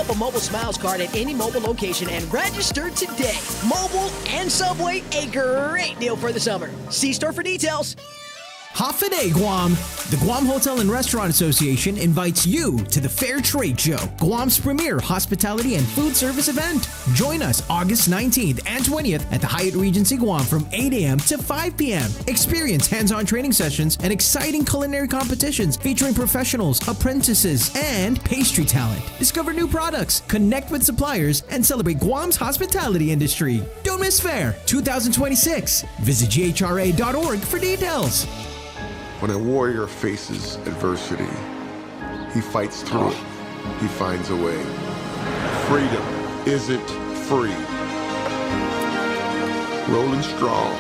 up a Mobile Smiles card at any mobile location and register today. Mobile and Subway, a great deal for the summer. See store for details. Hafide Guam. The Guam Hotel and Restaurant Association invites you to the Fair Trade Show, Guam's premier hospitality and food service event. Join us August 19th and 20th at the Hyatt Regency Guam from 8 a.m. to 5 p.m. Experience hands-on training sessions and exciting culinary competitions featuring professionals, apprentices, and pastry talent. Discover new products, connect with suppliers, and celebrate Guam's hospitality industry. Don't miss Fair 2026. Visit GHRA.org for details. When a warrior faces adversity, he fights through it. He finds a way. Freedom isn't free. Rolling strong.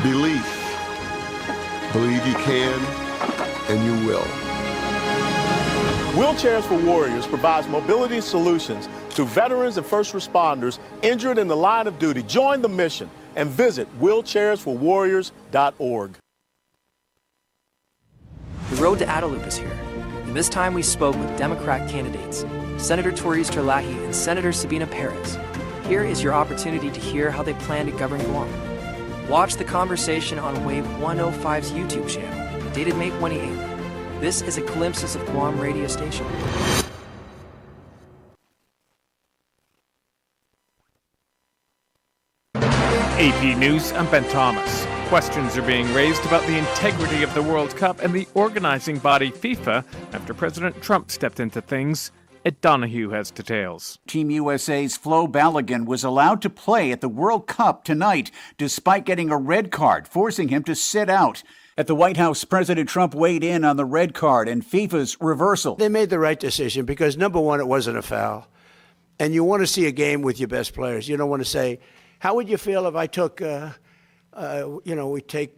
Belief. Believe you can, and you will. Wheelchairs for Warriors provides mobility solutions to veterans and first responders injured in the line of duty. Join the mission and visit wheelchairsforwarriors.org. The road to Adelup is here, and this time we spoke with Democrat candidates, Senator Toriz Terlahi and Senator Sabina Perez. Here is your opportunity to hear how they plan to govern Guam. Watch the conversation on Wave 105's YouTube channel, dated May 28th. This is a glimpse of Guam radio station. AP News, I'm Ben Thomas. Questions are being raised about the integrity of the World Cup and the organizing body FIFA after President Trump stepped into things. Ed Donahue has details. Team USA's Flo Balogun was allowed to play at the World Cup tonight, despite getting a red card, forcing him to sit out. At the White House, President Trump weighed in on the red card and FIFA's reversal. They made the right decision because, number one, it wasn't a foul. And you want to see a game with your best players. You don't want to say, how would you feel if I took... we take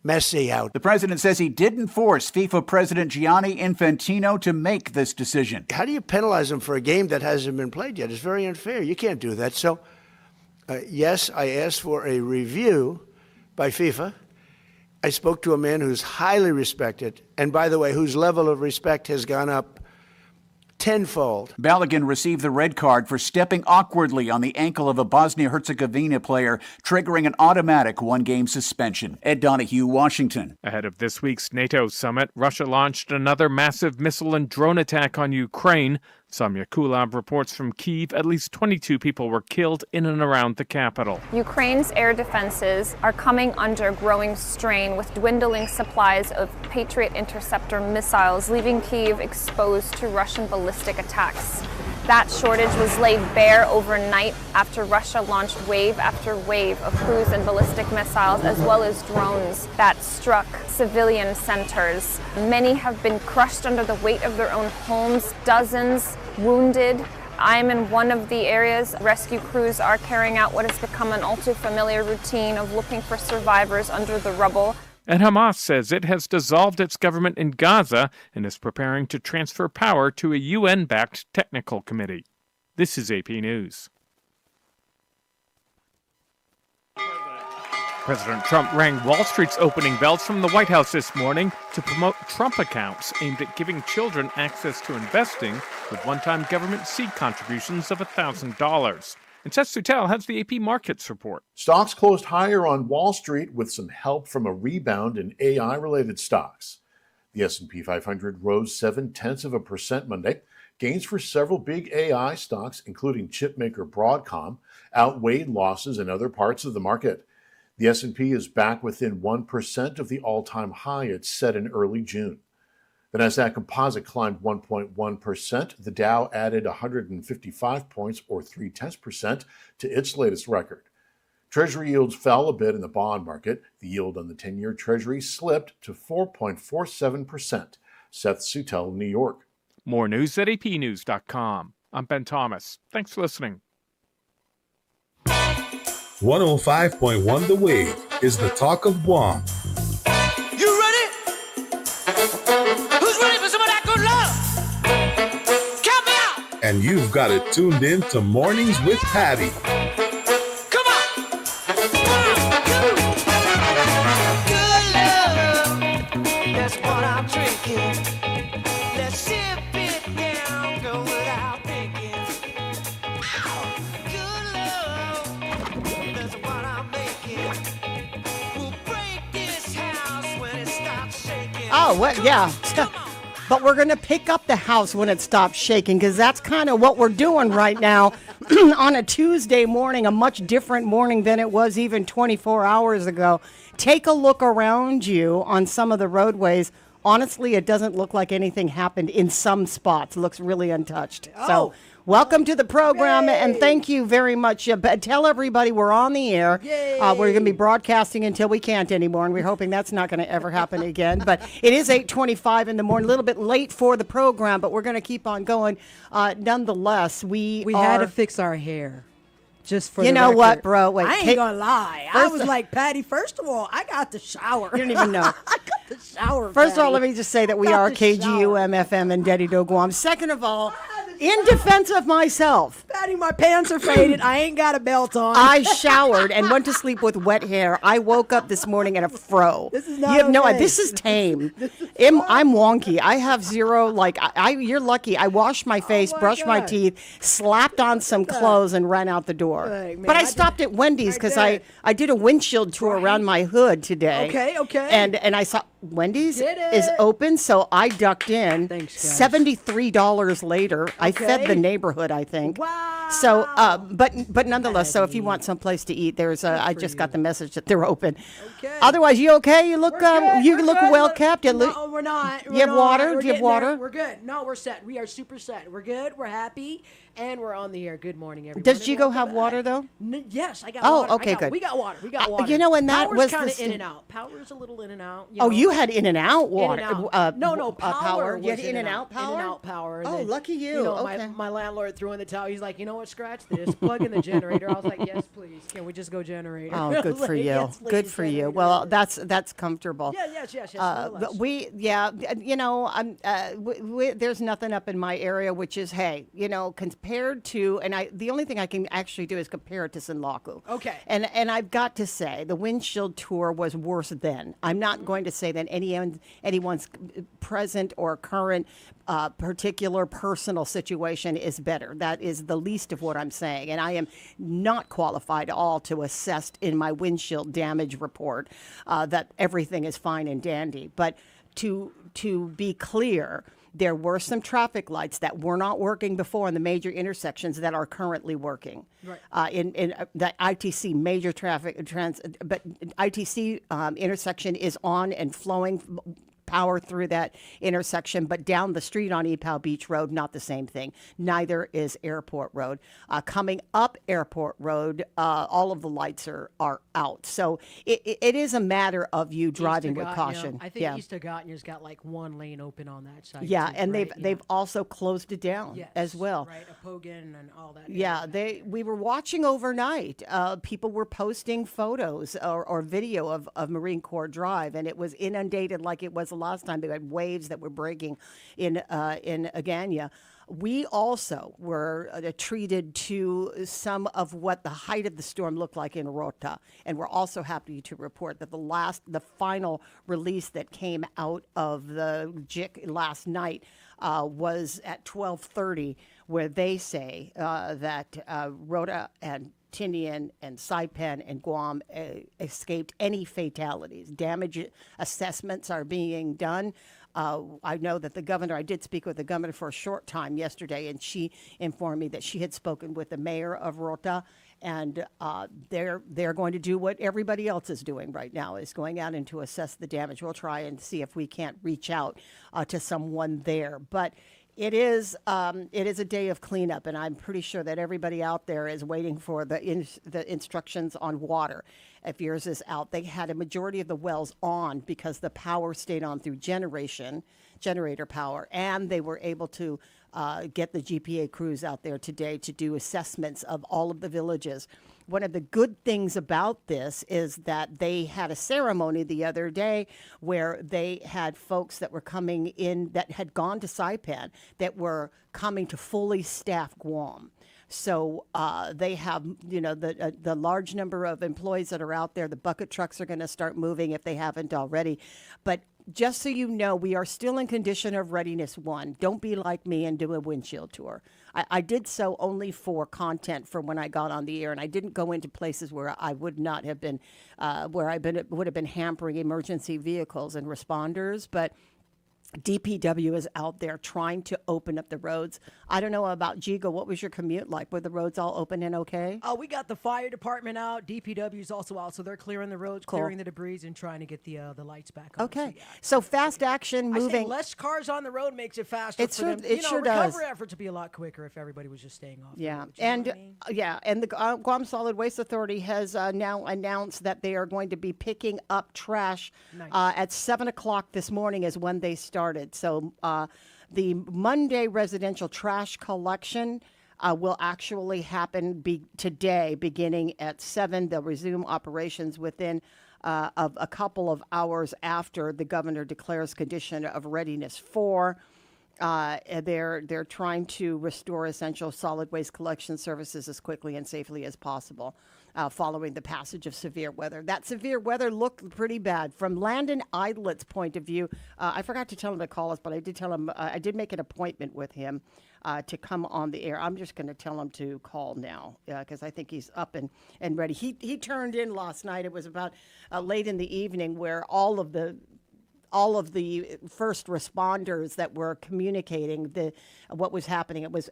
Messi out. The president says he didn't force FIFA President Gianni Infantino to make this decision. How do you penalize him for a game that hasn't been played yet? It's very unfair. You can't do that. So, yes, I asked for a review by FIFA. I spoke to a man who's highly respected, and by the way, whose level of respect has gone up tenfold. Balogun received the red card for stepping awkwardly on the ankle of a Bosnia-Herzegovina player, triggering an automatic one-game suspension. Ed Donahue, Washington. Ahead of this week's NATO summit, Russia launched another massive missile and drone attack on Ukraine. Samya Kulab reports from Kyiv at least 22 people were killed in and around the capital. Ukraine's air defenses are coming under growing strain with dwindling supplies of Patriot interceptor missiles, leaving Kyiv exposed to Russian ballistic attacks. That shortage was laid bare overnight after Russia launched wave after wave of cruise and ballistic missiles, as well as drones that struck civilian centers. Many have been crushed under the weight of their own homes, dozens wounded. I'm in one of the areas. Rescue crews are carrying out what has become an all too familiar routine of looking for survivors under the rubble. And Hamas says it has dissolved its government in Gaza and is preparing to transfer power to a UN-backed technical committee. This is AP News. President Trump rang Wall Street's opening bells from the White House this morning to promote Trump accounts aimed at giving children access to investing with one-time government seed contributions of $1,000. And Seth Sutel has the AP Markets report. Stocks closed higher on Wall Street with some help from a rebound in AI-related stocks. The S&P 500 rose 0.7% Monday. Gains for several big AI stocks, including chipmaker Broadcom, outweighed losses in other parts of the market. The S&P is back within 1% of the all-time high it set in early June. The Nasdaq Composite climbed 1.1%. The Dow added 155 points, or 0.3%, to its latest record. Treasury yields fell a bit in the bond market. The yield on the 10-year Treasury slipped to 4.47%. Seth Sutel, New York. More news at apnews.com. I'm Ben Thomas. Thanks for listening. 105.1 The Wave is the talk of Guam. You ready? Who's ready for some of that good love? Count me out! And you've got it tuned in to Mornings with Patti. Come on! 1, 2, 3. Good love, that's what I'm drinking. Let's sip it down, go Oh, well, yeah. But we're going to pick up the house when it stops shaking, because that's kind of what we're doing right now on a Tuesday morning, a much different morning than it was even 24 hours ago. Take a look around you on some of the roadways. Honestly, it doesn't look like anything happened in some spots. It looks really untouched. So welcome to the program, and thank you very much. Tell everybody we're on the air. We're going to be broadcasting until we can't anymore, and we're hoping that's not going to ever happen again. But it is 8:25 in the morning, a little bit late for the program, but we're going to keep on going. Nonetheless, we had to fix our hair. Just for you the know record. what, bro? Wait, I ain't gonna lie. I was like, Patty, first of all, I got the shower. You don't even know. I got the shower. First of all, Patty. let me just say that we are KGUM FM and Daddy Do Guam. Second of all, in defense of myself, Patty, my pants are faded. I ain't got a belt on. I showered and went to sleep with wet hair. I woke up this morning in a fro. This is not You have no okay. idea. This is tame. I'm wonky. I have zero, you're lucky. I washed my face, brushed my God. teeth, slapped on some clothes, and ran out the door. Hey, man, but I I stopped at Wendy's because did. I did a windshield tour around my hood today. Okay. And I saw Wendy's Did it. is open, so I ducked in. Thanks, guys. $73 later. I fed the Okay. neighborhood, I think. Wow. So, but nonetheless, so if you want someplace to eat, I just got the message that they're open. Okay. Otherwise, you okay? You look We're good. well kept. No, we're not. You have water? We're Do you have getting there. water? We're good. No, we're set. We are super set. We're good. We're happy. And we're on the air. Good morning, everyone. Does Jigo have water, though? Yes, I got Oh, water. okay, good. We got water. We got water. You know, and that Power's was kind the of in and out. Power's a little in and out. Oh, know. you had in and out In water. and out. No, power. You had was in and out power? In and out power. Oh, Then, lucky you. You know, Okay. my landlord threw in the towel. He's like, you know what, scratch this. Plug in the generator. I was like, yes, please. Can we just go generator? Oh, good for you. Yes, Good please, for you. generator. Well, that's comfortable. Yes. But there's nothing up in my area, which is, hey, compared to, the only thing I can actually do is compare it to Sinlaku. Okay. And I've got to say, the windshield tour was worse then. I'm not going to say that anyone's present or current particular personal situation is better. That is the least of what I'm saying. And I am not qualified at all to assess in my windshield damage report that everything is fine and dandy. But to be clear, there were some traffic lights that were not working before in the major intersections that are currently working. Right. In the ITC major but ITC intersection is on and flowing power through that intersection, but down the street on Epau Beach Road, not the same thing. Neither is Airport Road. Coming up Airport Road, all of the lights are out. So it is a matter of you driving with caution. I think East Agotna's got like one lane open on that side. Yeah, too, and right? they've also closed it down as well. Right, Apogan and all that. Yeah, we were watching overnight. People were posting photos or video of Marine Corps Drive, and it was inundated like it was the last time. They had waves that were breaking in Agana. We also were treated to some of what the height of the storm looked like in Rota, and we're also happy to report that the final release that came out of the JIC last night was at 12:30, where they say that Rota and Tinian and Saipan and Guam escaped any fatalities. Damage assessments are being done. I know that the governor, I did speak with the governor for a short time yesterday, and she informed me that she had spoken with the mayor of Rota, and they're going to do what everybody else is doing right now, is going out and to assess the damage. We'll try and see if we can't reach out to someone there. But it is a day of cleanup, and I'm pretty sure that everybody out there is waiting for the instructions on water. If yours is out, they had a majority of the wells on because the power stayed on through generator power, and they were able to get the GPA crews out there today to do assessments of all of the villages. One of the good things about this is that they had a ceremony the other day where they had folks that were coming in that had gone to Saipan that were coming to fully staff Guam. So they have, the large number of employees that are out there. The bucket trucks are going to start moving if they haven't already. But just so you know, we are still in condition of readiness 1. Don't be like me and do a windshield tour. I did so only for content for when I got on the air, and I didn't go into places where I would not have been, would have been hampering emergency vehicles and responders, but DPW is out there trying to open up the roads. I don't know about Jigo. What was your commute like? Were the roads all open and okay? We got the fire department out. DPW is also out, so they're clearing the roads, Cool. clearing the debris, and trying to get the lights back on. Okay. So, So fast action I say moving. less cars on the road makes it faster. It for sure- them. it sure recovery does. efforts would be a lot quicker if everybody was just staying off. the Yeah, roads, you know and what I mean? and the Guam Solid Waste Authority has now announced that they are going to be picking up trash Nice. at 7:00 this morning is when they started. So the Monday residential trash collection will actually happen today, beginning at 7. They'll resume operations within of a couple of hours after the governor declares condition of readiness 4. They're trying to restore essential solid waste collection services as quickly and safely as possible following the passage of severe weather. That severe weather looked pretty bad. From Landon Idlet's point of view, I forgot to tell him to call us, but I did tell him, I did make an appointment with him to come on the air. I'm just going to tell him to call now because I think he's up and ready. He turned in last night. It was about late in the evening where all of the first responders that were communicating what was happening. It was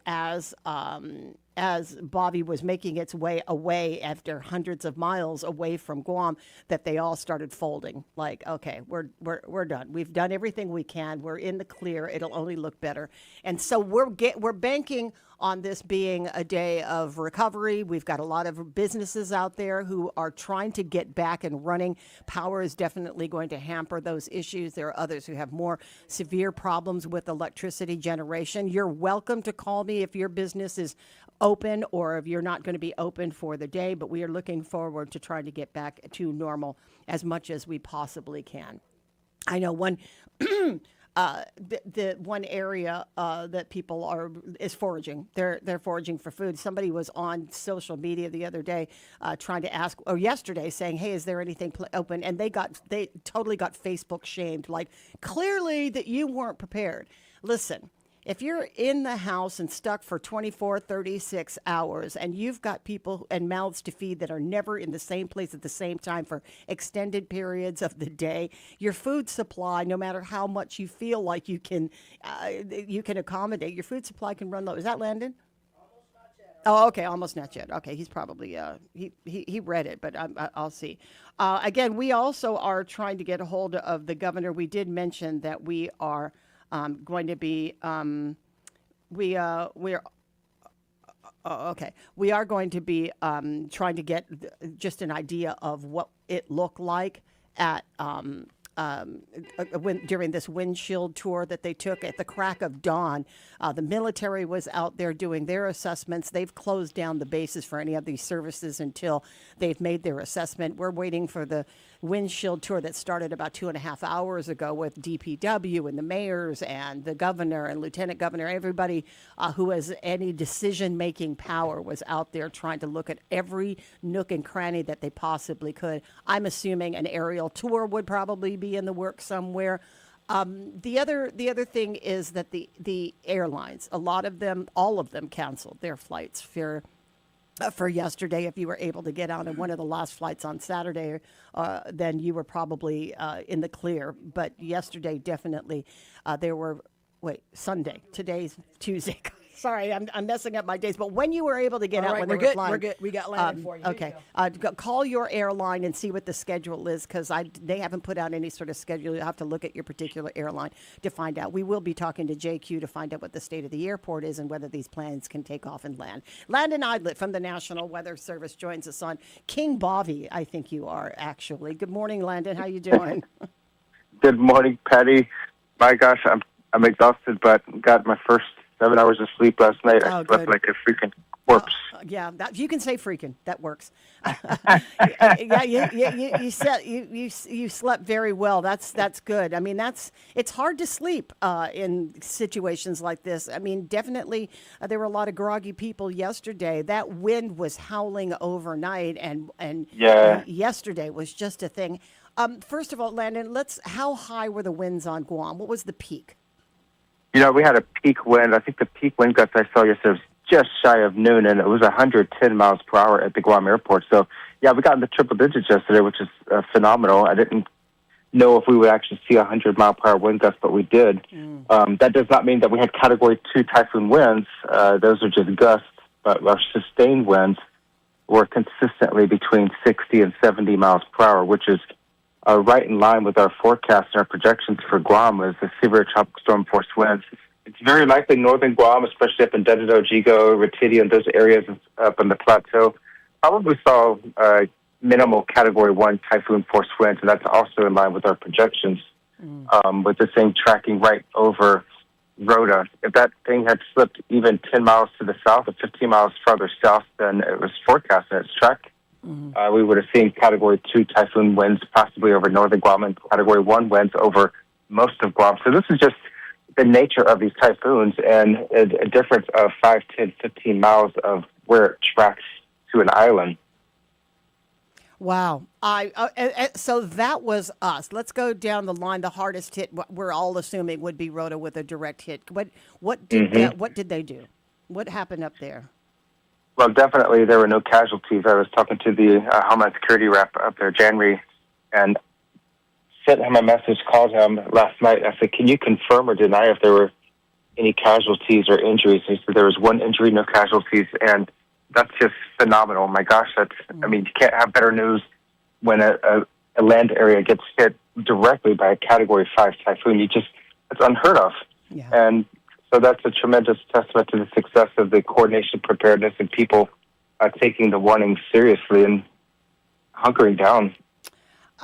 as Bobby was making its way away after hundreds of miles away from Guam that they all started folding. Like, okay, we're done. We've done everything we can. We're in the clear. It'll only look better. And so we're banking on this being a day of recovery. We've got a lot of businesses out there who are trying to get back and running. Power is definitely going to hamper those issues. There are others who have more severe problems with electricity generation. You're welcome to call me if your business is open or if you're not going to be open for the day, but we are looking forward to trying to get back to normal as much as we possibly can. I know one the one area that people is foraging. They're foraging for food. Somebody was on social media the other day trying to ask, or yesterday saying, "Hey, is there anything open?" And they totally got Facebook shamed. Like, clearly that you weren't prepared. Listen. If you're in the house and stuck for 24, 36 hours and you've got people and mouths to feed that are never in the same place at the same time for extended periods of the day, your food supply, no matter how much you feel like you can accommodate, your food supply can run low. Is that Landon? Oh, okay, almost not yet. Okay, he's probably he read it, but I'll see. Again, we also are trying to get a hold of the governor. We did mention that we are going to be we are going to be trying to get just an idea of what it looked like at during this windshield tour that they took at the crack of dawn. The military was out there doing their assessments. They've closed down the bases for any of these services until they've made their assessment. We're waiting for the windshield tour that started about 2.5 hours ago with DPW and the mayors and the governor and lieutenant governor. Everybody who has any decision-making power was out there trying to look at every nook and cranny that they possibly could. I'm assuming an aerial tour would probably be in the works somewhere. The other thing is that the airlines, all of them canceled their flights for yesterday. If you were able to get out on one of the last flights on Saturday, then you were probably in the clear. But yesterday, definitely, Sunday. Today's Tuesday. Sorry, I'm messing up my days. But when you were able to get out, when we're they were good. flying, We're good. We got landed for you. Okay, call your airline and see what the schedule is, because they haven't put out any sort of schedule. You'll have to look at your particular airline to find out. We will be talking to JQ to find out what the state of the airport is and whether these planes can take off and land. Landon Idlet from the National Weather Service joins us on King Bobby. I think you are actually. Good morning, Landon. How you doing? Good morning, Patti. My gosh, I'm exhausted, but got my first 7 hours of sleep last night. I slept like a freaking corpse. Yeah, you can say freaking. That works. Yeah, you slept very well. That's good. I mean, it's hard to sleep in situations like this. I mean, definitely there were a lot of groggy people yesterday. That wind was howling overnight, and yesterday was just a thing. First of all, Landon, how high were the winds on Guam? What was the peak? We had a peak wind. I think the peak wind gusts I saw yesterday was just shy of noon, and it was 110 miles per hour at the Guam airport. So, yeah, we got in the triple digits yesterday, which is phenomenal. I didn't know if we would actually see 100-mile-per-hour wind gusts, but we did. That does not mean that we had Category 2 typhoon winds. Those are just gusts, but our sustained winds were consistently between 60 and 70 miles per hour, which is right in line with our forecast and our projections for Guam as the severe tropical storm force winds. It's very likely northern Guam, especially up in Dededo, Jigo, Retidia, and those areas up in the plateau, probably saw minimal Category 1 typhoon force winds, and that's also in line with our projections, with the thing tracking right over Rhoda. If that thing had slipped even 10 miles to the south or 15 miles farther south than it was forecast in its track, we would have seen Category 2 typhoon winds possibly over northern Guam and Category 1 winds over most of Guam. So this is just the nature of these typhoons and a difference of 5, 10, 15 miles of where it tracks to an island. Wow. So that was us. Let's go down the line. The hardest hit, we're all assuming, would be Rhoda with a direct hit. What did they do? What happened up there? Well, definitely there were no casualties. I was talking to the Homeland Security rep up there, Janry, and sent him a message, called him last night. I said, can you confirm or deny if there were any casualties or injuries? He said there was one injury, no casualties, and that's just phenomenal. My gosh, I mean, you can't have better news when a land area gets hit directly by a Category 5 typhoon. It's unheard of. Yeah. And so that's a tremendous testament to the success of the coordination, preparedness, and people taking the warning seriously and hunkering down.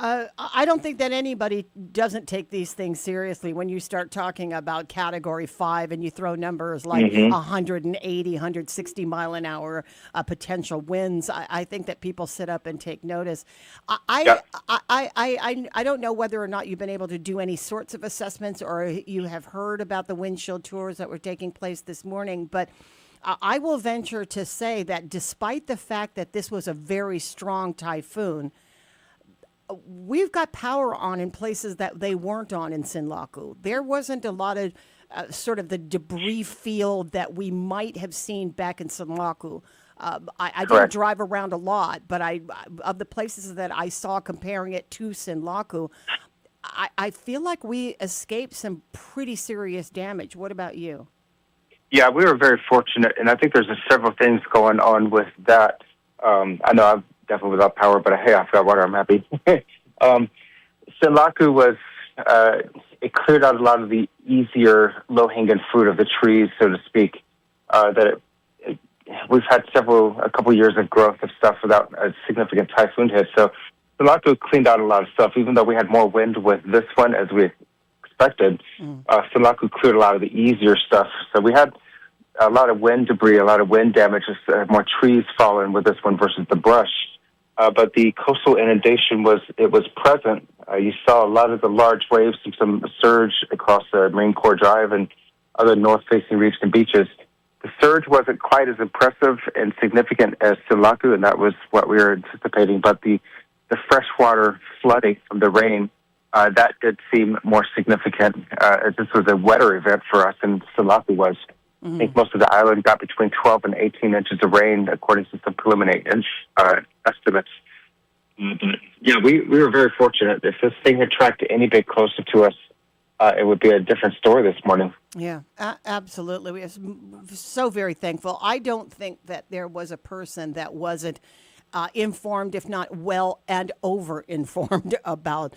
I don't think that anybody doesn't take these things seriously when you start talking about Category 5 and you throw numbers like 180, 160 mile an hour potential winds. I think that people sit up and take notice. I don't know whether or not you've been able to do any sorts of assessments or you have heard about the windshield tours that were taking place this morning, but I will venture to say that despite the fact that this was a very strong typhoon, we've got power on in places that they weren't on in Sinlaku. There wasn't a lot of sort of the debris field that we might have seen back in Sinlaku. I didn't drive around a lot, but of the places that I saw comparing it to Sinlaku, I feel like we escaped some pretty serious damage. What about you? Yeah, we were very fortunate, and I think there's several things going on with that. I know I'm definitely without power, but hey, I've got water. I'm happy. Sinlaku was, it cleared out a lot of the easier low-hanging fruit of the trees, so to speak. We've had a couple years of growth of stuff without a significant typhoon hit. So Sinlaku cleaned out a lot of stuff, even though we had more wind with this one, as we expected. Sinlaku cleared a lot of the easier stuff. So we had a lot of wind debris, a lot of wind damage, more trees falling with this one versus the brush. But the coastal inundation was present. You saw a lot of the large waves and some surge across the Marine Corps Drive and other north-facing reefs and beaches. The surge wasn't quite as impressive and significant as Sinlaku, and that was what we were anticipating. But the freshwater flooding from the rain, that did seem more significant. This was a wetter event for us than Sinlaku was. I think most of the island got between 12 and 18 inches of rain, according to some preliminary estimates. Yeah, we were very fortunate. If this thing had tracked any bit closer to us, it would be a different story this morning. Yeah, absolutely. We are so very thankful. I don't think that there was a person that wasn't informed, if not well and over-informed about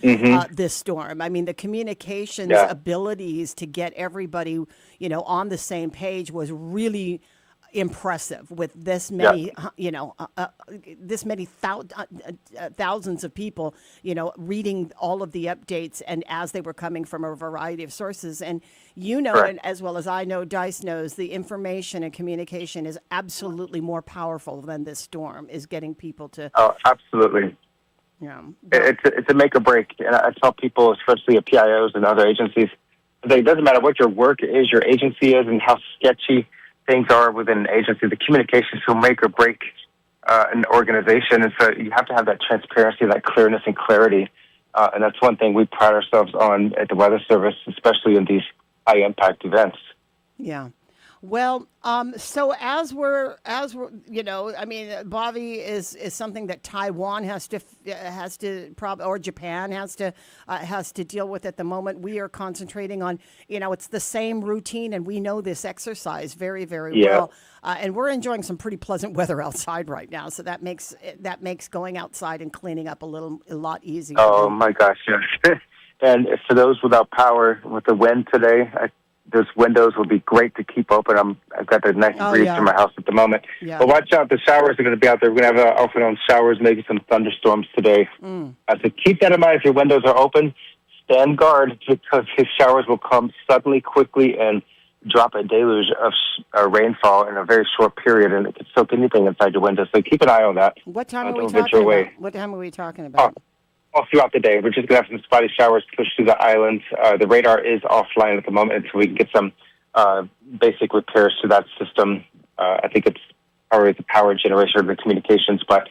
this storm. I mean, the communications abilities to get everybody, on the same page was really impressive with this many, this many thousands of people, reading all of the updates and as they were coming from a variety of sources. And and as well as I know, Dice knows, the information and communication is absolutely more powerful than this storm is getting people to. Oh, absolutely. Yeah. It's a make or break. And I tell people, especially at PIOs and other agencies, that it doesn't matter what your work is, your agency is, and how sketchy things are within an agency. The communications will make or break an organization, and so you have to have that transparency, that clearness and clarity. And that's one thing we pride ourselves on at the Weather Service, especially in these high-impact events. Yeah. Well, so as we're, I mean, Bobby is something that Taiwan has to or Japan has to deal with at the moment. We are concentrating on, it's the same routine, and we know this exercise very, very well. And we're enjoying some pretty pleasant weather outside right now, so that makes going outside and cleaning up a lot easier. Oh my gosh, yes. And for those without power, with the wind today, those windows will be great to keep open. I've got the nice breeze through my house at the moment. Yeah. But watch out, the showers are going to be out there. We're going to have off and on showers, maybe some thunderstorms today. So keep that in mind. If your windows are open, stand guard, because his showers will come suddenly, quickly, and drop a deluge of rainfall in a very short period, and it could soak anything inside your window. So keep an eye on that. What time are we Don't venture talking away. about? What time are we talking about? All throughout the day. We're just going to have some spotty showers push through the islands. The radar is offline at the moment until we can get some basic repairs to that system. I think it's probably the power generation of the communications, but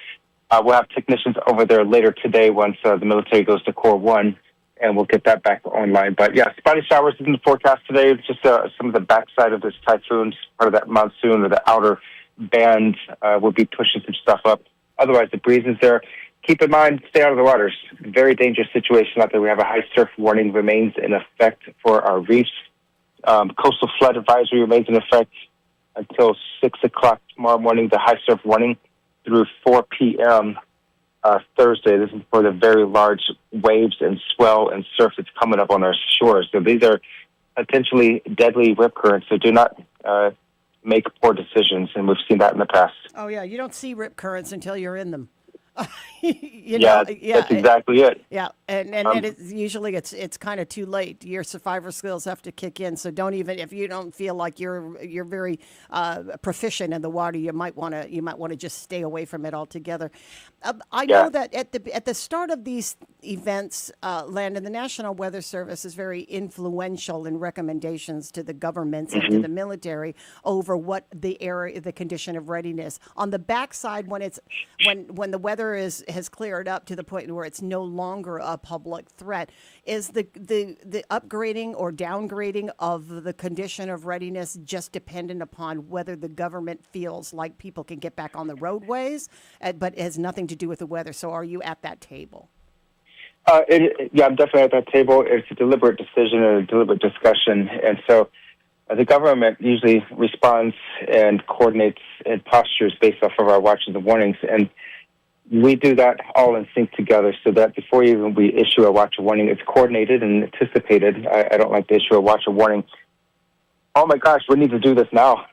we'll have technicians over there later today once the military goes to Core 1, and we'll get that back online. But yeah, spotty showers is in the forecast today. It's just some of the backside of this typhoon, part of that monsoon, or the outer band will be pushing some stuff up. Otherwise, the breeze is there. Keep in mind, stay out of the waters. Very dangerous situation out there. We have a high surf warning remains in effect for our reefs. Coastal flood advisory remains in effect until 6 o'clock tomorrow morning. The high surf warning through 4 p.m. Thursday. This is for the very large waves and swell and surf that's coming up on our shores. So these are potentially deadly rip currents. So do not make poor decisions, and we've seen that in the past. Oh yeah, you don't see rip currents until you're in them. That's exactly it. Yeah, and it's usually it's kind of too late. Your survivor skills have to kick in. So don't even, if you don't feel like you're very proficient in the water, you might want to just stay away from it altogether. I know that at the start of these events, Landon, the National Weather Service is very influential in recommendations to the governments and to the military over what the condition of readiness. On the backside, when the weather has cleared up to the point where it's no longer a public threat, is the upgrading or downgrading of the condition of readiness just dependent upon whether the government feels like people can get back on the roadways, but it has nothing to do with the weather? So are you at that table? Yeah, I'm definitely at that table. It's a deliberate decision and a deliberate discussion. And so the government usually responds and coordinates and postures based off of our watches and warnings. And we do that all in sync together, so that before even we issue a watch or warning, it's coordinated and anticipated. I don't like to issue a watch or warning. Oh my gosh, we need to do this now.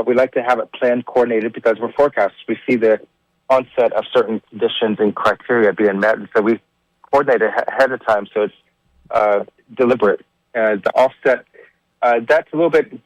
We like to have it planned, coordinated, because we're forecasters. We see the onset of certain conditions and criteria being met, and so we coordinate ahead of time, so it's deliberate. The offset, that's a little bit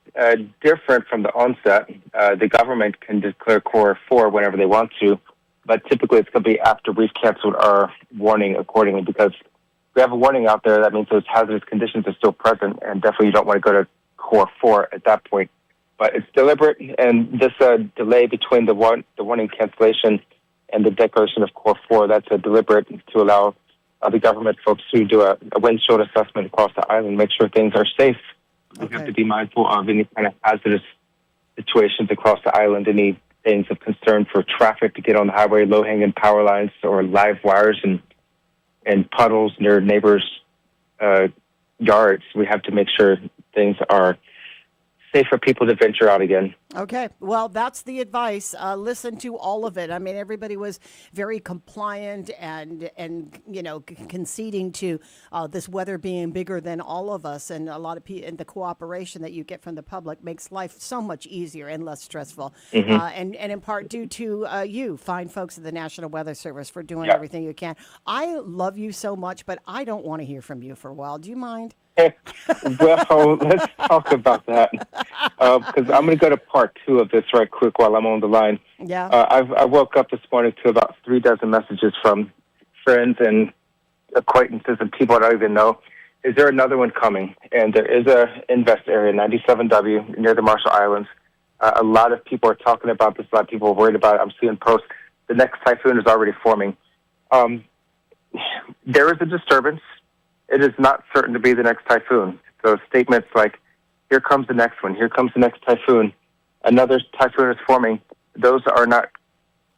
different from the onset. The government can declare Core 4 whenever they want to, but typically it's going to be after we've canceled our warning accordingly, because if we have a warning out there, that means those hazardous conditions are still present, and definitely you don't want to go to Core 4 at that point. But it's deliberate, and this delay between the warning cancellation and the declaration of Core 4, that's a deliberate to allow the government folks to do a windshield assessment across the island, make sure things are safe. We have to be mindful of any kind of hazardous situations across the island, any things of concern for traffic to get on the highway, low-hanging power lines or live wires and puddles near neighbors' yards. We have to make sure things are safe for people to venture out again. Okay, well, that's the advice. Listen to all of it. I mean, everybody was very compliant and conceding to this weather being bigger than all of us, and a lot of people, and the cooperation that you get from the public makes life so much easier and less stressful. And in part due to you, fine folks at the National Weather Service, for doing everything you can. I love you so much, but I don't want to hear from you for a while. Do you mind? Well, let's talk about that, because I'm going to go to part 2 of this right quick while I'm on the line. Yeah. I woke up this morning to about 3 dozen messages from friends and acquaintances and people I don't even know. Is there another one coming? And there is a invest area, 97W, near the Marshall Islands. A lot of people are talking about this. A lot of people are worried about it. I'm seeing posts. The next typhoon is already forming. there is a disturbance. It is not certain to be the next typhoon. So statements like, here comes the next one, here comes the next typhoon, another typhoon is forming, those are not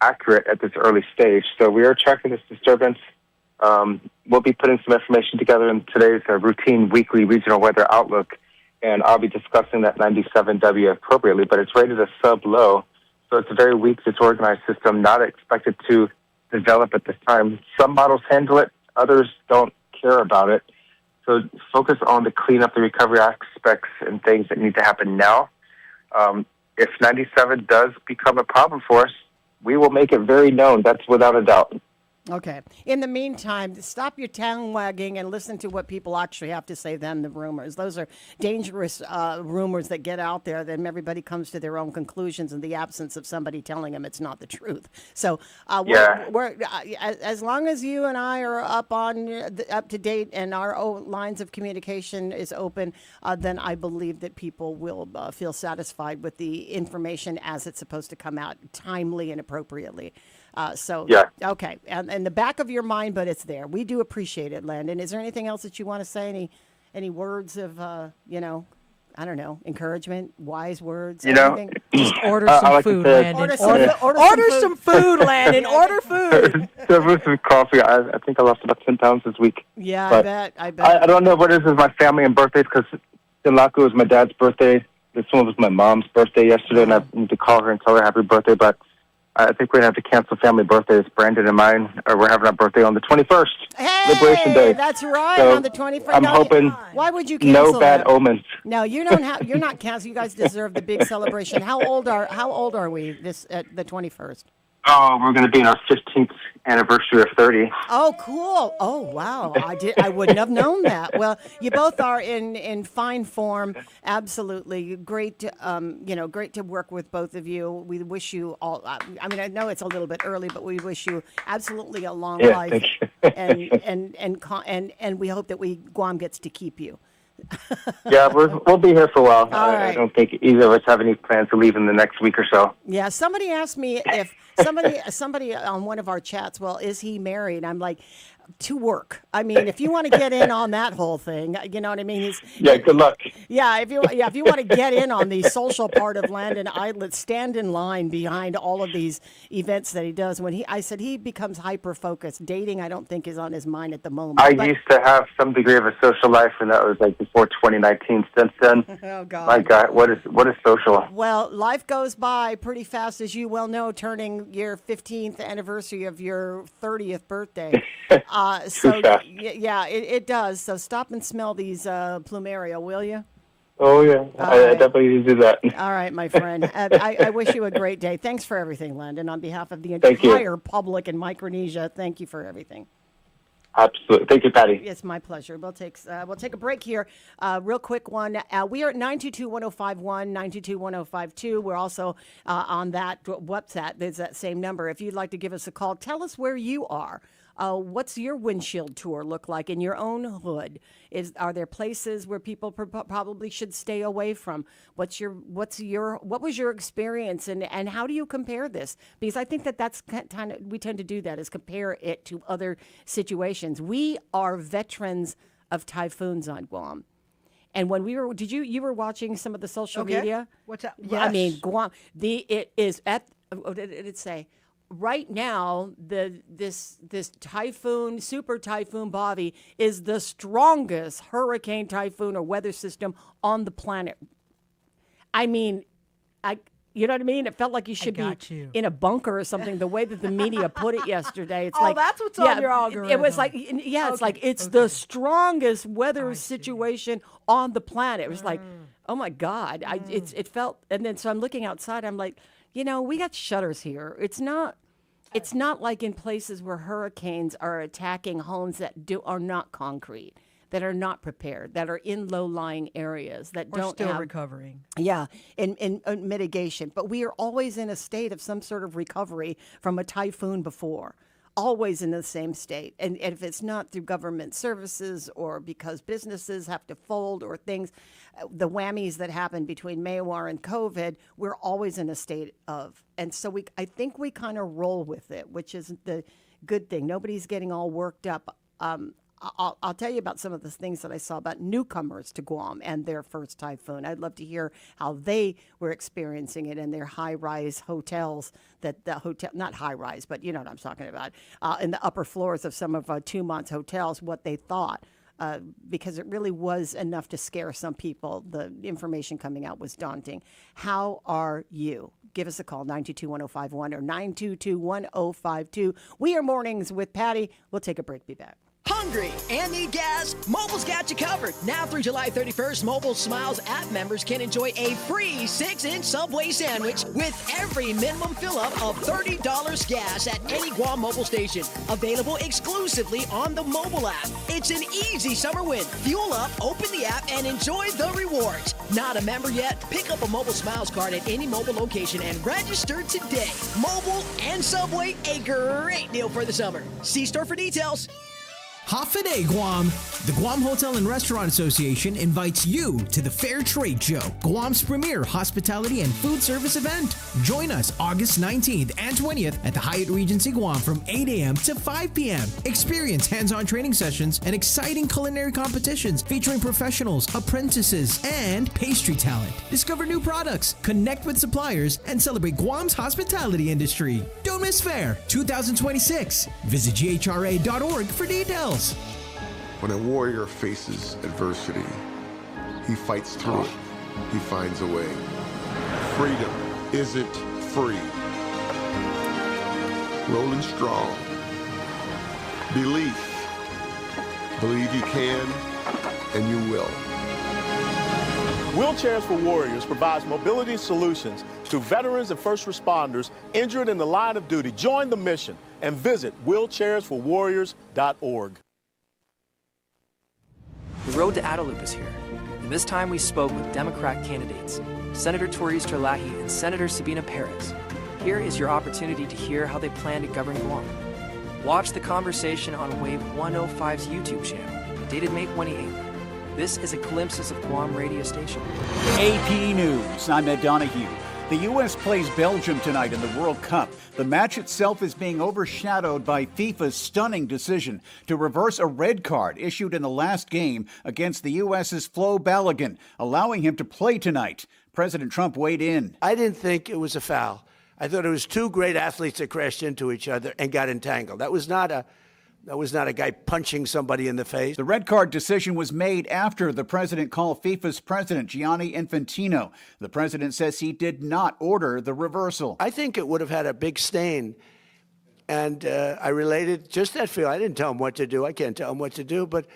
accurate at this early stage. So we are tracking this disturbance. We'll be putting some information together in today's routine weekly regional weather outlook, and I'll be discussing that 97W appropriately, but it's rated a sub-low, so it's a very weak, disorganized system, not expected to develop at this time. Some models handle it, others don't care about it. So focus on the cleanup, the recovery aspects, and things that need to happen now. If 97 does become a problem for us, we will make it very known. That's without a doubt. Okay. In the meantime, stop your tongue wagging and listen to what people actually have to say than the rumors. Those are dangerous rumors that get out there. Then everybody comes to their own conclusions in the absence of somebody telling them it's not the truth. So, we're as long as you and I are up to date and our lines of communication is open, then I believe that people will feel satisfied with the information as it's supposed to come out timely and appropriately. Okay. And in the back of your mind, but it's there. We do appreciate it, Landon. Is there anything else that you want to say? Any words of, I don't know, encouragement, wise words? Anything? Just order some food, Landon. Order some food, Landon. Order food. Order some coffee. I think I lost about 10 pounds this week. Yeah, but I bet. I don't know what it is with my family and birthdays, because Sinlaku was my dad's birthday. This one was my mom's birthday yesterday, and I need to call her and tell her happy birthday, but I think we're going to have to cancel family birthdays. Brandon and mine, we're having our birthday on the 21st, Liberation Day. That's right, so on the 21st. I'm hoping why would you cancel no bad omens. No, you don't have. You're not canceling. You guys deserve the big celebration. How old are we this at the 21st? Oh, we're going to be in our 15th anniversary of 30. Oh, cool. Oh, wow. I wouldn't have known that. Well, you both are in fine form. Absolutely. Great great to work with both of you. We wish you all, I mean, I know it's a little bit early, but we wish you absolutely a long life. And we hope that Guam gets to keep you. Yeah, we'll be here for a while. Right. I don't think either of us have any plans to leave in the next week or so. Yeah, somebody asked me if somebody on one of our chats, well, is he married? I'm like, to work. I mean, if you want to get in on that whole thing, you know what I mean? Good luck. Yeah, if you want to get in on the social part of Landon Idlet, stand in line behind all of these events that he does. I said he becomes hyper focused. Dating, I don't think, is on his mind at the moment. I used to have some degree of a social life, and that was like before 2019. Since then, oh God, my God, what is social? Well, life goes by pretty fast, as you well know. Turning your 15th anniversary of your 30th birthday. It does. So stop and smell these plumeria, will you? Oh, yeah. I definitely need to do that. All right, my friend. I wish you a great day. Thanks for everything, Landon. On behalf of the entire public in Micronesia, thank you for everything. Absolutely. Thank you, Patti. It's my pleasure. We'll take a break here. Real quick one. We are at 922-1051, 922-1052. We're also on that WhatsApp. There's that same number. If you'd like to give us a call, tell us where you are. What's your windshield tour look like in your own hood? Are there places where people probably should stay away from? What was your experience, and how do you compare this? Because I think that's kind of, we tend to do that, is compare it to other situations. We are veterans of typhoons on Guam. And when you were watching some of the social media? What's that? Yes. I mean, Guam, it is at, what did it say? Right now, this typhoon, super typhoon Bobby, is the strongest hurricane, typhoon, or weather system on the planet. I mean, you know what I mean? It felt like you should be in a bunker or something. The way that the media put it yesterday, it's like, that's what's on your algorithm. It was like, it's the strongest weather situation on the planet. It was like, oh my God, it felt. And then so I'm looking outside. I'm like, we got shutters here. It's not like in places where hurricanes are attacking homes that are not concrete, that are not prepared, that are in low-lying areas, that don't still have recovering. Yeah, in mitigation. But we are always in a state of some sort of recovery from a typhoon before. Always in the same state. And if it's not through government services or because businesses have to fold or things, the whammies that happen between Maywar and COVID, we're always in a state of. And so I think we kind of roll with it, which is the good thing. Nobody's getting all worked up. I'll tell you about some of the things that I saw about newcomers to Guam and their first typhoon. I'd love to hear how they were experiencing it in their high-rise hotels. That the hotel, not high-rise, but you know what I'm talking about, in the upper floors of some of Tumont's hotels, what they thought. Because it really was enough to scare some people. The information coming out was daunting. How are you? Give us a call, 922-1051 or 922-1052. We are Mornings with Patti. We'll take a break. Be back. Hungry and need gas? Mobile's got you covered. Now through July 31st, Mobile Smiles app members can enjoy a free 6-inch Subway sandwich with every minimum fill-up of $30 gas at any Guam mobile station. Available exclusively on the mobile app. It's an easy summer win. Fuel up, open the app, and enjoy the rewards. Not a member yet? Pick up a Mobile Smiles card at any mobile location and register today. Mobile and Subway, a great deal for the summer. See store for details. Hafide Guam! The Guam Hotel and Restaurant Association invites you to the Fair Trade Show, Guam's premier hospitality and food service event. Join us August 19th and 20th at the Hyatt Regency Guam from 8 a.m. to 5 p.m. Experience hands-on training sessions and exciting culinary competitions featuring professionals, apprentices, and pastry talent. Discover new products, connect with suppliers, and celebrate Guam's hospitality industry. Don't miss Fair 2026. Visit GHRA.org for details. When a warrior faces adversity, he fights through it. He finds a way. Freedom isn't free. Rolling strong. Belief. Believe you can, and you will. Wheelchairs for Warriors provides mobility solutions to veterans and first responders injured in the line of duty. Join the mission and visit wheelchairsforwarriors.org. The road to Adelup is here, and this time we spoke with Democrat candidates, Senator Tori's Terlahi and Senator Sabina Perez. Here is your opportunity to hear how they plan to govern Guam. Watch the conversation on Wave 105's YouTube channel, dated May 28th. This is a glimpses of Guam radio station. AP News, I'm Ed Donahue. The U.S. plays Belgium tonight in the World Cup. The match itself is being overshadowed by FIFA's stunning decision to reverse a red card issued in the last game against the U.S.'s Flo Balogun, allowing him to play tonight. President Trump weighed in. I didn't think it was a foul. I thought it was two great athletes that crashed into each other and got entangled. That was not a guy punching somebody in the face. The red card decision was made after the president called FIFA's president, Gianni Infantino. The president says he did not order the reversal. I think it would have had a big stain. And I related just that feel. I didn't tell him what to do. I can't tell him what to do. But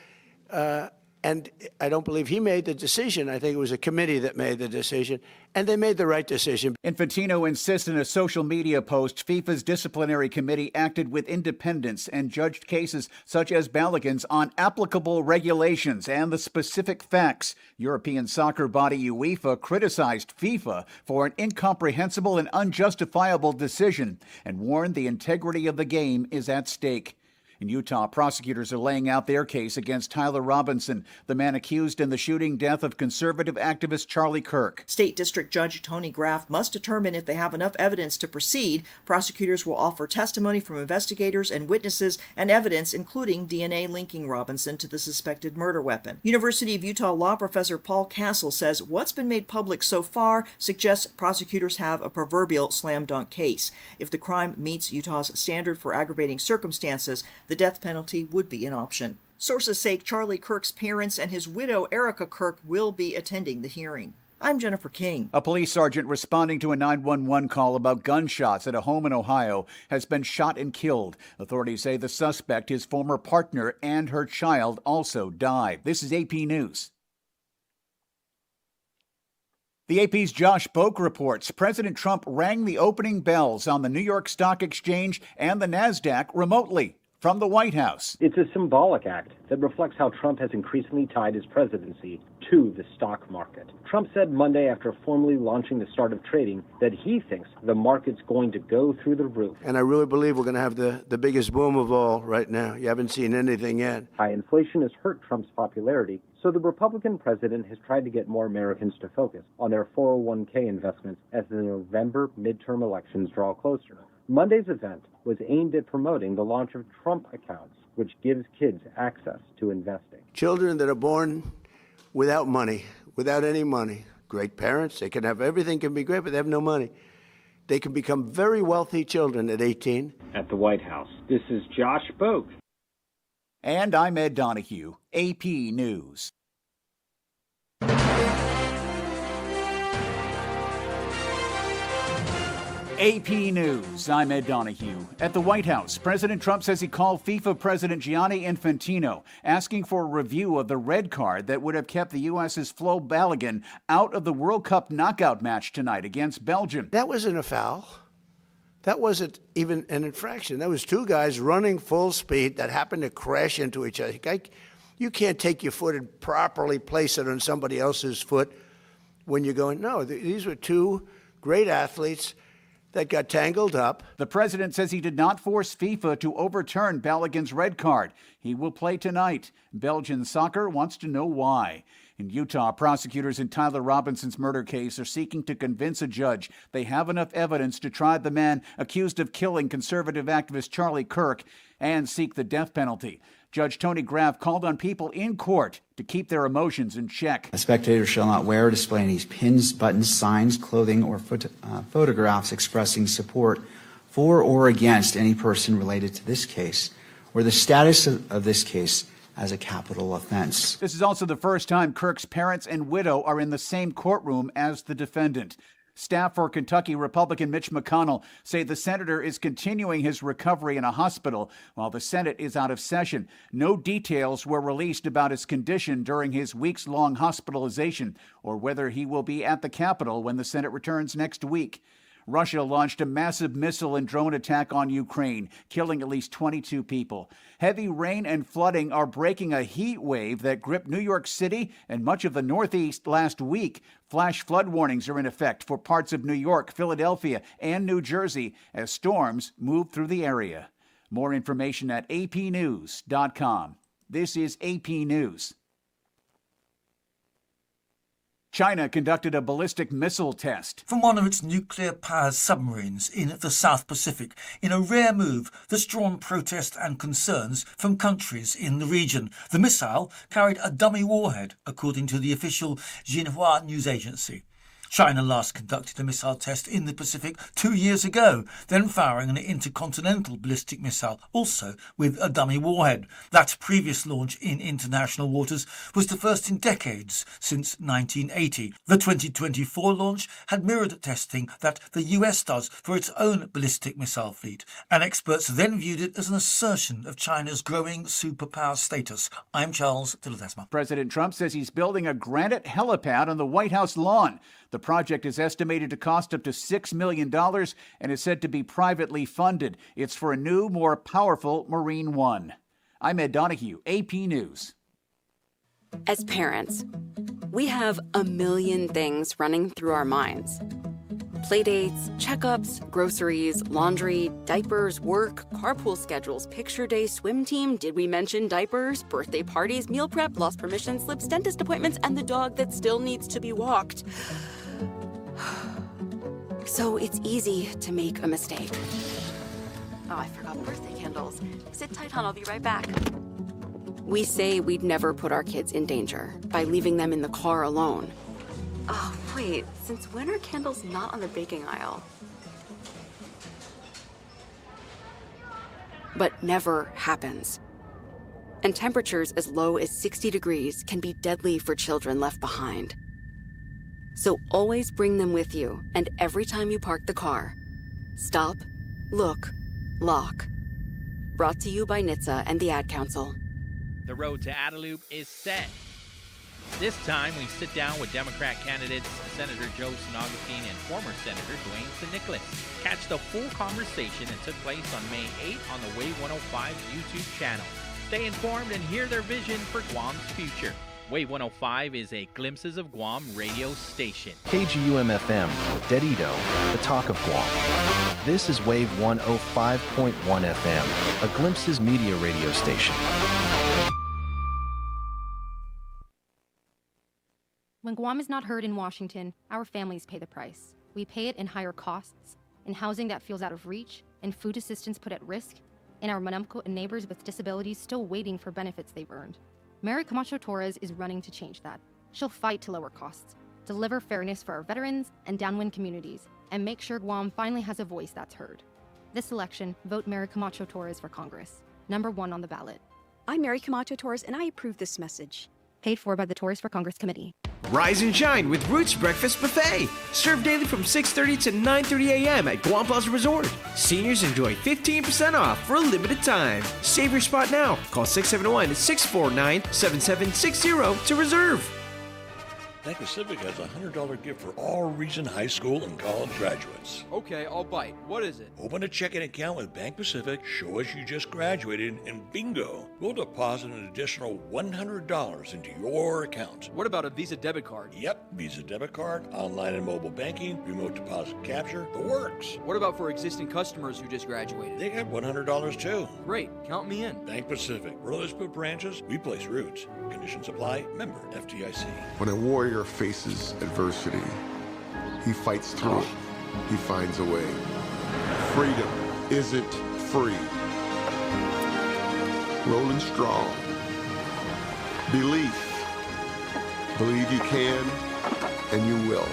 and I don't believe he made the decision. I think it was a committee that made the decision, and they made the right decision. Infantino insists in a social media post FIFA's disciplinary committee acted with independence and judged cases such as Balogun's on applicable regulations and the specific facts. European soccer body UEFA criticized FIFA for an incomprehensible and unjustifiable decision and warned the integrity of the game is at stake. In Utah, prosecutors are laying out their case against Tyler Robinson, the man accused in the shooting death of conservative activist Charlie Kirk. State District Judge Tony Graff must determine if they have enough evidence to proceed. Prosecutors will offer testimony from investigators and witnesses and evidence, including DNA linking Robinson to the suspected murder weapon. University of Utah law professor Paul Castle says what's been made public so far suggests prosecutors have a proverbial slam dunk case. If the crime meets Utah's standard for aggravating circumstances, the death penalty would be an option. Sources say Charlie Kirk's parents and his widow, Erica Kirk, will be attending the hearing. I'm Jennifer King. A police sergeant responding to a 911 call about gunshots at a home in Ohio has been shot and killed. Authorities say the suspect, his former partner, and her child also died. This is AP News. The AP's Josh Boak reports President Trump rang the opening bells on the New York Stock Exchange and the NASDAQ remotely from the White House. It's a symbolic act that reflects how Trump has increasingly tied his presidency to the stock market. Trump said Monday, after formally launching the start of trading, that he thinks the market's going to go through the roof. And I really believe we're going to have the biggest boom of all right now. You haven't seen anything yet. High inflation has hurt Trump's popularity, so the Republican president has tried to get more Americans to focus on their 401k investments as the November midterm elections draw closer. Monday's event was aimed at promoting the launch of Trump accounts, which gives kids access to investing. Children that are born without money, without any money, great parents, they can have everything, can be great, but they have no money. They can become very wealthy children at 18. At the White House, this is Josh Boak. And I'm Ed Donahue, AP News. AP News, I'm Ed Donahue. At the White House, President Trump says he called FIFA President Gianni Infantino, asking for a review of the red card that would have kept the U.S.'s Flo Balogun out of the World Cup knockout match tonight against Belgium. That wasn't a foul. That wasn't even an infraction. That was two guys running full speed that happened to crash into each other. You can't take your foot and properly place it on somebody else's foot when you're going, no, these were two great athletes that got tangled up. The president says he did not force FIFA to overturn Balogun's red card. He will play tonight. Belgian soccer wants to know why. In Utah, prosecutors in Tyler Robinson's murder case are seeking to convince a judge they have enough evidence to try the man accused of killing conservative activist Charlie Kirk and seek the death penalty. Judge Tony Graff called on people in court to keep their emotions in check. A spectator shall not wear or display any pins, buttons, signs, clothing, or photographs expressing support for or against any person related to this case or the status of this case as a capital offense. This is also the first time Kirk's parents and widow are in the same courtroom as the defendant. Staff for Kentucky Republican Mitch McConnell say the senator is continuing his recovery in a hospital while the Senate is out of session. No details were released about his condition during his weeks-long hospitalization or whether he will be at the Capitol when the Senate returns next week. Russia launched a massive missile and drone attack on Ukraine, killing at least 22 people. Heavy rain and flooding are breaking a heat wave that gripped New York City and much of the Northeast last week. Flash flood warnings are in effect for parts of New York, Philadelphia, and New Jersey as storms move through the area. More information at apnews.com. This is AP News. China conducted a ballistic missile test from one of its nuclear-powered submarines in the South Pacific, in a rare move that's drawn protest and concerns from countries in the region. The missile carried a dummy warhead, according to the official Xinhua news agency. China last conducted a missile test in the Pacific 2 years ago, then firing an intercontinental ballistic missile, also with a dummy warhead. That previous launch in international waters was the first in decades, since 1980. The 2024 launch had mirrored testing that the US does for its own ballistic missile fleet, and experts then viewed it as an assertion of China's growing superpower status. I'm Charles de Ledesma. President Trump says he's building a granite helipad on the White House lawn. The project is estimated to cost up to $6 million and is said to be privately funded. It's for a new, more powerful Marine One. I'm Ed Donahue, AP News. As parents, we have a million things running through our minds. Playdates, checkups, groceries, laundry, diapers, work, carpool schedules, picture day, swim team, did we mention diapers, birthday parties, meal prep, lost permission slips, dentist appointments, and the dog that still needs to be walked. So it's easy to make a mistake. Oh, I forgot birthday candles. Sit tight, hon, I'll be right back. We say we'd never put our kids in danger by leaving them in the car alone. Oh, wait, since when are candles not on the baking aisle? But never happens. And temperatures as low as 60 degrees can be deadly for children left behind. So always bring them with you, and every time you park the car, stop, look, lock. Brought to you by NHTSA and the Ad Council. The road to Adelup is set. This time, we sit down with Democrat candidates Senator Joe San Agustin and former Senator Dwayne St. Nicholas. Catch the full conversation that took place on May 8 on the Wave 105 YouTube channel. Stay informed and hear their vision for Guam's future. Wave 105 is a Glimpses of Guam radio station. KGUM-FM, Dedido, the talk of Guam. This is Wave 105.1 FM, a Glimpses media radio station. When Guam is not heard in Washington, our families pay the price. We pay it in higher costs, in housing that feels out of reach, in food assistance put at risk, in our Manamco and neighbors with disabilities still waiting for benefits they've earned. Mary Camacho Torres is running to change that. She'll fight to lower costs, deliver fairness for our veterans and downwind communities, and make sure Guam finally has a voice that's heard. This election, vote Mary Camacho Torres for Congress, #1 on the ballot. I'm Mary Camacho Torres, and I approve this message. Paid for by the Torres for Congress Committee. Rise and shine with Roots Breakfast Buffet. Served daily from 6:30 to 9:30 a.m. at Guam Plaza Resort. Seniors enjoy 15% off for a limited time. Save your spot now. Call 671-649-7760 to reserve. Bank Pacific has a $100 gift for all recent high school and college graduates. Okay, I'll bite. What is it? Open a checking account with Bank Pacific, show us you just graduated, and bingo! We'll deposit an additional $100 into your account. What about a Visa debit card? Yep, Visa debit card, online and mobile banking, remote deposit capture, the works. What about for existing customers who just graduated? They get $100 too. Great, count me in. Bank Pacific, where others put branches, we place roots. Conditions apply, member FDIC. When a warrior faces adversity, he fights through it. He finds a way. Freedom isn't free. Rolling strong. Belief. Believe you can, and you will.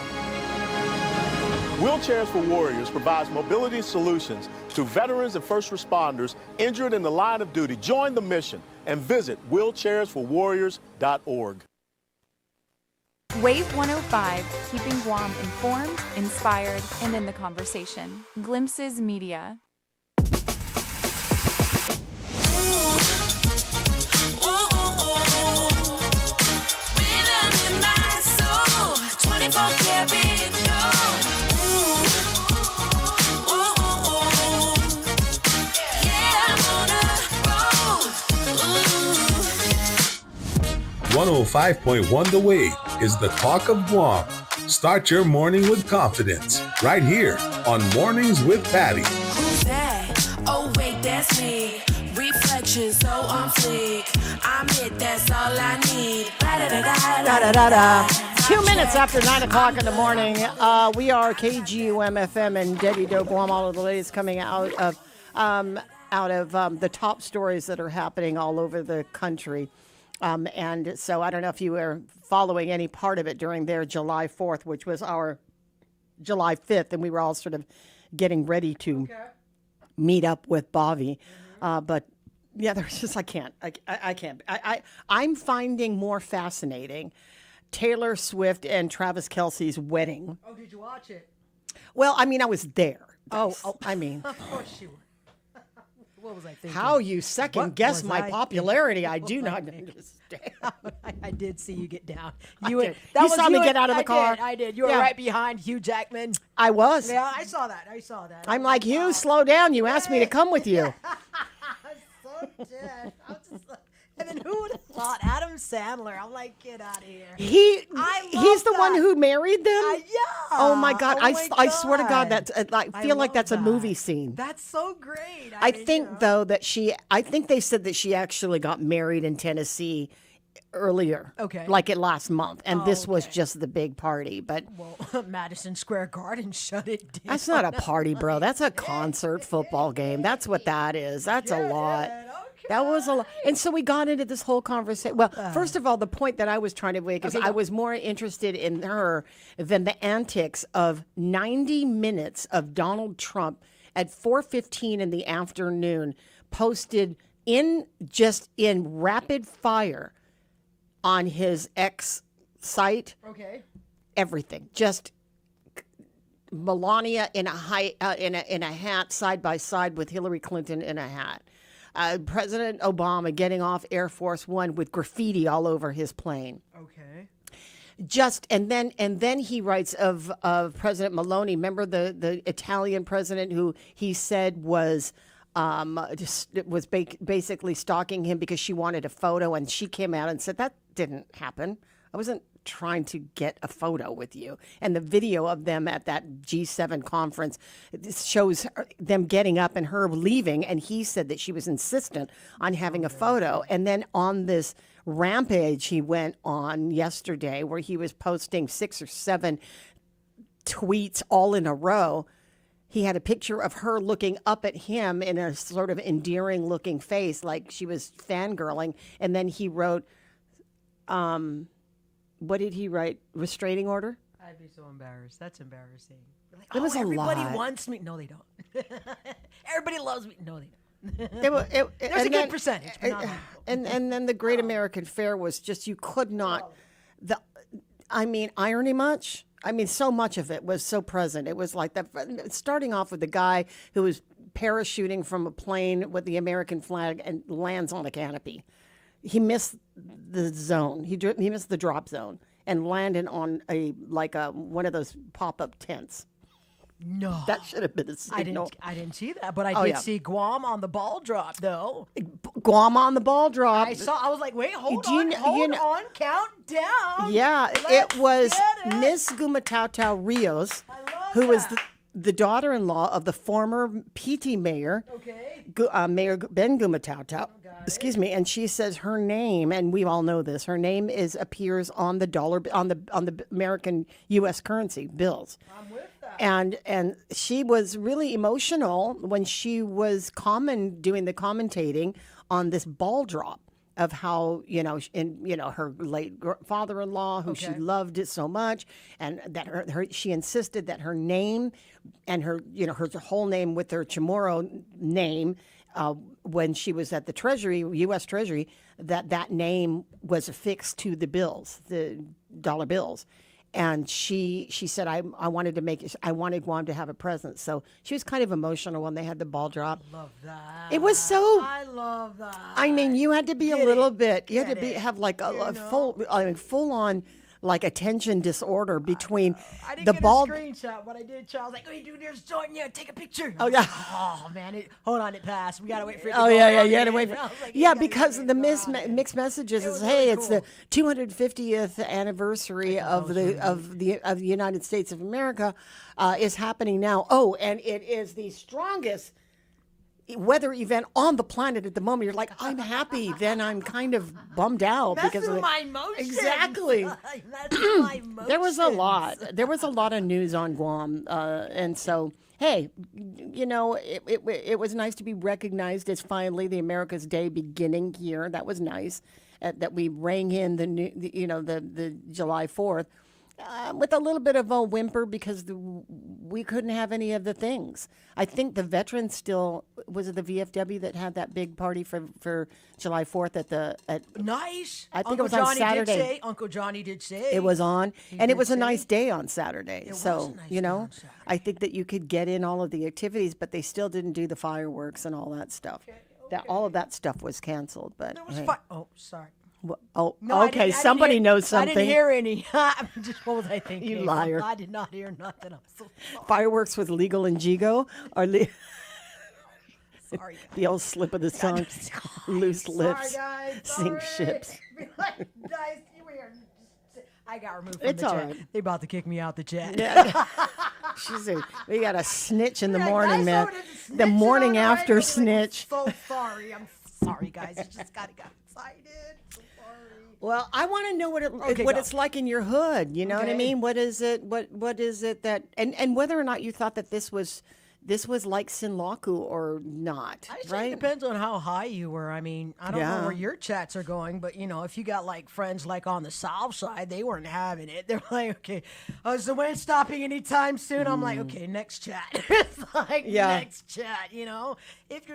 Wheelchairs for Warriors provides mobility solutions to veterans and first responders injured in the line of duty. Join the mission and visit wheelchairsforwarriors.org. Wave 105, keeping Guam informed, inspired, and in the conversation. Glimpses Media. Ooh. 105.1 The Wave is the talk of Guam. Start your morning with confidence right here on Mornings with Patti. Who's that? Oh wait, that's me. Reflections so on fleek. I'm it, that's all I need. Da-da-da-da. 2 minutes after 9 o'clock in the morning, we are KGUM-FM and Debbie Do Guam. All of the latest coming out of the top stories that are happening all over the country. And so I don't know if you were following any part of it during their July 4th, which was our July 5th, and we were all sort of getting ready to meet up with Bobby. But yeah, there's just, I can't. I'm finding more fascinating Taylor Swift and Travis Kelce's wedding. Oh, did you watch it? Well, I mean, I was there. I mean. Of course you were. What was I thinking? How you second guess my popularity, I do not understand. I did see you get down. You saw me get out of the car. I did. You were right behind Hugh Jackman. I was. Yeah, I saw that. I'm like, Hugh, slow down. You asked me to come with you. So dead. And then who would have thought Adam Sandler? I'm like, get out of here. He's the one who married them? Yeah. Oh my God. I swear to God, that's I feel like that's a movie scene. That's so great. I think though that I think they said that she actually got married in Tennessee earlier. Okay. Like it last month. And this was just the big party. But well, Madison Square Garden shut it down. That's not a party, bro. That's a concert football game. That's what that is. That's a lot. That was a lot. And so we got into this whole conversation. Well, first of all, the point that I was trying to make is I was more interested in her than the antics of 90 minutes of Donald Trump at 4:15 in the afternoon posted in rapid fire on his X site. Okay. Everything. Just Melania in a hat side by side with Hillary Clinton in a hat. President Obama getting off Air Force One with graffiti all over his plane. Okay. And then he writes of President Maloney. Remember the Italian president who he said was basically stalking him because she wanted a photo, and she came out and said that didn't happen. I wasn't trying to get a photo with you. And the video of them at that G7 conference shows them getting up and her leaving, and he said that she was insistent on having a photo. And then on this rampage he went on yesterday where he was posting 6 or 7 tweets all in a row, he had a picture of her looking up at him in a sort of endearing looking face, like she was fangirling. And then he wrote, what did he write? Restraining order? I'd be so embarrassed. That's embarrassing. Like, It was a everybody lot. wants me. No, they don't. Everybody loves me. No, they don't. There's There's a good percentage. But not many. And then the Great American Fair was just, you could not, irony much. I mean, so much of it was so present. It was like that, starting off with the guy who was parachuting from a plane with the American flag and lands on a canopy. He missed the zone. He missed the drop zone and landed on one of those pop-up tents. No, that should have been a signal. I didn't see that, but I did see Guam on the ball drop, though. Guam on the ball drop. I was like, wait, hold on, count down. Yeah, it was Miss Gumatau Rios, who was the daughter-in-law of the former PT mayor, Mayor Ben Gumatau. Excuse me, and she says her name, and we all know this. Her name appears on the dollar on the American U.S. currency bills. I'm with that. And she was really emotional when she was doing the commentating on this ball drop of how her late father-in-law, who she loved it so much, and that she insisted that her name and her whole name with her Chamorro name. When she was at the Treasury, U.S. Treasury, that name was affixed to the bills, the dollar bills, and she said, I wanted Guam to have a presence. So she was kind of emotional when they had the ball drop. Love that. It was so. I love that. I mean, you had to be a little bit. You had to have like a full on. Like attention disorder between I didn't the get ball. a screenshot, but I did. I was like, "Oh, dude, there's Jordan. Yeah, take a picture." Oh yeah. Oh man, hold on, it passed. We gotta wait for it. Oh yeah, you had to wait for. Yeah, because the mixed messages is, hey, it's the 250th anniversary of the United States of America is happening now. Oh, and it is the strongest weather event on the planet at the moment. You're like, I'm happy, then I'm kind of bummed out because of my emotions. Exactly. That's my emotions. There was a lot of news on Guam, and so hey, it was nice to be recognized as finally the America's Day beginning here. That was nice that we rang in the July 4th. With a little bit of a whimper because we couldn't have any of the things. I think the veterans still, was it the VFW that had that big party for July 4th at nice. I think Uncle it was on Johnny Saturday. Did say, Uncle Johnny did say it was on, he and it did was a say. nice day on Saturday. It So was a nice day on Saturday. I think that you could get in all of the activities, but they still didn't do the fireworks and all that stuff. That all of that stuff was canceled. But There was hey. oh, sorry. Oh, No, I okay. didn't Somebody hear, knows something. I didn't hear any. What was I thinking? You liar. I did not hear nothing. I'm so sorry. Fireworks was legal in Jigo, or Sorry, the old slip of the tongue, loose lips, guys, sink ships. Guys, I got removed from It's the all chat. right. They about to kick me out the chat. Yeah. She said, we got a snitch in the morning, man. The morning after snitch. So sorry. I'm sorry, guys. I just got excited. So sorry. Well, I want to know what Okay, what go. it's like in your hood. You know what I Okay. mean? What is it? What is it that and whether or not you thought that this was like Sinlaku or not, I just think right? it depends on how high you were. I mean, I don't know Yeah. where your chats are going, but if you got like friends like on the south side, they weren't having it. They're like, okay, is the wind stopping anytime soon? I'm like, okay, next chat. It's like next chat. If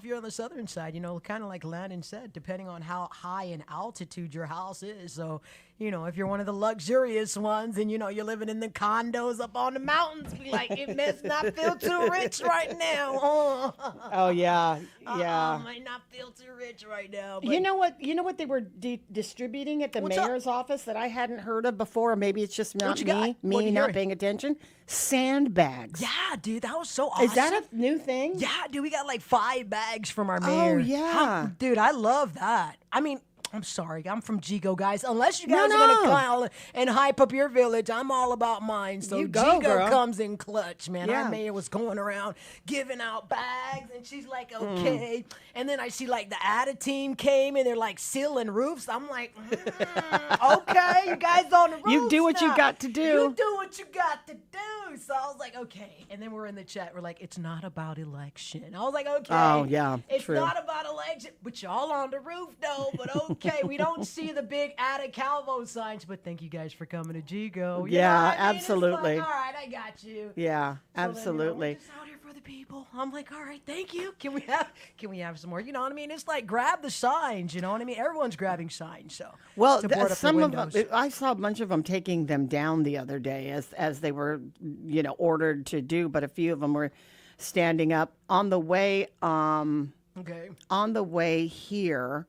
you're on the southern side, kind of like Landon said, depending on how high in altitude your house is. So, if you're one of the luxurious ones and you're living in the condos up on the mountains, be like, it must not feel too rich right now. Oh yeah, yeah. Might not feel too rich right now. You know what? You know what they were distributing at the What's up? mayor's office that I hadn't heard of before, or maybe it's just not you got? What me you not hearing? paying attention. Sandbags. Yeah, dude, that was so awesome. Is that a new thing? Yeah, dude, we got like 5 bags from our mayor. Oh yeah, dude, I love that. I mean, I'm sorry. I'm from Jigo, guys. Unless you guys are going to call and hype up your village, I'm all about mine. So You go, Jigo girl. comes in clutch, man. Yeah. Our mayor was going around giving out bags, and she's like, okay. And then I see, like, the ADA team came, and they're, like, sealing roofs. I'm like, okay, you guys on the roof. You do what you got to do. You do what you got to do. So I was like, okay. And then we're in the chat. We're like, it's not about election. I was like, okay. Oh, yeah, It's true. not about election, but y'all on the roof, though. But okay, we don't see the big Ada Calvo signs, but thank you guys for coming to Jigo. You Yeah, know what I mean? It's absolutely. like, all right, I got you. Yeah, So then, absolutely. we're just out here for the people. I'm like, all right, thank you. Can we have some more? You know what I mean? It's like grab the signs. You know what I mean? Everyone's grabbing signs. So Well, to board up the some of them, windows. I saw a bunch of them taking them down the other day as they were, ordered to do, but a few of them were standing up on the way. Okay. On the way here,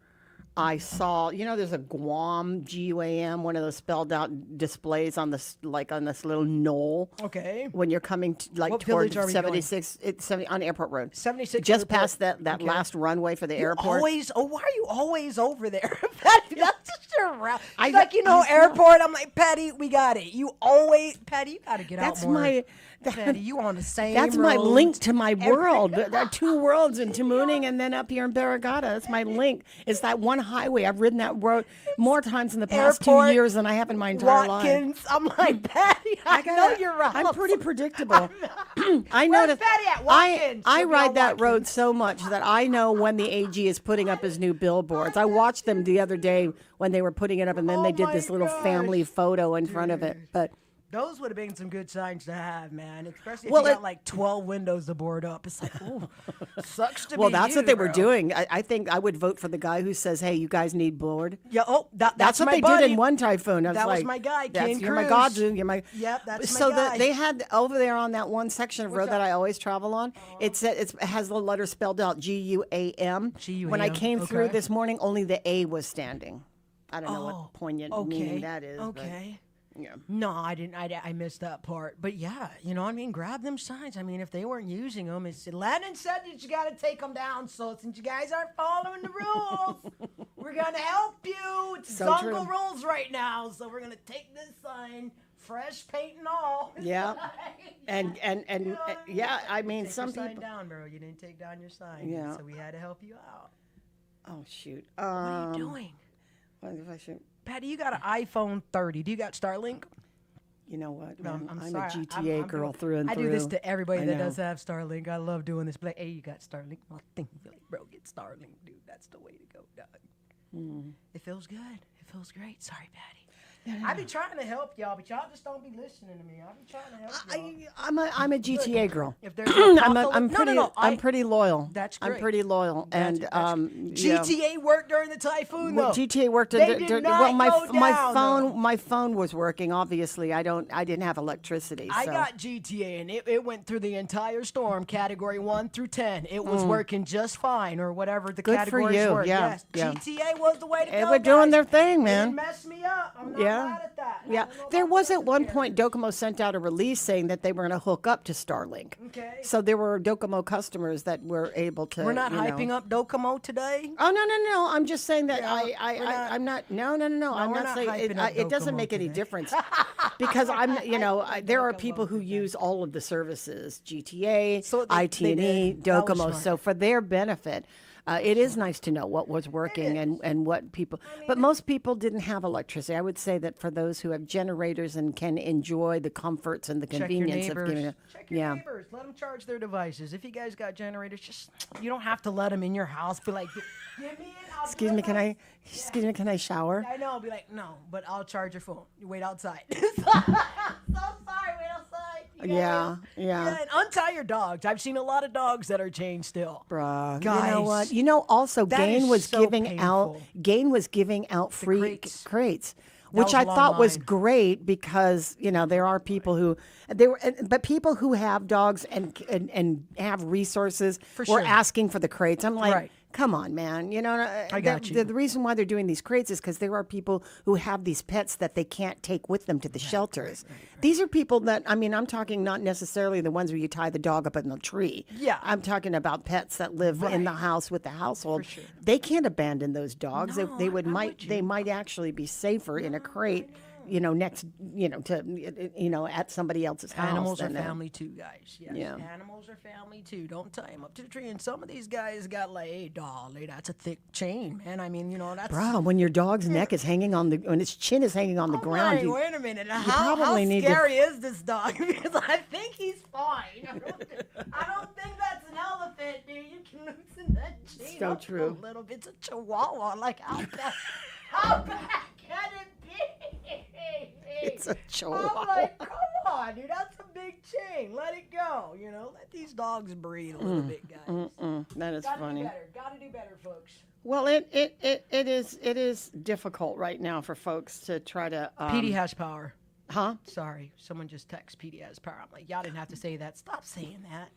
I saw, there's a Guam, Guam, one of those spelled out displays on this, on this little knoll. Okay. When you're coming What toward village are we going? 76, it's 70 on Airport Road. 76 Just Airport. past that Okay. last runway for the airport. Why are you always over there? Patty, that's just your route. I- She's like, I- airport. I'm like, Patty, we got it. You always, Patty, you got to get That's out more. my- Patty, you on the same That's my road. link to my world. There are two worlds in Tamuning and then up here in Barragata. That's my link. It's that one highway. I've ridden that road more times in the past Airport, 2 years than I have in my entire Watkins. life. I'm like, Patty, I know you're right. I'm pretty predictable. I know Where's that Patty at? Watkins. I She'll be ride on that Watkins. road so much that I know when the AG is putting up his new billboards. I watched them the other day when they were putting it up, and then they did this little family photo in front of it. But Those would have been some good signs to have, man. Especially if Well, you got it- like 12 windows to board up. It's like, ooh, sucks to be well, that's you, what they were bro. doing. I think I would vote for the guy who says, "Hey, you guys need board." Yeah. Oh, That's that's what my they buddy. did in one typhoon. I was That was like, my guy, Ken You're my Cruz. god, you're my. Yep, that's so my guy. they had over there on that one section of road that I always travel on. It said it has the letter spelled out Guam. When I came through okay. this morning, only the A was standing. I don't know what poignant okay. meaning that is. Okay. But, yeah. No, I didn't. I missed that part. But yeah, you know what I mean? Grab them signs. I mean, if they weren't using them, it's Lennon said that you got to take them down. So since you guys aren't following the rules, we're going to help you. It's So Zongo true. rules right now. So we're going to take this sign, fresh paint and all. Yeah. And yeah, I mean, Take some your sign people. down, bro. You didn't take down your sign. Yeah. So we had to help you out. Oh shoot. What are you doing? What if I should? Patty, you got an iPhone 30. Do you got Starlink? You know what? No, man? I'm I'm sorry. a GTA girl through and I through. do this to everybody I that know. does have Starlink. I love doing this. Be like, hey, you got Starlink? Well, thank you. Like, bro, get Starlink, dude. That's the way to go, dog. It feels good. It feels great. Sorry, Patty. I be trying to help y'all, but y'all just don't be listening to me. I be trying to help y'all. I'm a GTA girl. If there's I'm pretty loyal. That's I'm great. pretty loyal, and yeah. GTA worked during the typhoon, Well, though. GTA worked. They did not go down, my phone was working. Obviously, I didn't have electricity. I so. got GTA, and it went through the entire storm, category 1 through 10. It was working just fine, or whatever the Good for categories you, were. yeah, Yes, yeah. GTA was the way to They go. were doing guys. their thing, It man. messed me up. I'm not Yeah. mad at that. Yeah, there was at one point Docomo sent out a release saying that they were going to hook up to Starlink. Okay. So there were Docomo customers that were able to. We're not hyping up Docomo today. Oh no! I'm just saying that we're I'm not. No. I'm we're not not saying hyping up it doesn't Docomo make any today. difference because there are people who use all of the services: GTA, IT&E, did. That was Docomo. smart. So for their benefit. It is nice to know what was working and what people, but most people didn't have electricity. I would say that for those who have generators and can enjoy the comforts and the Check your convenience of neighbors. giving Check your neighbors. Let them charge their devices. If you guys got generators, you don't have to let them in your house. Be like, give me it. I'll Excuse me, can I shower? I know. I'll be like, no, but I'll charge your phone. You wait outside. so sorry, wait outside. Yeah. And untie your dogs. I've seen a lot of dogs that are chained still. Bruh, Guys, you know what? You know, also that Gain is was so painful. Gain was giving out free crates. Which was I a long thought was line. great because there are people who but people who have dogs and have resources For were sure. asking for the crates. I'm like, Right. Come on, man. You know, I got you. The reason why they're doing these crates is because there are people who have these pets that they can't take with them to the shelters. Right. These are people that, I mean, I'm talking not necessarily the ones where you tie the dog up in the tree. Yeah. I'm talking about pets that live in the house with the household. For sure. They can't abandon those dogs. No, They might actually be safer in a crate. You know, next, at somebody else's house. Animals are family too, guys. Yes. Yeah. Animals are family too. Don't tie them up to the tree. And some of these guys got like, hey, dolly, that's a thick chain, man. I mean, that's. Bro, when your dog's neck is hanging when its chin is hanging on the ground. Like, wait a minute. How scary is this dog? Because I think he's fine. I don't think that's an elephant, dude. You can loosen that chain So up true. a little bit. It's a chihuahua. Like, how bad can it be? It's a chihuahua. I'm like, come on, dude, that's a big chain. Let it go. Let these dogs breathe a little bit, guys. That is funny. Gotta do better, folks. Well, it is difficult right now for folks to try to. Petey has power. Huh? Sorry, someone just texted Petey has power. I'm like, y'all didn't have to say that. Stop saying that.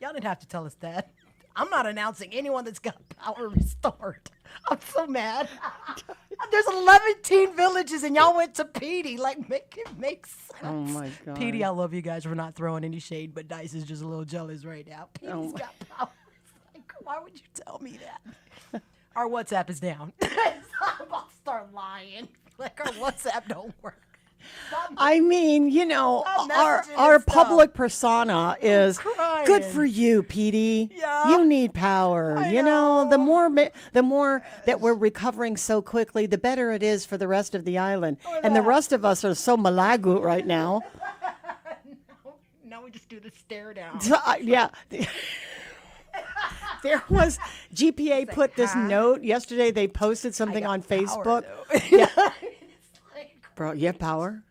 Y'all didn't have to tell us that. I'm not announcing anyone that's got power restored. I'm so mad. There's 11 villages and y'all went to Petey. Like, make it make sense. Oh, my God. Petey, I love you guys. We're not throwing any shade, but Dice is just a little jealous right now. Petey's got power. Like, why would you tell me that? Our WhatsApp is down. I'm about to start lying. Like, our WhatsApp don't work. I mean, our public persona is good for you, Petey. Yeah. You need power. I The more that we're recovering so quickly, the better it is for the rest of the island. And the rest of us are so malagu right now. Now we just do the stare down. Yeah. There was GPA put this note yesterday. They posted something on Facebook. Yeah. Bro, you have power?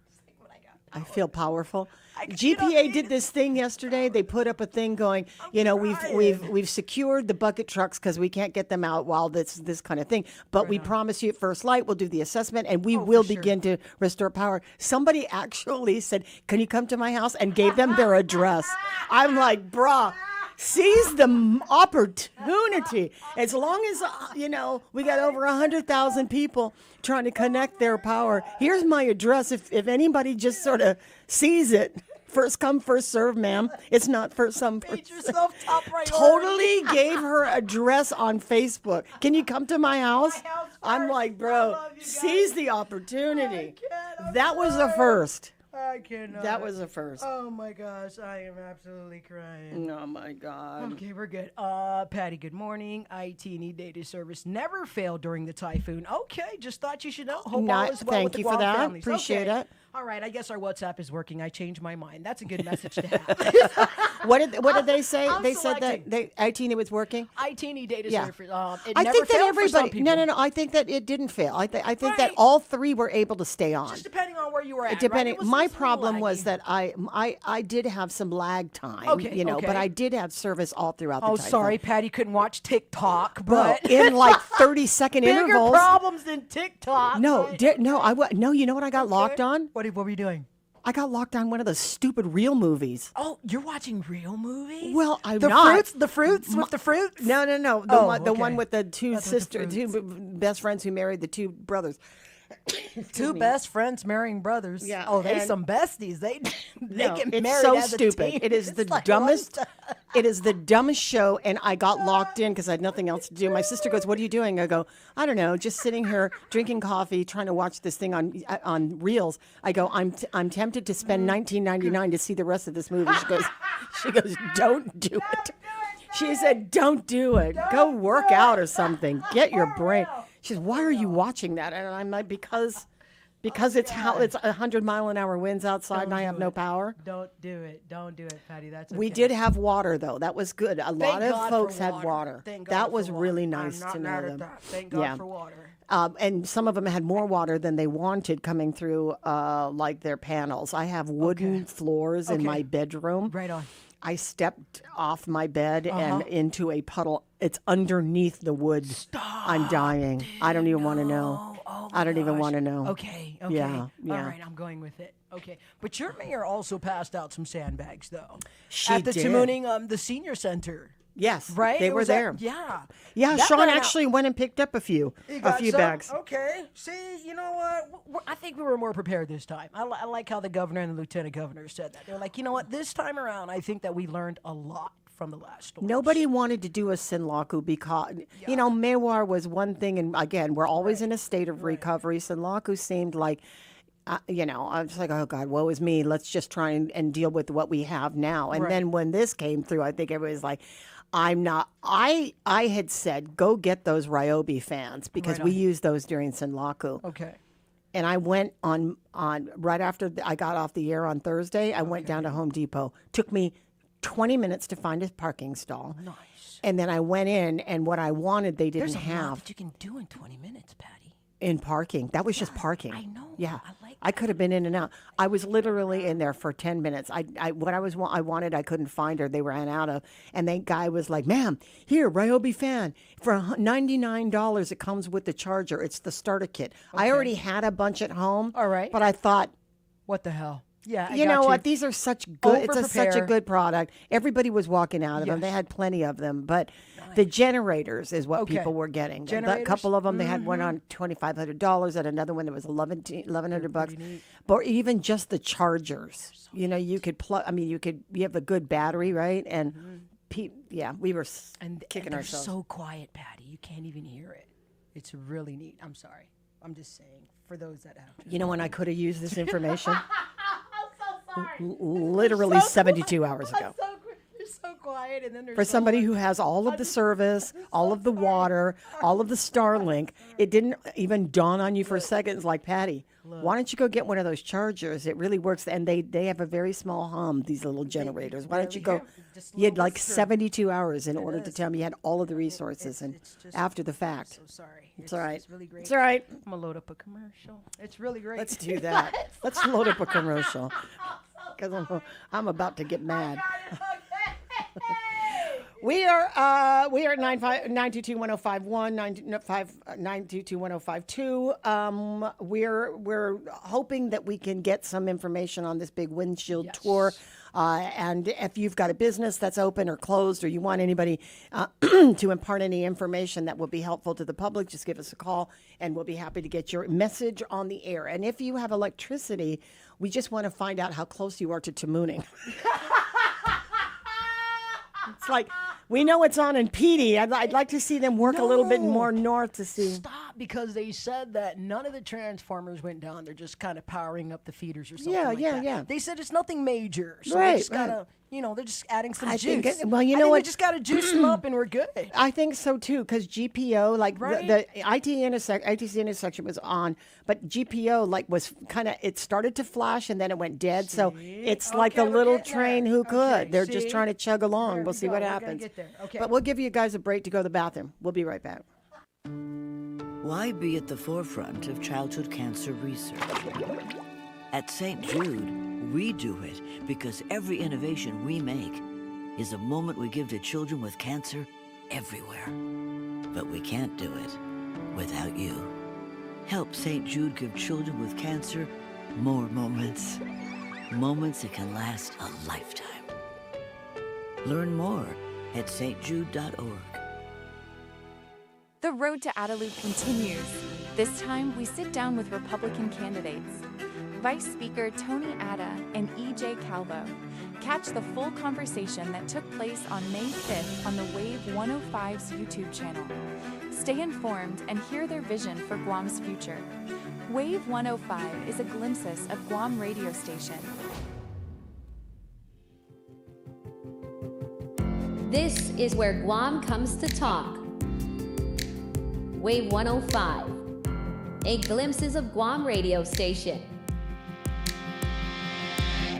I feel powerful. GPA did this thing yesterday. They put up a thing going, we've secured the bucket trucks because we can't get them out while this kind of thing. But we promise you at first light we'll do the assessment and we will begin to restore power. Somebody actually said, "Can you come to my house?" and gave them their address. I'm like, bruh. Seize the opportunity. As long as, we got over 100,000 people trying to connect their power. Here's my address. If anybody just sort of sees it, first come, first serve, ma'am. It's not first come, first Made yourself top priority. Totally gave her address on Facebook. Can you come to my house? I'm like, bro, seize the opportunity. That was a first. I cannot. That was a first. Oh my gosh, I am absolutely crying. Oh my God. Okay, we're good. Patty, good morning. IT&E data service never failed during the typhoon. Okay, just thought you should know. Hope all is well Thank with the you for Guam that. families. Appreciate Okay. it. All right, I guess our WhatsApp is working. I changed my mind. That's a good message to have. What did they say? I'm They said selecting. that IT&E was working. IT&E data Yeah. service. It I never think that failed for some everybody. No. people. I think that it didn't fail. I think that Right. all three were able to stay on. Just depending on where you were at. Depending, right? It was my just a little problem was laggy. that I did have some lag time. Okay, but okay. I did have service all throughout the Oh, typhoon. sorry, Patty couldn't watch TikTok, Bro, but in like 30-second bigger intervals. problems than TikTok. No, right? no. You know what I got locked on? What were you doing? I got locked on one of those stupid real movies. Oh, you're watching real movies? Well, I'm the not. Fruits, the fruits with the fruits? No. The one with the two That's with the two best friends who married the two brothers. Two best friends marrying brothers. Yeah, Oh, they and- some besties. They No, get it's married so as a stupid. team. It is It's the like, dumbest. what? It is the dumbest show, and I got locked in because I had nothing else to do. My sister goes, "What are you doing?" I go, "I don't know, just sitting here drinking coffee, trying to watch this thing on Reels." I go, "I'm tempted to spend $19.99 to see the rest of this movie." She goes, "Don't do it." She said, "Don't do it. Go work out or something. Get your brain." She says, "Why are you watching that?" And I'm like, because it's 100-mile-an-hour winds outside and I have no power. Don't do it, Patty. That's okay. We did have water though. That was good. A lot of God folks for had water. water. Thank God That for was water. really I'm nice not to mad know at them. that. Thank God for water. And some of them had more water than they wanted coming through, like their panels. I have wooden floors in my bedroom. Right on. I stepped off my bed and into a puddle. It's underneath the wood. Stop. I'm dying. I don't even want to know. Oh, I don't even want to know. Okay. Yeah. All right, I'm going with it. Okay. But your mayor also passed out some sandbags, though. She At the did. Tamuning, the senior center. Yes, right? they It were was there. Yeah. Yeah, That Sean ran out. actually went and picked up a few You got some? bags. Okay. See, you know what? I think we were more prepared this time. I like how the governor and the lieutenant governor said that. They're like, you know what? This time around, I think that we learned a lot from the last storm. Nobody wanted to do a Sinlaku because, you know, Mewar was one thing, and again, we're always in a state of recovery. Sinlaku seemed like, you know, I was like, oh God, woe is me. Let's just try and deal with what we have now. And then when this came through, I think everybody's like, I had said, go get those Ryobi fans because we used those during Sinlaku. Okay. And I went on right after I got off the air on Thursday, I went down to Home Depot. Took me 20 minutes to find a parking stall. Nice. And then I went in, and what I wanted, they didn't There's a have. lot that you can do in 20 minutes, Patty. In parking. That was just parking. I know. Yeah. I like I could have been in and out. I was literally in there for 10 minutes. I wanted, I couldn't find her. They ran out of. And the guy was like, ma'am, here, Ryobi fan. For $99, it comes with the charger. It's the starter kit. I already had a bunch at home. All right. But I thought, what the hell? Yeah, you know what? These are such good. It's such a Over-prepare. good product. Everybody was walking out of them. They Yes. had plenty of them, but the generators is what Okay. people were getting. A Generators? couple of them, they had one on $2,500. And another one that was $1,100. But even just the chargers, you know, you could plug. I mean, you have a good battery, right? And we were kicking they're ourselves. so quiet, Patty. You can't even hear it. It's really neat. I'm sorry. I'm just saying for those that have. You know when I could have used this information? I'm so sorry. Literally 72 hours ago. You're so quiet, and then there's For somebody who has all of the service, all of the water, all of the Starlink, it didn't even dawn on you for a second. It's like, Patty, why don't you go get one of those chargers? It really works. And they have a very small hum, these little generators. Why don't you go? You had like 72 hours in order to tell me you had all of the resources and after the fact. So sorry. It's all right. It's really great. It's all right. I'm going to load up a commercial. It's really great. Let's do that. Let's load up a commercial. Because I'm about to get mad. We are 922-1051, 922-1052. We're hoping that we can get some information on this big windshield tour. And if you've got a business that's open or closed, or you want anybody to impart any information that will be helpful to the public, just give us a call, and we'll be happy to get your message on the air. And if you have electricity, we just want to find out how close you are to Tamooning. It's like, we know it's on in Petey. I'd like to see them work a little bit more north to see. Stop, because they said that none of the transformers went down. They're just kind of powering up the feeders or something like that. Yeah. They said it's nothing major. So Right, they just got to, right. they're just adding some I juice. think well, you I know think what? we just got to juice them up and we're good. I think so too, because GPO, like the ITC intersection was on, but GPO was kind of, it started to flash and then it went dead. So it's like a little train who could. They're just trying to chug along. We'll see what happens. But we'll give you guys a break to go to the bathroom. We'll be right back. Why be at the forefront of childhood cancer research? At St. Jude, we do it because every innovation we make is a moment we give to children with cancer everywhere. But we can't do it without you. Help St. Jude give children with cancer more moments. Moments that can last a lifetime. Learn more at stjude.org. The road to Adelup continues. This time, we sit down with Republican candidates. Vice Speaker Tony Atta and E.J. Calvo. Catch the full conversation that took place on May 5th on the Wave 105's YouTube channel. Stay informed and hear their vision for Guam's future. Wave 105 is a glimpse of Guam radio station. This is where Guam comes to talk. Wave 105, a glimpses of Guam radio station.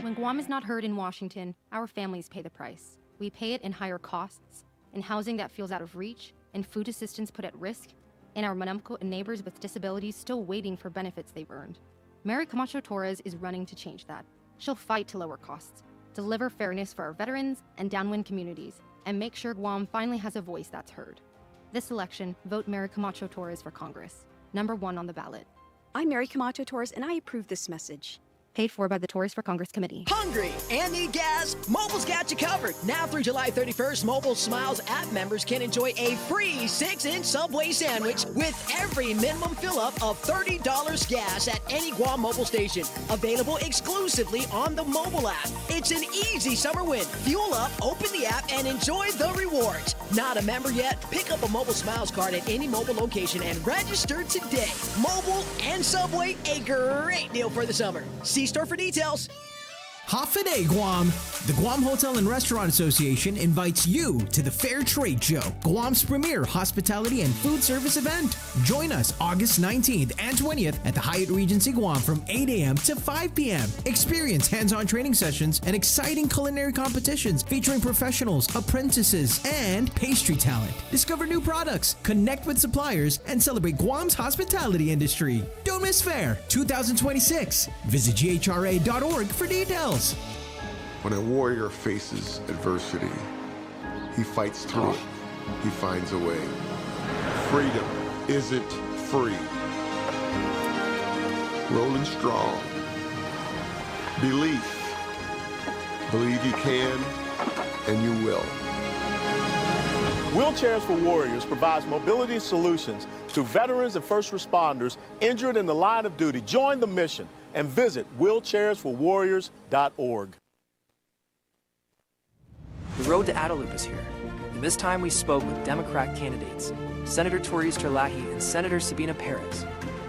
When Guam is not heard in Washington, our families pay the price. We pay it in higher costs, in housing that feels out of reach, in food assistance put at risk, in our Manamco and neighbors with disabilities still waiting for benefits they've earned. Mary Camacho Torres is running to change that. She'll fight to lower costs, deliver fairness for our veterans and downwind communities, and make sure Guam finally has a voice that's heard. This election, vote Mary Camacho Torres for Congress, #1 on the ballot. I'm Mary Camacho Torres, and I approve this message. Paid for by the Tourists for Congress Committee. Hungry and need gas? Mobile's got you covered. Now through July 31st, Mobile Smiles app members can enjoy a free 6-inch Subway sandwich with every minimum fill-up of $30 gas at any Guam Mobile station. Available exclusively on the mobile app. It's an easy summer win. Fuel up, open the app, and enjoy the rewards. Not a member yet? Pick up a Mobile Smiles card at any mobile location and register today. Mobile and Subway, a great deal for the summer. See store for details. Hafide Guam! The Guam Hotel and Restaurant Association invites you to the Fair Trade Show, Guam's premier hospitality and food service event. Join us August 19th and 20th at the Hyatt Regency Guam from 8 a.m. to 5 p.m. Experience hands-on training sessions and exciting culinary competitions featuring professionals, apprentices, and pastry talent. Discover new products, connect with suppliers, and celebrate Guam's hospitality industry. Don't miss Fair 2026. Visit ghra.org for details. When a warrior faces adversity, he fights through it. He finds a way. Freedom isn't free. Rolling strong. Belief. Believe you can, and you will. Wheelchairs for Warriors provides mobility solutions to veterans and first responders injured in the line of duty. Join the mission and visit wheelchairsforwarriors.org. The road to Adelup is here, and this time we spoke with Democrat candidates, Senator Tories Terlahi and Senator Sabina Perez.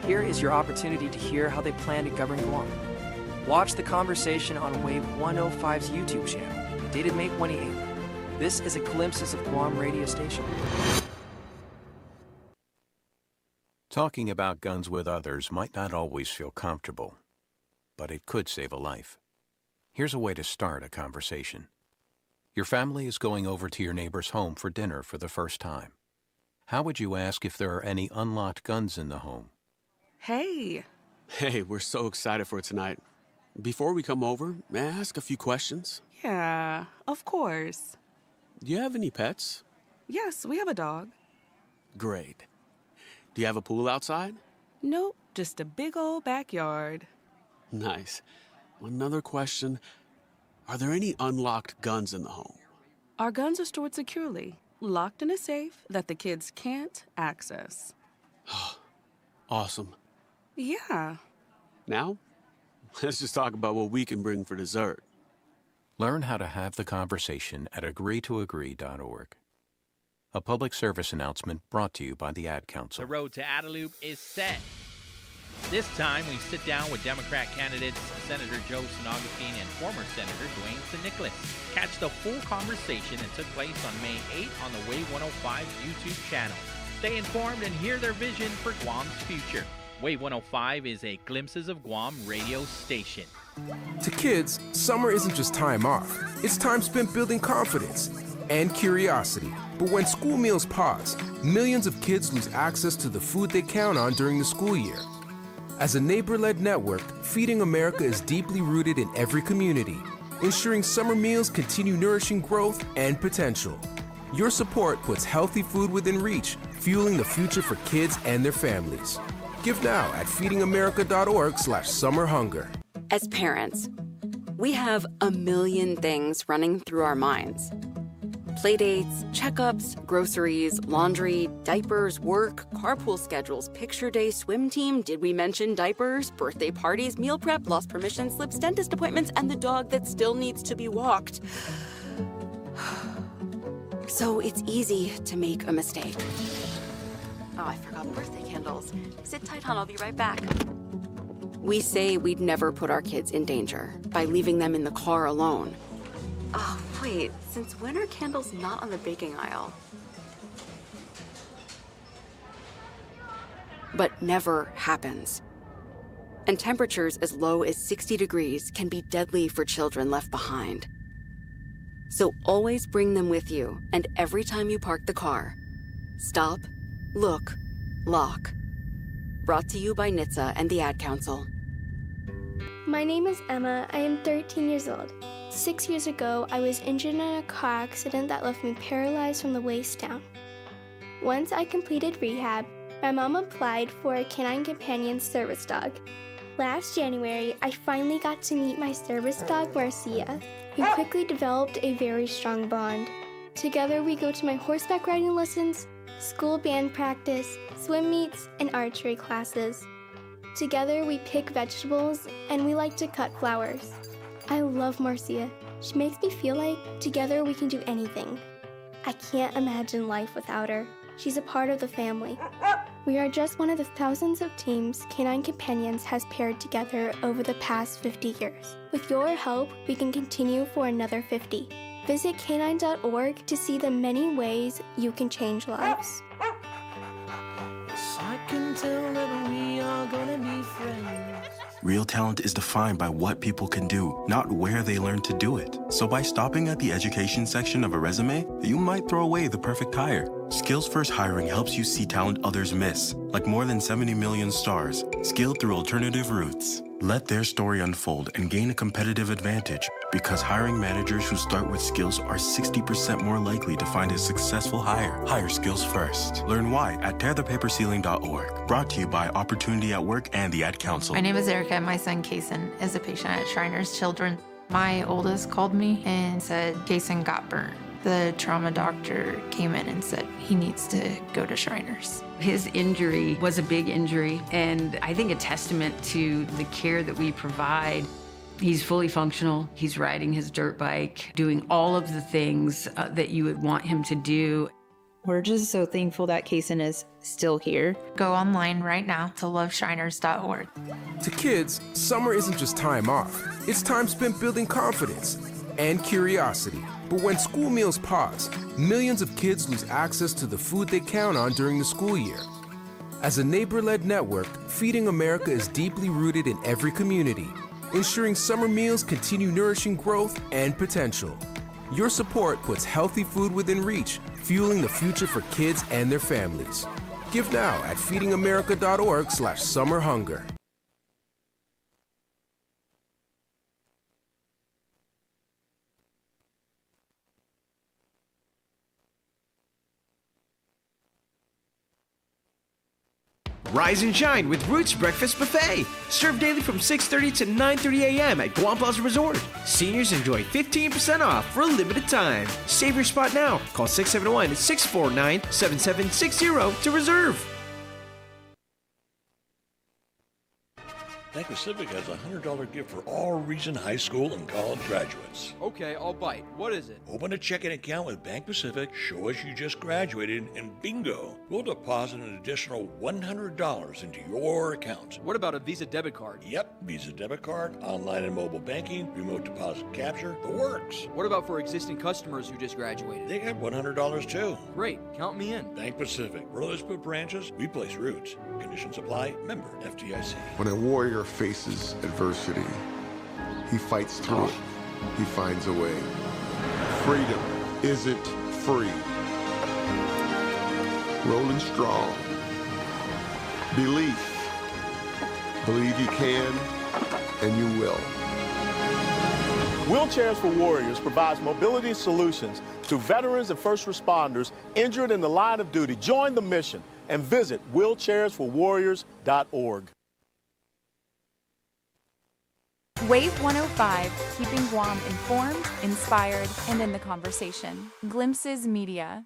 Here is your opportunity to hear how they plan to govern Guam. Watch the conversation on Wave 105's YouTube channel, dated May 28th. This is a Glimpses of Guam radio station. Talking about guns with others might not always feel comfortable, but it could save a life. Here's a way to start a conversation. Your family is going over to your neighbor's home for dinner for the first time. How would you ask if there are any unlocked guns in the home? Hey. Hey, we're so excited for tonight. Before we come over, may I ask a few questions? Yeah, of course. Do you have any pets? Yes, we have a dog. Great. Do you have a pool outside? Nope, just a big old backyard. Nice. Another question. Are there any unlocked guns in the home? Our guns are stored securely, locked in a safe that the kids can't access. Awesome. Yeah. Now, let's just talk about what we can bring for dessert. Learn how to have the conversation at agreetoagree.org. A public service announcement brought to you by the Ad Council. The road to Adelup is set. This time, we sit down with Democrat candidates Senator Joe Augustine and former Senator Dwayne St. Nicholas. Catch the full conversation that took place on May 8th on the Wave 105 YouTube channel. Stay informed and hear their vision for Guam's future. Wave 105 is a Glimpses of Guam radio station. To kids, summer isn't just time off. It's time spent building confidence and curiosity. But when school meals pause, millions of kids lose access to the food they count on during the school year. As a neighbor-led network, Feeding America is deeply rooted in every community, ensuring summer meals continue nourishing growth and potential. Your support puts healthy food within reach, fueling the future for kids and their families. Give now at feedingamerica.org/summerhunger. As parents, we have a million things running through our minds. Playdates, checkups, groceries, laundry, diapers, work, carpool schedules, picture day, swim team, did we mention diapers, birthday parties, meal prep, lost permission slips, dentist appointments, and the dog that still needs to be walked. So it's easy to make a mistake. Oh, I forgot birthday candles. Sit tight, hon, I'll be right back. We say we'd never put our kids in danger by leaving them in the car alone. Oh, wait, since when are candles not on the baking aisle? But never happens. And temperatures as low as 60 degrees can be deadly for children left behind. So always bring them with you, and every time you park the car, stop, look, lock. Brought to you by NHTSA and the Ad Council. My name is Emma. I am 13 years old. 6 years ago, I was injured in a car accident that left me paralyzed from the waist down. Once I completed rehab, my mom applied for a canine companion service dog. Last January, I finally got to meet my service dog, Marcia, who quickly developed a very strong bond. Together, we go to my horseback riding lessons, school band practice, swim meets, and archery classes. Together, we pick vegetables, and we like to cut flowers. I love Marcia. She makes me feel like together we can do anything. I can't imagine life without her. She's a part of the family. We are just one of the thousands of teams Canine Companions has paired together over the past 50 years. With your help, we can continue for another 50. Visit canine.org to see the many ways you can change lives. I can tell that we are gonna be friends. Real talent is defined by what people can do, not where they learn to do it. So by stopping at the education section of a resume, you might throw away the perfect hire. Skills First Hiring helps you see talent others miss, like more than 70 million stars, skilled through alternative routes. Let their story unfold and gain a competitive advantage, because hiring managers who start with skills are 60% more likely to find a successful hire. Hire skills first. Learn why at tearthepaperceiling.org. Brought to you by Opportunity at Work and the Ad Council. My name is Erica. My son, Kason, is a patient at Shriners Children. My oldest called me and said Kason got burnt. The trauma doctor came in and said he needs to go to Shriners. His injury was a big injury, and I think a testament to the care that we provide. He's fully functional. He's riding his dirt bike, doing all of the things that you would want him to do. We're just so thankful that Kason is still here. Go online right now to loveshriners.org. To kids, summer isn't just time off. It's time spent building confidence and curiosity. But when school meals pause, millions of kids lose access to the food they count on during the school year. As a neighbor-led network, Feeding America is deeply rooted in every community, ensuring summer meals continue nourishing growth and potential. Your support puts healthy food within reach, fueling the future for kids and their families. Give now at feedingamerica.org/summerhunger. Rise and shine with Roots Breakfast Buffet. Served daily from 6:30 to 9:30 a.m. at Guam Plaza Resort. Seniors enjoy 15% off for a limited time. Save your spot now. Call 671-649-7760 to reserve. Bank Pacific has a $100 gift for all Region high school and college graduates. Okay, I'll bite. What is it? Open a checking account with Bank Pacific, show us you just graduated, and bingo, we'll deposit an additional $100 into your account. What about a Visa debit card? Yep, Visa debit card, online and mobile banking, remote deposit capture, the works. What about for existing customers who just graduated? They get $100 too. Great, count me in. Bank Pacific, where others put branches, we place roots. Conditions apply, member FDIC. When a warrior faces adversity, he fights through it. He finds a way. Freedom isn't free. Rolling strong. Belief. Believe you can, and you will. Wheelchairs for Warriors provides mobility solutions to veterans and first responders injured in the line of duty. Join the mission and visit wheelchairsforwarriors.org. Wave 105, keeping Guam informed, inspired, and in the conversation. Glimpses Media.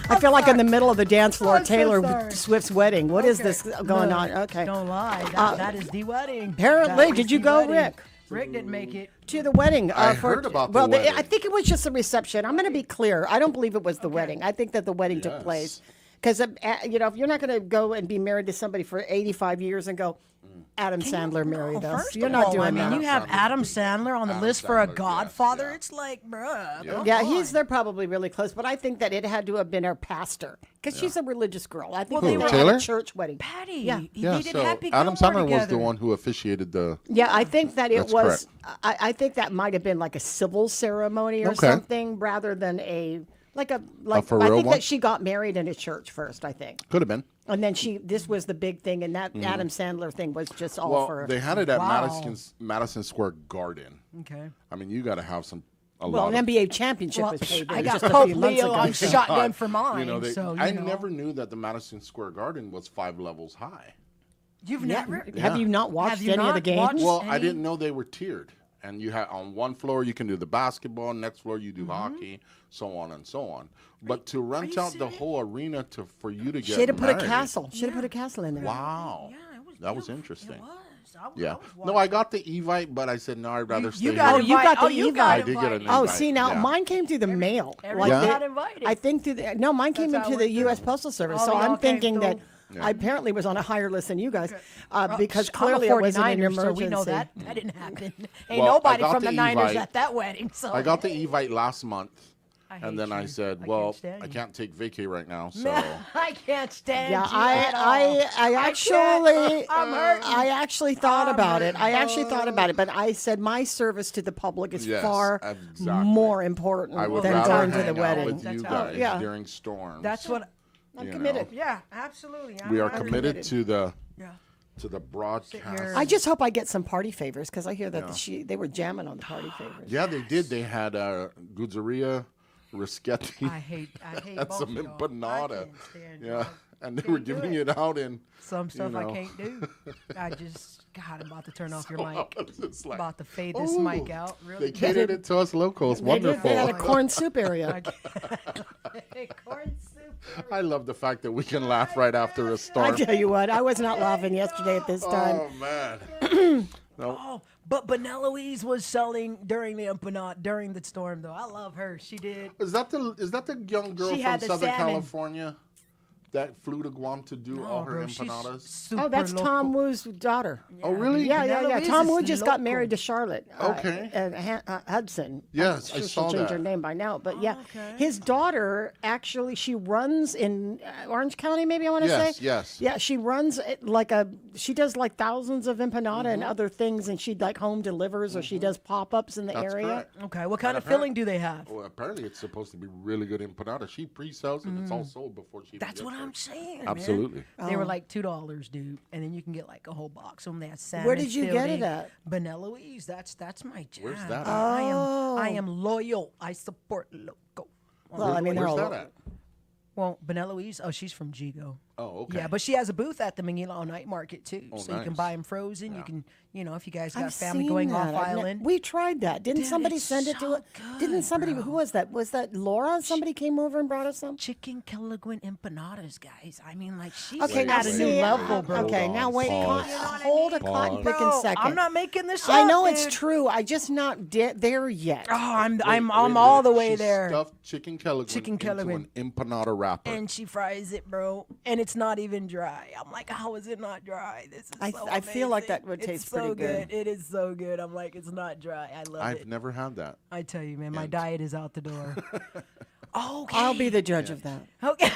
I feel like in the middle of the dance floor, I'm so Taylor sorry. Swift's wedding. What is this going Look, on? Okay. Don't lie. That is the wedding. Apparently, That did is you the go, wedding. Rick? Rick didn't make it. To the wedding. I heard about the wedding. I think it was just a reception. I'm going to be clear. I don't believe it was the wedding. I think that the wedding took place. Because, if you're not going to go and be married to somebody for 85 years and go, Adam Sandler married us. First You're of not all, doing I mean, that. you have Adam Sandler on the list for a Godfather. It's like, bruh. Yeah, they're probably really close, but I think that it had to have been her pastor because she's a religious girl. I think they were Taylor? at a church wedding. Patty, yeah, they did Happy Adam Gilmore Sandler was the together. one who officiated the. Yeah, I think that it That's was. correct. I think that might have been like a civil ceremony or Okay. something rather than a for I real think one? that she got married in a church first. I think. Could have been. And then this was the big thing, and that Mhm. Adam Sandler thing was just all Well, for. they had it at Wow. Madison Square Garden. Okay. I mean, you got to have a Well, lot an of. NBA championship Well, was paid there I got just a Pope few months Leo ago. on shotgun for mine. I never knew that the Madison Square Garden was 5 levels high. You've Yeah. never. Have you not watched any of the games? Well, I didn't know they were tiered. And you had on one floor you can do the basketball, next floor you do Mm-hmm. hockey, so on and so on. But to rent out the whole arena for you to get Should have put a married- castle. Should have put a castle in there. Wow, that was interesting. I Yeah. No, I got the Evite, but I said no. I'd rather stay. You got here. the you Evite. got I did get an Oh, Evite, see now, yeah. mine came through the mail. Everybody Yeah? got invited. I think mine came That's how into it the went U.S. through. Postal Service. All So of y'all I'm thinking came that through. I apparently was on a higher list than you guys because I'm a clearly it wasn't an 49er, emergency. so we know that didn't happen. Ain't Well, I nobody got from the the Niners Evite. at that wedding. So I got the Evite last month, hate and then I you. said, I "Well, can't stand I you. can't take vacay right now." So I can't stand Yeah, you at all. I actually, I'm hurting. I actually thought I'm about it. I hurting. actually thought about it, but I said my service to the public is Yes, far exactly. more important I would than rather going to the hang out wedding. with you guys yeah. during storms. That's what I'm you committed. know. Yeah, absolutely. We are I'm committed to the Yeah. to the broadcast. I just hope I get some party favors because I hear that Yeah. they were jamming on the party favors. Yeah, they did. They had Guzzeria, Rischetti. I hate and both some of y'all. empanada. I can't stand Yeah, y'all. and they Can't were do giving it. it out in Some stuff you know. I can't do. I just, God, I'm about to turn off your So mic. it's like, About to fade this ooh, mic out. Really. They catered it to us locals. Wonderful. They had a corn soup area. Corn soup. I love the fact that we can laugh right after a storm. I tell you what, I was not laughing yesterday at this time. Oh man. No. Oh, but Beneloise was selling during the empanada during the storm, though. I love her. She did. Is that the young girl She from had the Southern salmon. California that flew to Guam to do all her bro, she's empanadas? super Oh, that's local. Tom Woo's daughter. Oh, really? Yeah. Beneloise Tom is Woo just got local. married to Charlotte. Okay. And Hudson. Yes, I'm I sure saw she'll change that. her name by now. But yeah, his daughter actually, she runs in Orange County, maybe I want to Yes, say. yes. Yeah, she runs she does like thousands of empanada and other things, and she like home delivers or she does pop-ups in the That's area. correct. Okay, what kind And of filling do they have? Well, apparently it's supposed to be really good empanada. She pre-sells it. It's all sold before she. That's even what gets I'm there. saying. Man. Absolutely. They were like $2, dude, and then you can get like a whole box of them. They have salmon. Where did you get it filling. at? Beneloise. That's my jam. Where's that at? I am loyal. I support local. Well, I mean, they're Where's all that at? Well, Beneloise, she's from Gigo. Oh, okay. Yeah, but she has a booth at the Manila Night Market too, Oh, so you can nice. buy them frozen. You can, if you guys got I've family seen going that. off island. We tried that. Didn't Dude, somebody it's send it to so us? Didn't somebody? Who was that? Was that Laura? Somebody came over and brought us some. Chicken Killigwin empanadas, guys. I mean, like she's Okay, at now a new see, level, bro. Okay, now wait. Pause. Hold a cotton picking Bro, second. I'm not making this I up, know it's dude. true. I just not there yet. Oh, I'm Wait, all the wait. way She there. Stuffed chicken Kellogg's into Kellogg's. an empanada wrapper. And she fries it, bro, and it's not even dry. I'm like, how is it not dry? This is so I feel like amazing. that would It's taste so pretty good. It is so good. I'm like, it's not dry. I love I've it. never had that. I tell you, man, my And- diet is out the door. Okay. I'll be the judge of that. Okay.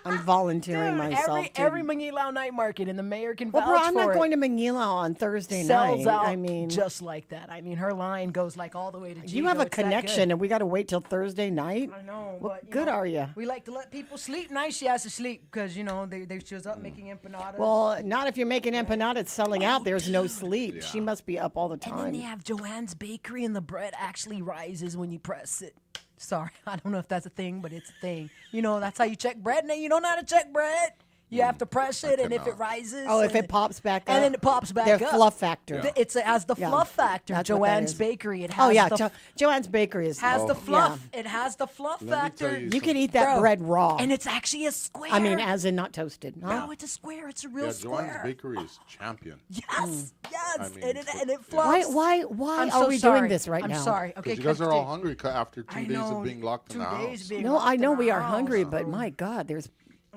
I'm volunteering myself. Every Manila night market in the mayor can well, vouch bro, I'm not for going it. to Manila on Thursday Sells night. out I mean, just like that. I mean, her line goes like all the way to Gigo. you have a It's that connection, good. and we got to wait till Thursday night. I know. What But, good are you? We like to let people sleep nice. She has to sleep because, she was up making empanadas. Well, not if you're making empanada. It's selling out. There's no sleep. She must be up all the and then time. they have Joanne's Bakery, and the bread actually rises when you press it. Sorry, I don't know if that's a thing, but it's a thing. That's how you check bread. Now you don't know how to check bread. You have to press it, and if it rises. Oh, if and it pops back up. And then it pops back Their up. fluff factor. It has the Yeah. fluff factor. That's what that Joanne's is. Bakery. It has Oh, yeah. the Joanne's Bakery has the fluff. It has the fluff factor. You can eat that bread raw. And it's actually a square. I mean, as in not toasted. No, it's a square. It's a real Yeah, square. Joanne's Bakery is champion. Yes, yes. I mean, and it fluffs. Why I'm are so we sorry. doing this right I'm now? sorry. Okay, you guys are all continue. hungry after 2 days of being locked in the house. No, I know we are hungry, but my God, there's.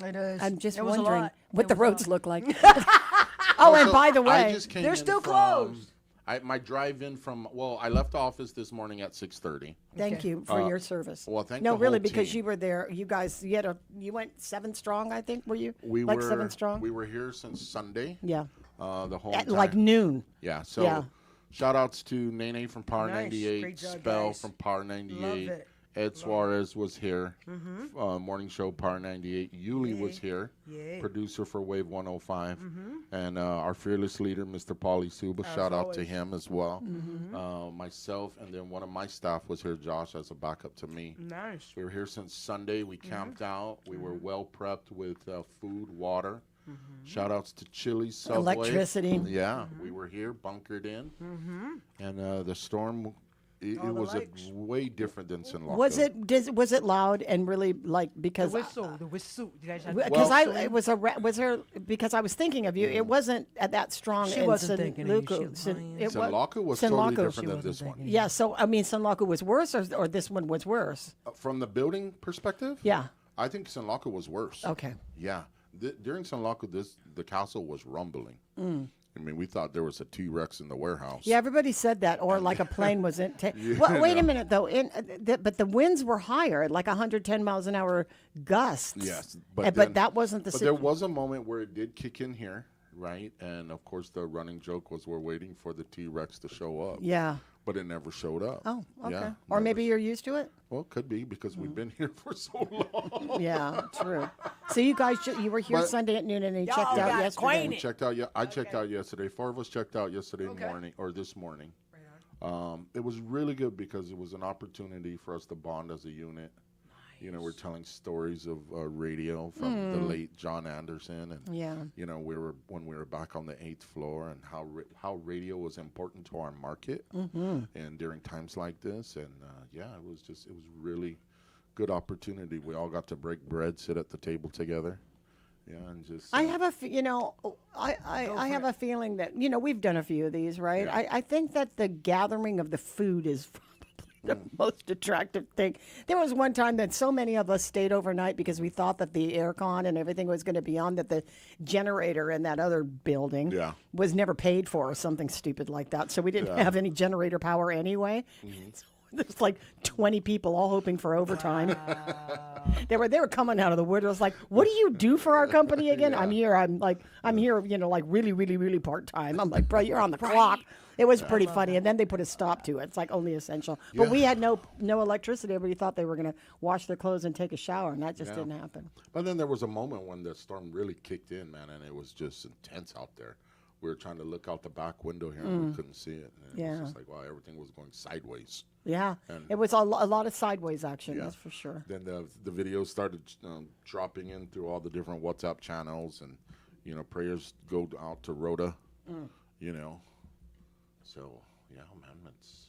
It is. I'm just It was a wondering lot. what It the was a roads lot. look like. Oh, and by the I way, just came they're in still from- closed. my drive-in from I left office this morning at 6:30. thank you for your service. Well, thank No, the really, whole because team. you were there. You guys, you went 7 strong, I think. Were you? We like were 7 strong. We were here since Sunday. Yeah. The whole At time. like noon. Yeah. So Yeah. shout outs to Nene from Power Nice. 98, Great job, Spell guys. from Power 98. Love it. Ed Suarez was here. Mhm. Morning show Power 98. Yuli was here. Yay. Producer for Wave 105. Mhm. And our fearless leader, Mr. Paulie Suba. As Shout out to always. him as well. Mhm. Myself, and then one of my staff was here, Josh, as a backup to me. Nice. We were here since Sunday. We camped out. We were well prepped with food, water. Shout outs to Chili, Subway. Electricity. Yeah, we were here, bunkered in. Mhm. And the storm, it All the was lights. way different than Sin Loco. Was it loud and really like because The whistle. You guys had because whistle? it was was there because I was thinking of you. It wasn't that strong. She in wasn't San thinking of you. Luco. She was lying. It San Loco was San totally Loco. different than this one. Yeah, so I mean, San Loco was worse, or this one was worse. From the building perspective? Yeah. I think San Loco was worse. Okay. Yeah. During San Loco, the castle was rumbling. Mm. I mean, we thought there was a T-Rex in the warehouse. Yeah, everybody said that, or like a plane was in. Yeah, well, wait no. a minute though. But the winds were higher, like 110 miles an hour gusts. Yes, but then- that wasn't the. But there was a moment where it did kick in here, right? And of course, the running joke was we're waiting for the T-Rex to show up. Yeah. But it never showed up. Oh, okay. Yeah, Or maybe you're used to it. Well, it could be because we've been here for so long. Yeah, true. So you guys, you were here But- Sunday at noon, and you Y'all checked out got yesterday. We checked out. I checked out yesterday. 4 of us checked out yesterday morning or this morning. It was really good because it was an opportunity for us to bond as a unit. You know, we're telling stories of radio from the late John Anderson, and Yeah. you know, when we were back on the 8th floor, and how radio was important to our market, and during times like this, and yeah, it was really good opportunity. We all got to break bread, sit at the table together. Yeah, and just. I have I have a feeling that we've done a few of these, right? Yeah. I think that the gathering of the food is probably the most attractive thing. There was one time that so many of us stayed overnight because we thought that the aircon and everything was going to be on, that the generator in that other building was never paid for or something stupid like that. So we didn't have any generator power anyway. So there's like 20 people all hoping for overtime. They were coming out of the wood. I was like, "What do you do for our company again?" I'm here, like really, really, really part time. I'm like, "Bro, you're on the clock." It was pretty funny, and then they put a stop to it. It's like only essential. But we had no electricity. Everybody thought they were going to wash their clothes and take a shower, and that just didn't happen. But then there was a moment when the storm really kicked in, man, and it was just intense out there. We were trying to look out the back window here, and we couldn't see it. And it was just like, wow, everything was going sideways. Yeah, And it was a lot of sideways action, that's for sure. Then the videos started dropping in through all the different WhatsApp channels, and prayers go out to Rhoda. So yeah, man, it's.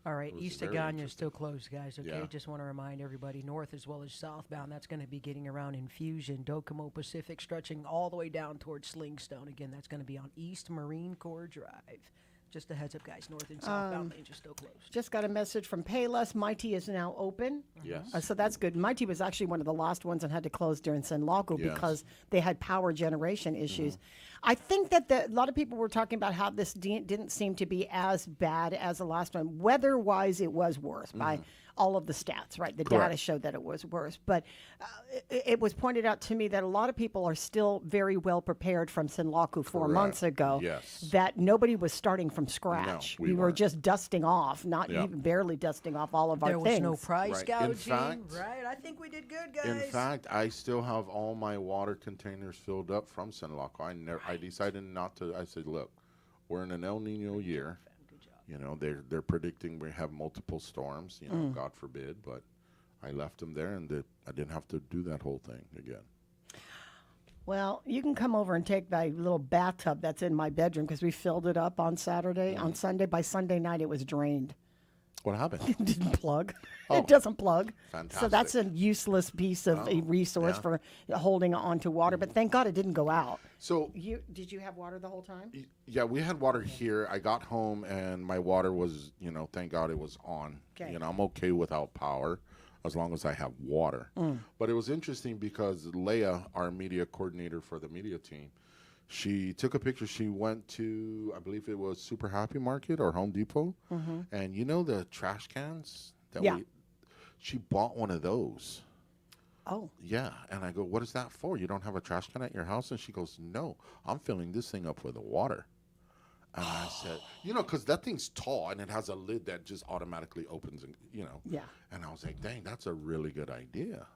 All right, it was East very of Ganya is interesting. still closed, guys. Okay, Yeah. just want to remind everybody, north as well as southbound. That's going to be getting around Infusion, Docomo Pacific, stretching all the way down towards Slingstone. Again, that's going to be on East Marine Corps Drive. Just a heads up, guys. North and southbound lanes are still closed. Just got a message from Payless. Mighty is now open. Yes. So that's good. Mighty was actually one of the last ones and had to close during San Loco Yes. because they had power generation issues. I think that a lot of people were talking about how this didn't seem to be as bad as the last one. Weather-wise, it was worse by all of the stats, right? The data Correct. showed that it was worse. But it was pointed out to me that a lot of people are still very well prepared from San Loco 4 months ago. Yes. That nobody was starting from scratch. we we were weren't. just dusting off, not Yeah. even barely dusting off all of There our was things. no price Right. In gouging, fact- right? I think we did good, guys. In fact, I still have all my water containers filled up from San Loco. I decided not to. I said, look, we're in an El Nino year. They're predicting we have multiple storms. God forbid. But I left them there, and I didn't have to do that whole thing again. Well, you can come over and take my little bathtub that's in my bedroom because we filled it up on Saturday. On Sunday, by Sunday night, it was drained. What happened? It didn't plug. Oh. It doesn't plug. Fantastic. So that's a useless piece of a resource for holding on to water. But thank God it didn't go out. So did you have water the whole time? Yeah, we had water here. I got home and my water was, thank God it was on. Okay. I'm okay without power as long as I have water. But it was interesting because Leia, our media coordinator for the media team, she took a picture. She went to, I believe it was Super Happy Market or Home Depot. And the trash cans that she bought one of those. Oh. Yeah. And I go, what is that for? You don't have a trash can at your house? And she goes, no, I'm filling this thing up with water. And I said, because that thing's tall and it has a lid that just automatically opens and, Yeah. And I was like, dang, that's a really good idea.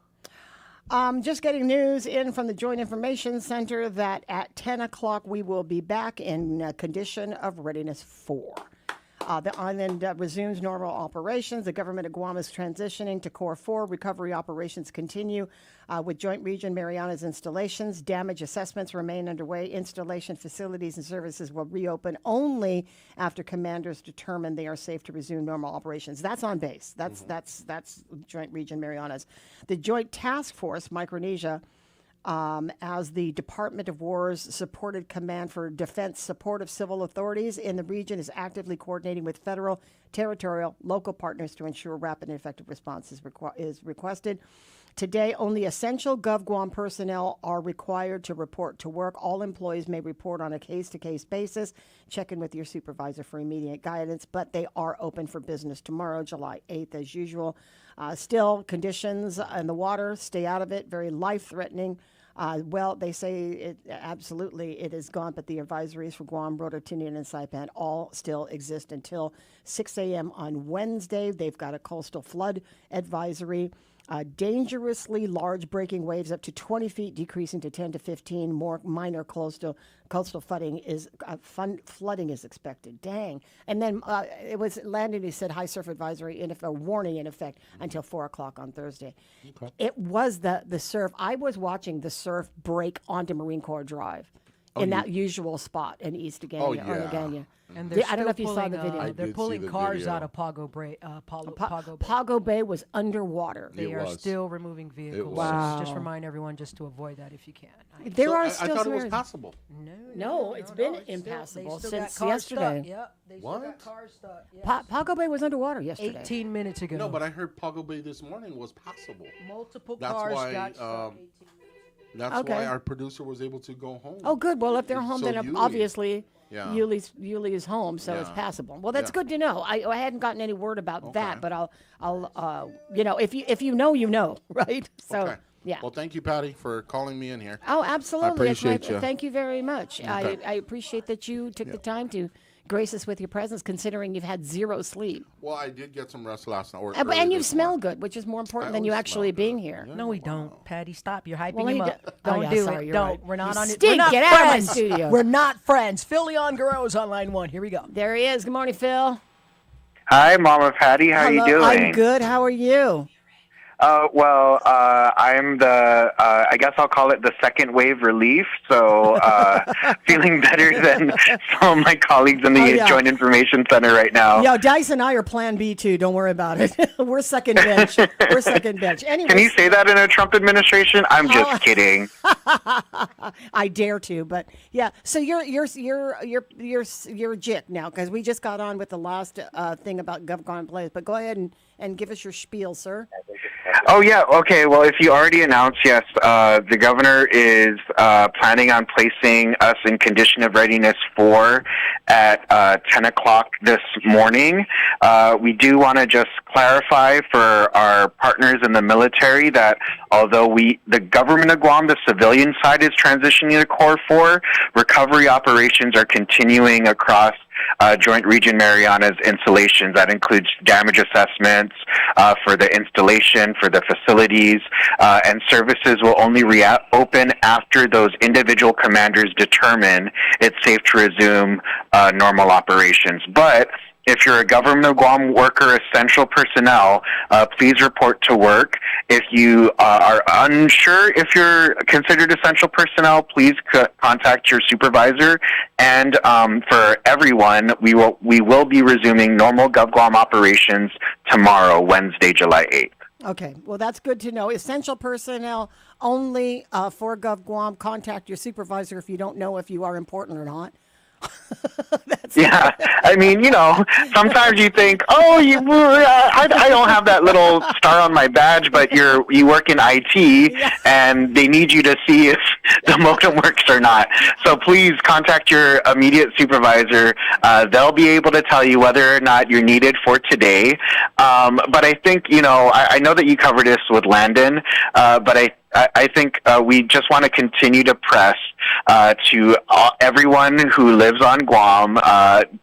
Just getting news in from the Joint Information Center that at 10 o'clock we will be back in condition of readiness 4. The island resumes normal operations. The government of Guam is transitioning to Core 4. Recovery operations continue with Joint Region Marianas installations. Damage assessments remain underway. Installation facilities and services will reopen only after commanders determine they are safe to resume normal operations. That's on base. That's Joint Region Marianas. The Joint Task Force, Micronesia, as the Department of War's supported Command for Defense Support of Civil Authorities in the region, is actively coordinating with federal, territorial, local partners to ensure rapid and effective response is requested. Today, only essential GovGuam personnel are required to report to work. All employees may report on a case-to-case basis. Check in with your supervisor for immediate guidance, but they are open for business tomorrow, July 8th, as usual. Still, conditions in the water, stay out of it, very life-threatening. Well, they say it is gone, but the advisories for Guam, Roto, Tinian, and Saipan all still exist until 6 a.m. on Wednesday. They've got a coastal flood advisory. Dangerously large breaking waves up to 20 feet, decreasing to 10 to 15. More minor coastal flooding is expected. Dang. And then it was landing, he said, high surf advisory, a warning in effect until 4 o'clock on Thursday. Okay. It was the surf. I was watching the surf break onto Marine Corps Drive in that usual spot in East Agania. Oh, yeah. Or Agania. And they're I don't know if you saw the video. They're pulling cars out of Pago Bay. Pago Bay was underwater. They are still removing vehicles. Wow. Just remind everyone just to avoid that if you can. I thought it was passable. No, it's been impassable since yesterday. Yep, they What? still got cars stuck. Yeah. Pago Bay was underwater yesterday. 18 minutes ago. No, but I heard Pago Bay this morning was passable. Multiple That's cars why, got stuck. That's why our producer was able to go home. Oh, good. Well, if they're home, So then Yuli. obviously Yeah. Yuli is home, so it's Yeah. passable. Well, that's good to know. I hadn't gotten any word about that, Okay. but I'll if you know, you know, right? So Okay. yeah. Well, thank you, Patty, for calling me in here. Oh, absolutely. I appreciate you. Thank you very much. Okay. I appreciate that you took the time to grace us with your presence, considering you've had zero sleep. Well, I did get some rest last night. And you smell good, which is more important than you actually being here. No, we don't. Patty, stop. You're hyping Well, him he up. d- Don't oh, yeah, do sorry, it. you're Don't. right. We're not You on it. stink. We're not Get friends. out of my studio. We're not friends. Phil Leon Guerrero's on line 1. Here we go. There he is. Good morning, Phil. Hi, Mama Patty. How Hello. you doing? I'm good. How are you? I'm the, I guess I'll call it the second wave relief. So, feeling better than some of my colleagues in the Joint Information Center right now. Yeah, Dice and I are Plan B too. Don't worry about it. We're second bench. We're second bench. Anyway, Can you say that in a Trump administration? I'm just kidding. I dare to, but yeah. So you're a jick now because we just got on with the last thing about GovCon plays. But go ahead and give us your spiel, sir. Oh, yeah. Okay. Well, if you already announced, yes, the governor is planning on placing us in condition of readiness 4 at 10 o'clock this morning. We do want to just clarify for our partners in the military that although the government of Guam, the civilian side, is transitioning to Core 4, recovery operations are continuing across Joint Region Marianas installations. That includes damage assessments for the installation, for the facilities, and services will only reopen after those individual commanders determine it's safe to resume normal operations. But If you're a Government of Guam worker, essential personnel, please report to work. If you are unsure if you're considered essential personnel, please contact your supervisor. And for everyone, we will be resuming normal GovGuam operations tomorrow, Wednesday, July 8th. Okay, well, that's good to know. Essential personnel only for GovGuam. Contact your supervisor if you don't know if you are important or not. Yeah, I mean, sometimes you think, oh, I don't have that little star on my badge, but you work in IT, and they need you to see if the modem works or not. So please contact your immediate supervisor. They'll be able to tell you whether or not you're needed for today. But I think, I know that you covered this with Landon, but I think we just want to continue to press to everyone who lives on Guam,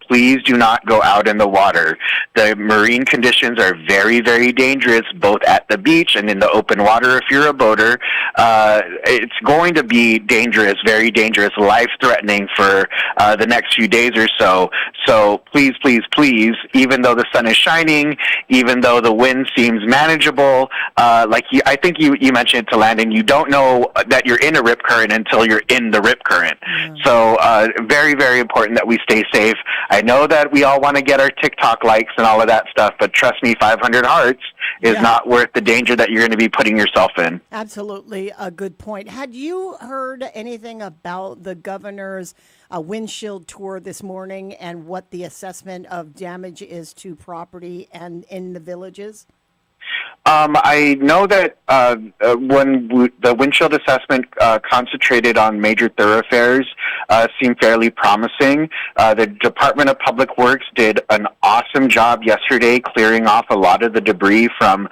please do not go out in the water. The marine conditions are very, very dangerous, both at the beach and in the open water if you're a boater. It's going to be dangerous, very dangerous, life-threatening for the next few days or so. So please, please, please, even though the sun is shining, even though the wind seems manageable, I think you mentioned it to Landon, you don't know that you're in a rip current until you're in the rip current. So very, very important that we stay safe. I know that we all want to get our TikTok likes and all of that stuff, but trust me, 500 hearts is not worth the danger that you're going to be putting yourself in. Absolutely a good point. Had you heard anything about the governor's windshield tour this morning and what the assessment of damage is to property and in the villages? I know that when the windshield assessment concentrated on major thoroughfares seemed fairly promising. The Department of Public Works did an awesome job yesterday clearing off a lot of the debris from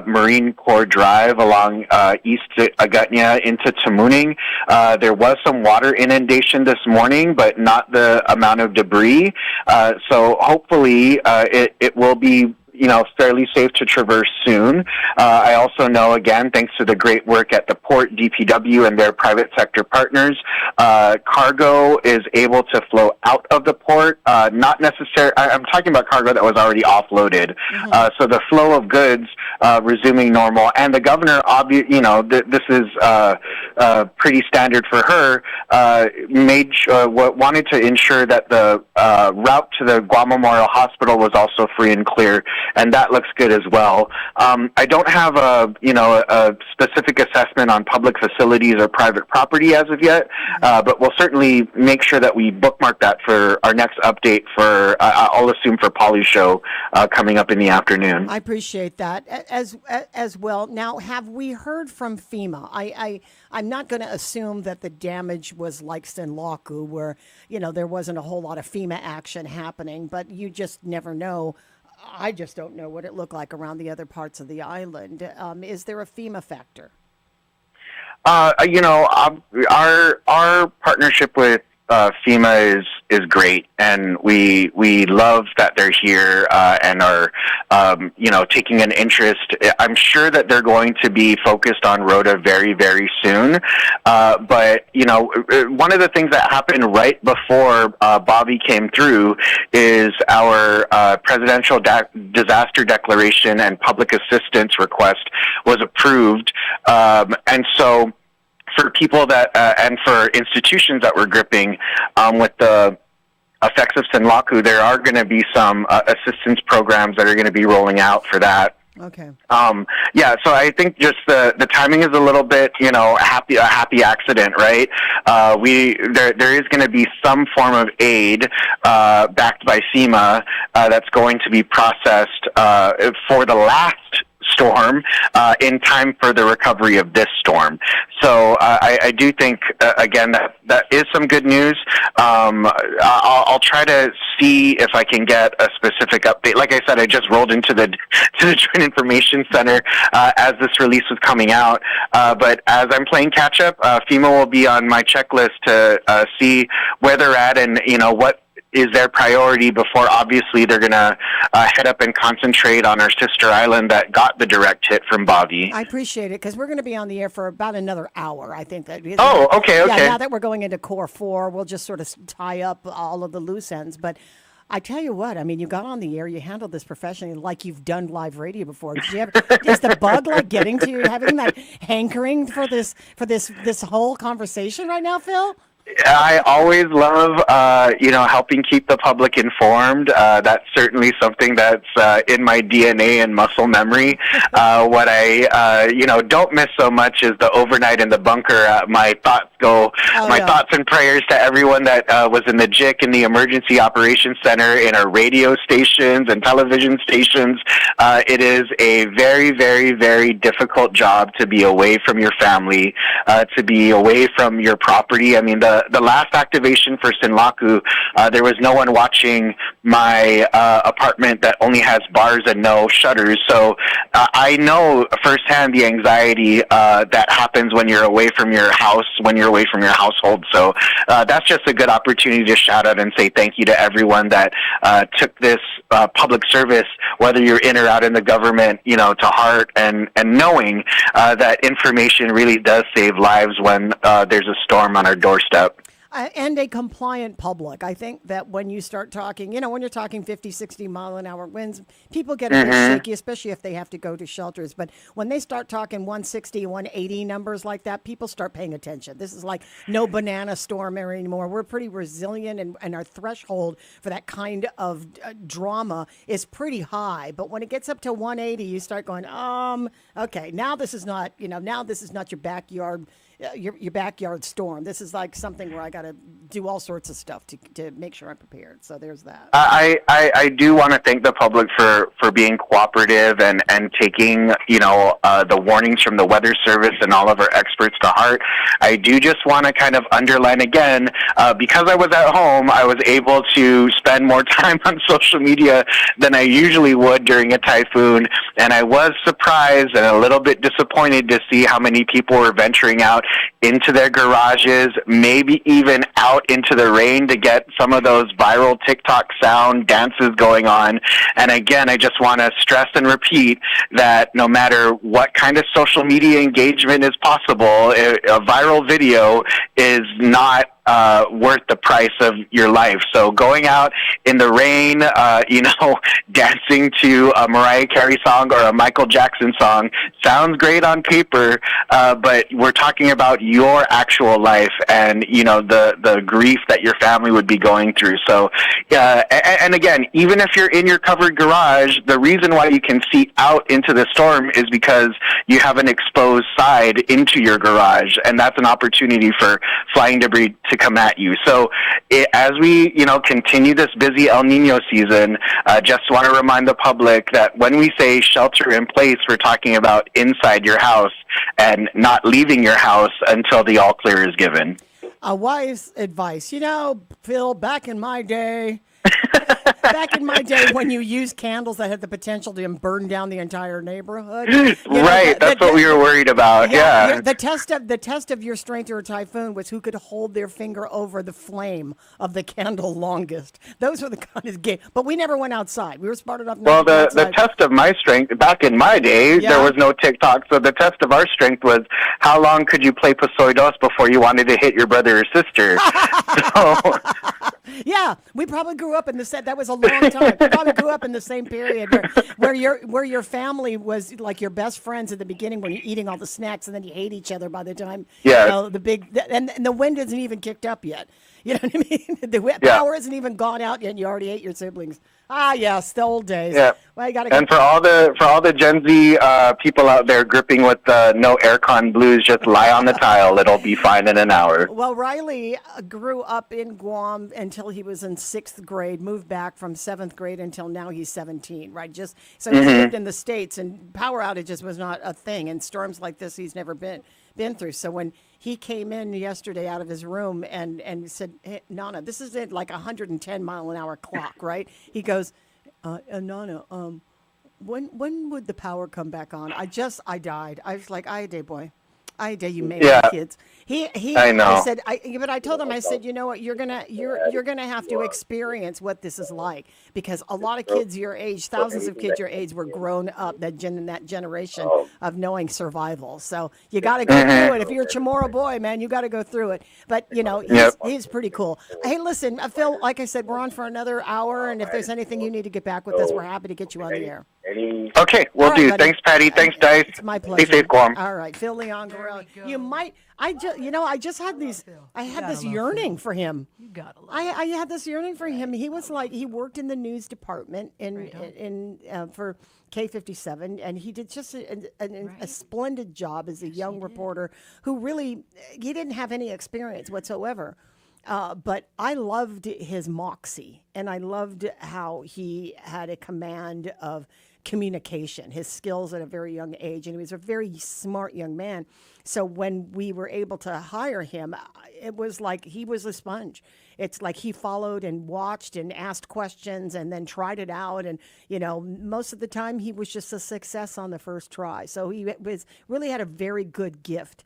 Marine Corps Drive along East Agutnia into Tamuning. There was some water inundation this morning, but not the amount of debris. So hopefully it will be fairly safe to traverse soon. I also know, again, thanks to the great work at the port, DPW, and their private sector partners, cargo is able to flow out of the port. Not necessarily, I'm talking about cargo that was already offloaded. So the flow of goods resuming normal. And the governor, this is pretty standard for her, wanted to ensure that the route to the Guam Memorial Hospital was also free and clear. And that looks good as well. I don't have a specific assessment on public facilities or private property as of yet, but we'll certainly make sure that we bookmark that for our next update for, I'll assume, for Polly's show coming up in the afternoon. I appreciate that as well. Now, have we heard from FEMA? I'm not going to assume that the damage was like Senlaku, where, there wasn't a whole lot of FEMA action happening, but you just never know. I just don't know what it looked like around the other parts of the island. Is there a FEMA factor? Our partnership with FEMA is great, and we love that they're here and are taking an interest. I'm sure that they're going to be focused on Rhoda very, very soon. But one of the things that happened right before Bobby came through is our presidential disaster declaration and public assistance request was approved, and so for people that and for institutions that were gripping with the effects of Senlaku, there are going to be some assistance programs that are going to be rolling out for that. Okay. So I think just the timing is a little bit, a happy accident, right? There is going to be some form of aid backed by FEMA that's going to be processed for the last storm in time for the recovery of this storm. So I do think, again, that is some good news. I'll try to see if I can get a specific update. Like I said, I just rolled into the Joint Information Center as this release was coming out. But as I'm playing catch up, FEMA will be on my checklist to see where they're at and what is their priority before obviously they're going to head up and concentrate on our sister island that got the direct hit from Bobby. I appreciate it because we're going to be on the air for about another hour, I think. Okay. Yeah, now that we're going into Core 4, we'll just sort of tie up all of the loose ends. But I tell you what, I mean, you got on the air, you handled this professionally like you've done live radio before. Did you have, is the bug like getting to you, having that hankering for this whole conversation right now, Phil? I always love, helping keep the public informed. That's certainly something that's in my DNA and muscle memory. What I, don't miss so much is the overnight in the bunker. My thoughts thoughts and prayers to everyone that was in the JIC and the Emergency Operations Center, in our radio stations and television stations. It is a very, very, very difficult job to be away from your family, to be away from your property. I mean, the last activation for Sinlaku, there was no one watching my apartment that only has bars and no shutters. So I know firsthand the anxiety that happens when you're away from your house, when you're away from your household. So that's just a good opportunity to shout out and say thank you to everyone that took this public service, whether you're in or out in the government, to heart, and knowing that information really does save lives when there's a storm on our doorstep. And a compliant public. I think that when you start talking, when you're talking 50, 60 mile an hour winds, people get a bit shaky, especially if they have to go to shelters. But when they start talking 160, 180 numbers like that, people start paying attention. This is like no banana storm anymore. We're pretty resilient, and our threshold for that kind of drama is pretty high. But when it gets up to 180, you start going, okay, now this is not, now this is not your backyard. Your backyard storm. This is like something where I got to do all sorts of stuff to make sure I'm prepared. So there's that. I do want to thank the public for being cooperative and taking the warnings from the Weather Service and all of our experts to heart. I do just want to kind of underline again, because I was at home, I was able to spend more time on social media than I usually would during a typhoon, and I was surprised and a little bit disappointed to see how many people were venturing out into their garages, maybe even out into the rain to get some of those viral TikTok sound dances going on. And again, I just want to stress and repeat that no matter what kind of social media engagement is possible, a viral video is not worth the price of your life. So going out in the rain, dancing to a Mariah Carey song or a Michael Jackson song sounds great on paper, but we're talking about your actual life and, the grief that your family would be going through. So, and again, even if you're in your covered garage, the reason why you can see out into the storm is because you have an exposed side into your garage, and that's an opportunity for flying debris to come at you. So as we, continue this busy El Nino season, just want to remind the public that when we say shelter in place, we're talking about inside your house and not leaving your house until the all clear is given. Wise advice. Phil, back in my day, when you used candles that had the potential to burn down the entire neighborhood. That's what we were worried about. Yeah. The test of your strength through a typhoon was who could hold their finger over the flame of the candle longest. Those were the kind of game. But we never went outside. We were smart enough not to go outside. The test of my strength, back in my day, there was no TikTok. So the test of our strength was how long could you play Pasoy Dos before you wanted to hit your brother or sister. Yeah, we probably grew up in the set. That was a long time. We probably grew up in the same period where your family was like your best friends at the beginning when you're eating all the snacks, and then you hate each other by the time and the wind isn't even kicked up yet. You know what I mean? The power isn't even gone out yet, and you already ate your siblings. Yes, the old days. Yeah. Well, and for all the Gen Z people out there gripping with no aircon blues, just lie on the tile. It'll be fine in an hour. Well, Riley grew up in Guam until he was in 6th grade, moved back from 7th grade until now he's 17, right? He lived in the States, and power outages was not a thing, and storms like this he's never been through. So when he came in yesterday out of his room and said, "Hey, Nana, this is like 110 mile an hour clock, right?" He goes, "Nana, when would the power come back on?" I died. I was like, "Ay, day boy." I did. You made Yeah. my kids. He. I know. I said. But I told him. I said, you know what? You're gonna have to experience what this is like, because a lot of kids your age, thousands of kids your age, were grown up that generation of knowing survival. So you got to go through it. If you're a Chamorro boy, man, you got to go through it. But he's pretty cool. Hey, listen, Phil. Like I said, we're on for another hour, and if there's anything you need to get back with us, we're happy to get you on the air. Okay, we'll All do. right, buddy. Thanks, Patty. Thanks, Dice. It's my pleasure. Stay safe, Guam. All right, Phil Leon Guerrero. You might. I just had these. I had this yearning for him. You gotta love I had this yearning for him. He was like, he worked in the news department for K57, and he did just a splendid job as a young reporter who really, he didn't have any experience whatsoever. But I loved his moxie, and I loved how he had a command of communication, his skills at a very young age, and he was a very smart young man. So when we were able to hire him, it was like he was a sponge. It's like he followed and watched and asked questions and then tried it out. And, most of the time he was just a success on the first try. So he really had a very good gift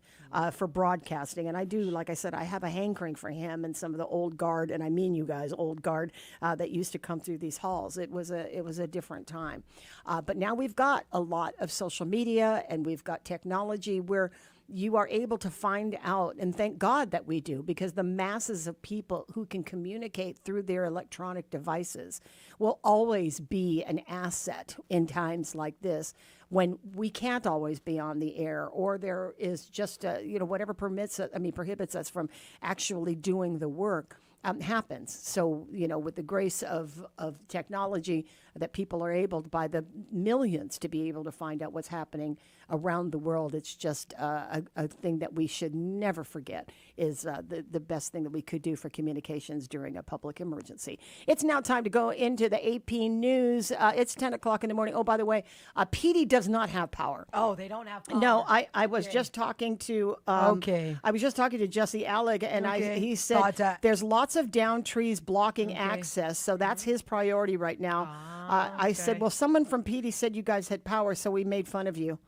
for broadcasting. And I do, like I said, I have a hankering for him and some of the old guard, and I mean you guys, old guard, that used to come through these halls. It was a different time. But now we've got a lot of social media, and we've got technology where you are able to find out, and thank God that we do, because the masses of people who can communicate through their electronic devices will always be an asset in times like this, when we can't always be on the air, or there is just whatever prohibits us from actually doing the work. Happens. So, with the grace of technology, that people are able, by the millions, to be able to find out what's happening around the world. It's just a thing that we should never forget, is the best thing that we could do for communications during a public emergency. It's now time to go into the AP News. It's 10 o'clock in the morning. Oh, by the way, Patti does not have power. Oh, they don't have power. No, I was just talking to I was just talking to Jesse Alleg, and he said there's lots of down trees blocking access, so that's his priority right now. I said, well, someone from Patti said you guys had power, so we made fun of you.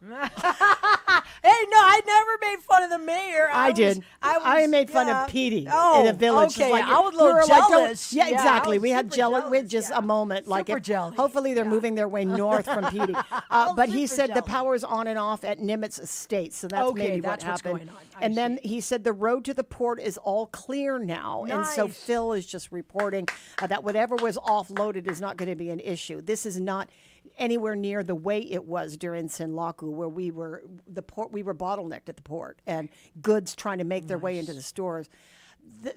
Hey, no, I never made fun of the mayor. I did. I made fun of Patti in the village. Okay, Like, I was a little jealous. Yeah, exactly. I was We had super we had just a moment. Super jealous. Hopefully they're moving their way north from Patti. But he said the power's on and off at Nimitz Estate, so that's maybe that's what what's happened. going on. And then he said the road to the port is all clear now. And so Nice. Phil is just reporting that whatever was offloaded is not going to be an issue. This is not anywhere near the way it was during Sinlaku, where we were bottlenecked at the port, and goods trying to make their way into the stores.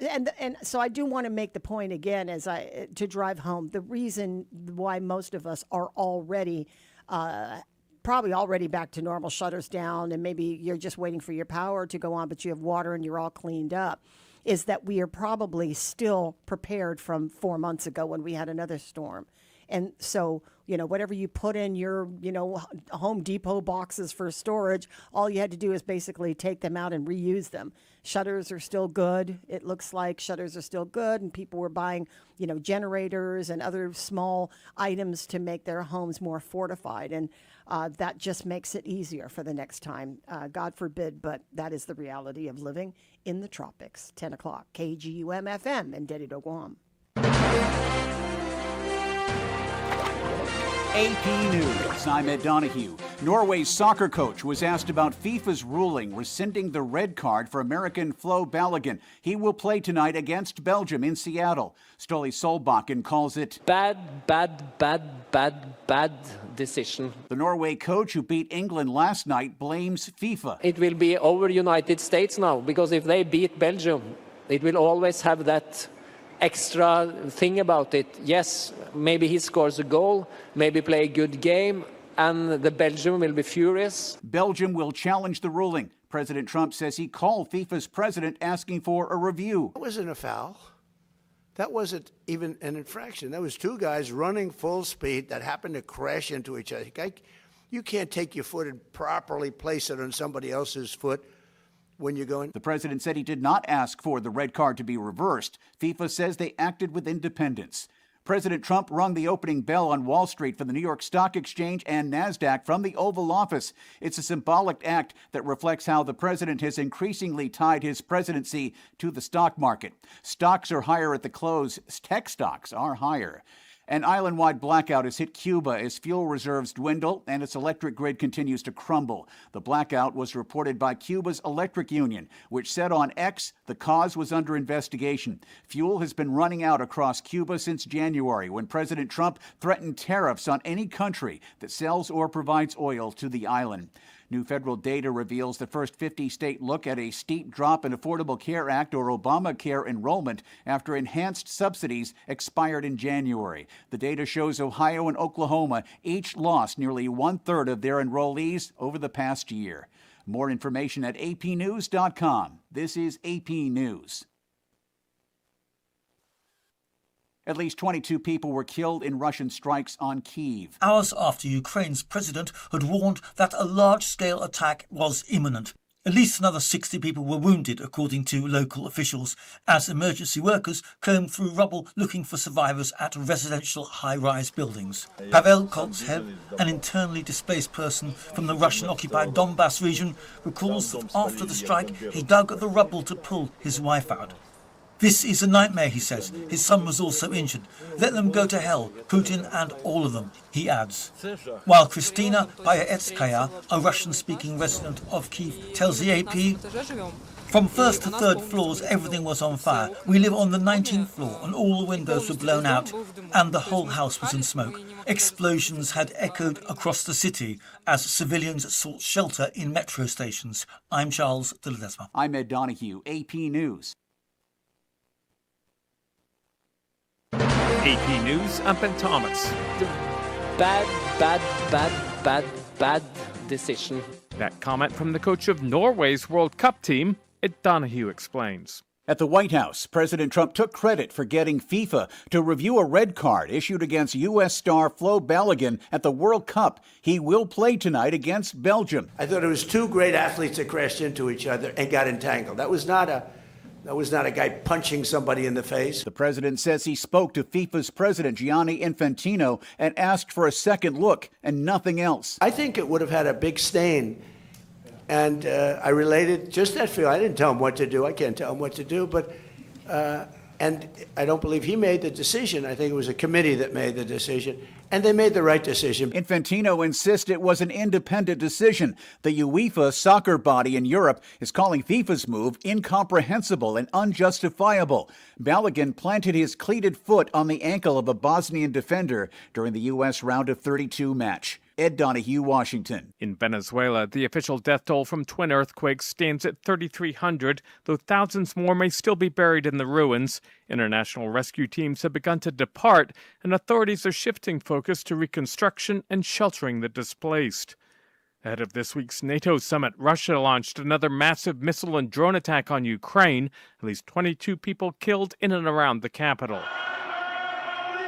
And so I do want to make the point again, to drive home the reason why most of us are already probably already back to normal, shutters down, and maybe you're just waiting for your power to go on, but you have water and you're all cleaned up, is that we are probably still prepared from 4 months ago when we had another storm. And so, whatever you put in your, Home Depot boxes for storage, all you had to do is basically take them out and reuse them. Shutters are still good. It looks like shutters are still good, and people were buying, generators and other small items to make their homes more fortified. And that just makes it easier for the next time. God forbid, but that is the reality of living in the tropics. 10 o'clock, KGUM-FM in Dedido, Guam. AP News, I'm Ed Donahue. Norway's soccer coach was asked about FIFA's ruling rescinding the red card for American Flo Balogun. He will play tonight against Belgium in Seattle. Ståle Solbakken calls it bad decision. The Norway coach who beat England last night blames FIFA. It will be over United States now, because if they beat Belgium, it will always have that extra thing about it. Yes, maybe he scores a goal, maybe play a good game, and the Belgium will be furious. Belgium will challenge the ruling. President Trump says he called FIFA's president asking for a review. That wasn't a foul. That wasn't even an infraction. That was two guys running full speed that happened to crash into each other. You can't take your foot and properly place it on somebody else's foot when you're going. The president said he did not ask for the red card to be reversed. FIFA says they acted with independence. President Trump rung the opening bell on Wall Street for the New York Stock Exchange and NASDAQ from the Oval Office. It's a symbolic act that reflects how the president has increasingly tied his presidency to the stock market. Stocks are higher at the close. Tech stocks are higher. An island-wide blackout has hit Cuba as fuel reserves dwindle and its electric grid continues to crumble. The blackout was reported by Cuba's electric union, which said on X the cause was under investigation. Fuel has been running out across Cuba since January, when President Trump threatened tariffs on any country that sells or provides oil to the island. New federal data reveals the first 50-state look at a steep drop in Affordable Care Act or Obamacare enrollment after enhanced subsidies expired in January. The data shows Ohio and Oklahoma each lost nearly one-third of their enrollees over the past year. More information at apnews.com. This is AP News. At least 22 people were killed in Russian strikes on Kyiv. Hours after Ukraine's president had warned that a large-scale attack was imminent. At least another 60 people were wounded, according to local officials, as emergency workers combed through rubble looking for survivors at residential high-rise buildings. Pavel Koltsev, an internally displaced person from the Russian-occupied Donbass region, recalls that after the strike he dug at the rubble to pull his wife out. This is a nightmare, he says. His son was also injured. Let them go to hell, Putin and all of them, he adds. While Kristina Payaetskaya, a Russian-speaking resident of Kyiv, tells the AP, from first to third floors, everything was on fire. We live on the 19th floor, and all the windows were blown out, and the whole house was in smoke. Explosions had echoed across the city as civilians sought shelter in metro stations. I'm Charles de Ledesma. I'm Ed Donahue, AP News. AP News, I'm Ben Thomas. Bad decision. That comment from the coach of Norway's World Cup team, Ed Donahue explains. At the White House, President Trump took credit for getting FIFA to review a red card issued against U.S. star Flo Balogun at the World Cup. He will play tonight against Belgium. I thought it was two great athletes that crashed into each other and got entangled. That was not a guy punching somebody in the face. The president says he spoke to FIFA's president, Gianni Infantino, and asked for a second look and nothing else. I think it would have had a big stain. And I related just that feeling. I didn't tell him what to do. I can't tell him what to do. But and I don't believe he made the decision. I think it was a committee that made the decision. And they made the right decision. Infantino insists it was an independent decision. The UEFA soccer body in Europe is calling FIFA's move incomprehensible and unjustifiable. Balogun planted his cleated foot on the ankle of a Bosnian defender during the U.S. round of 32 match. Ed Donahue, Washington. In Venezuela, the official death toll from twin earthquakes stands at 3,300, though thousands more may still be buried in the ruins. International rescue teams have begun to depart, and authorities are shifting focus to reconstruction and sheltering the displaced. Ahead of this week's NATO summit, Russia launched another massive missile and drone attack on Ukraine. At least 22 people killed in and around the capital.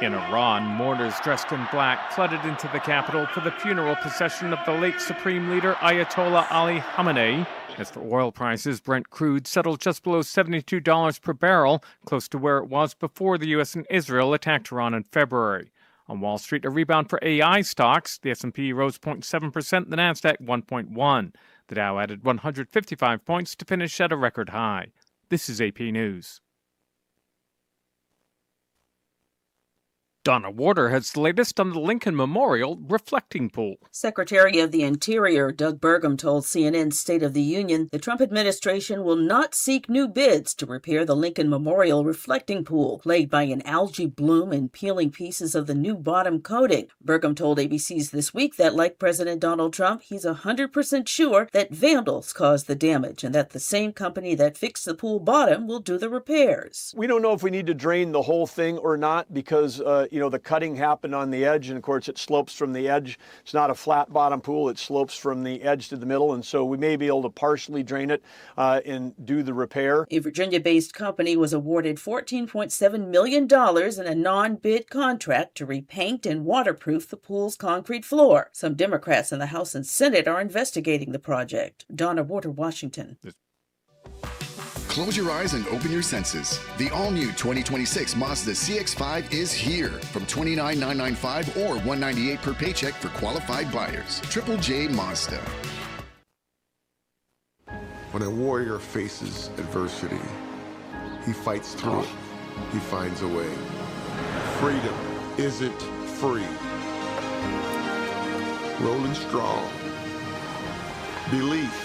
In Iran, mourners dressed in black flooded into the capital for the funeral procession of the late Supreme Leader Ayatollah Ali Khamenei. As for oil prices, Brent crude settled just below $72 per barrel, close to where it was before the U.S. and Israel attacked Iran in February. On Wall Street, a rebound for AI stocks. The S&P rose 0.7%, the Nasdaq 1.1%. The Dow added 155 points to finish at a record high. This is AP News. Donna Warder has the latest on the Lincoln Memorial reflecting pool. Secretary of the Interior Doug Burgum told CNN's State of the Union the Trump administration will not seek new bids to repair the Lincoln Memorial reflecting pool, plagued by an algae bloom and peeling pieces of the new bottom coating. Burgum told ABC's This Week that, like President Donald Trump, he's 100% sure that vandals caused the damage and that the same company that fixed the pool bottom will do the repairs. We don't know if we need to drain the whole thing or not because the cutting happened on the edge, and of course it slopes from the edge. It's not a flat bottom pool, it slopes from the edge to the middle, and so we may be able to partially drain it and do the repair. A Virginia-based company was awarded $14.7 million in a non-bid contract to repaint and waterproof the pool's concrete floor. Some Democrats in the House and Senate are investigating the project. Donna Warder, Washington. Close your eyes and open your senses. The all-new 2026 Mazda CX-5 is here from $29,995 or $198 per paycheck for qualified buyers. Triple J Mazda. When a warrior faces adversity, he fights through it. He finds a way. Freedom isn't free. Rolling strong. Belief.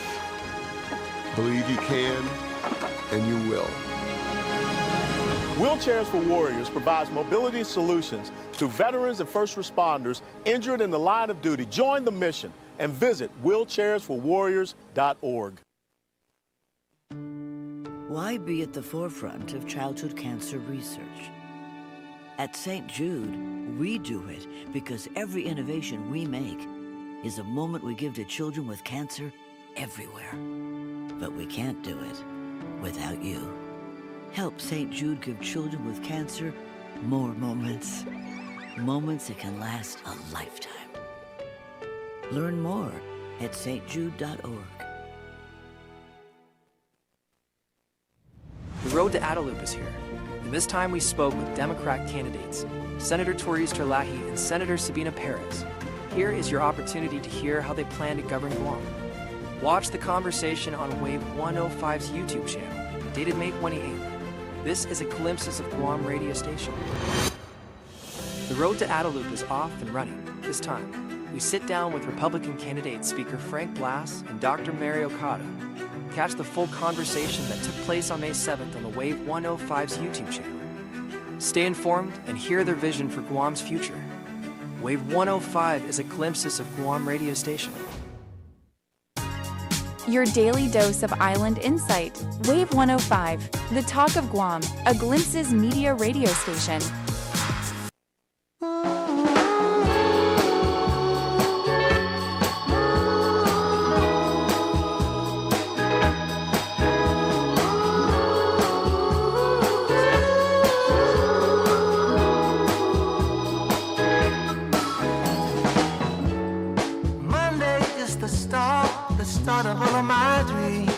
Believe you can, and you will. Wheelchairs for Warriors provides mobility solutions to veterans and first responders injured in the line of duty. Join the mission and visit wheelchairsforwarriors.org. Why be at the forefront of childhood cancer research? At St. Jude, we do it because every innovation we make is a moment we give to children with cancer everywhere. But we can't do it without you. Help St. Jude give children with cancer more moments. Moments that can last a lifetime. Learn more at stjude.org. The road to Adelup is here, and this time we spoke with Democrat candidates, Senator Toriz Terlahi and Senator Sabina Perez. Here is your opportunity to hear how they plan to govern Guam. Watch the conversation on Wave 105's YouTube channel, dated May 28th. This is a glimpses of Guam radio station. The road to Adelup is off and running. This time, we sit down with Republican candidate Speaker Frank Blass and Dr. Mary Okada. Catch the full conversation that took place on May 7th on the Wave 105's YouTube channel. Stay informed and hear their vision for Guam's future. Wave 105 is a glimpses of Guam radio station. Your daily dose of island insight. Wave 105, the talk of Guam, a Glimpses media radio station. Of all of my dreams.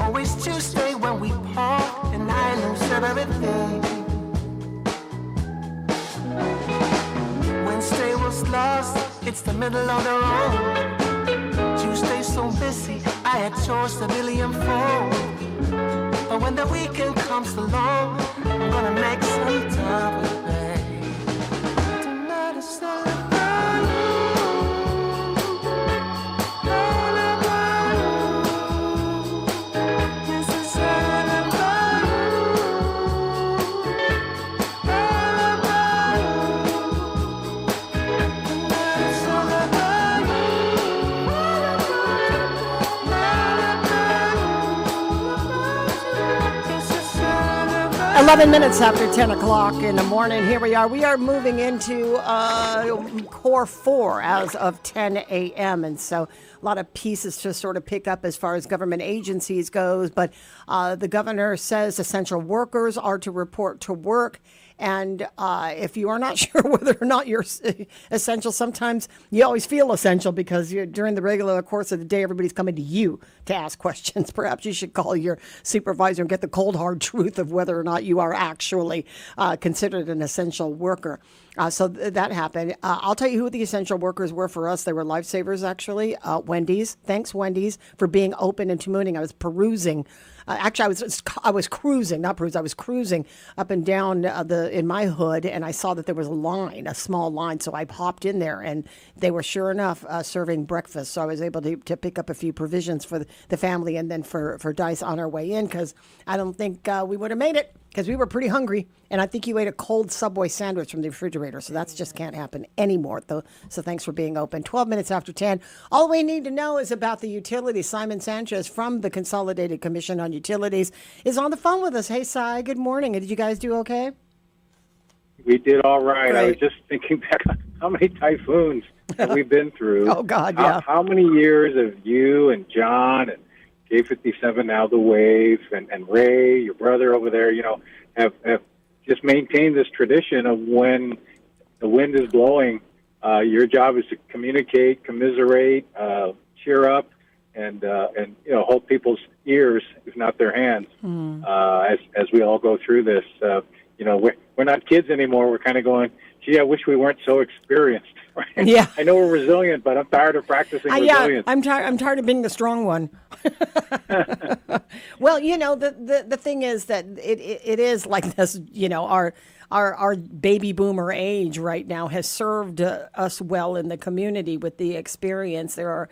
Always Tuesday when we part and I lose everything. Wednesday was lost, it's the middle of the road. Tuesday so busy, I had chores a billion-fold. But when the weekend comes along, I'm gonna make some time with me. Tonight is celebrate. Eleven minutes after 10 o'clock in the morning, here we are. We are moving into Core 4 as of 10 a.m. And so a lot of pieces to sort of pick up as far as government agencies goes. But the governor says essential workers are to report to work. And if you are not sure whether or not you're essential, sometimes you always feel essential because during the regular course of the day, everybody's coming to you to ask questions. Perhaps you should call your supervisor and get the cold, hard truth of whether or not you are actually considered an essential worker. So that happened. I'll tell you who the essential workers were for us. They were lifesavers, actually. Wendy's. Thanks, Wendy's, for being open and mooning. I was perusing. Actually, I was cruising, not perusing. I was cruising up and down in my hood, and I saw that there was a line, a small line. So I hopped in there, and they were sure enough serving breakfast. So I was able to pick up a few provisions for the family, and then for Dice on our way in, because I don't think we would have made it, because we were pretty hungry. And I think you ate a cold Subway sandwich from the refrigerator. So that just can't happen anymore, though. So thanks for being open. 12 minutes after 10. All we need to know is about the utilities. Simon Sanchez from the Consolidated Commission on Utilities is on the phone with us. Hey, Si, good morning. Did you guys do okay? We did all right. Great. I was just thinking back on how many typhoons have we been through. Oh, God, yeah. How many years have you and John and K57, now the Wave, and Ray, your brother over there, have just maintained this tradition of when the wind is blowing, your job is to communicate, commiserate, cheer up, and hold people's ears, if not their hands, as we all go through this. We're not kids anymore. We're kind of going, gee, I wish we weren't so experienced. Right? Yeah. I know we're resilient, but I'm tired of practicing resilience. I'm tired of being the strong one. Well, the thing is that it is like this. Our baby boomer age right now has served us well in the community with the experience. There are,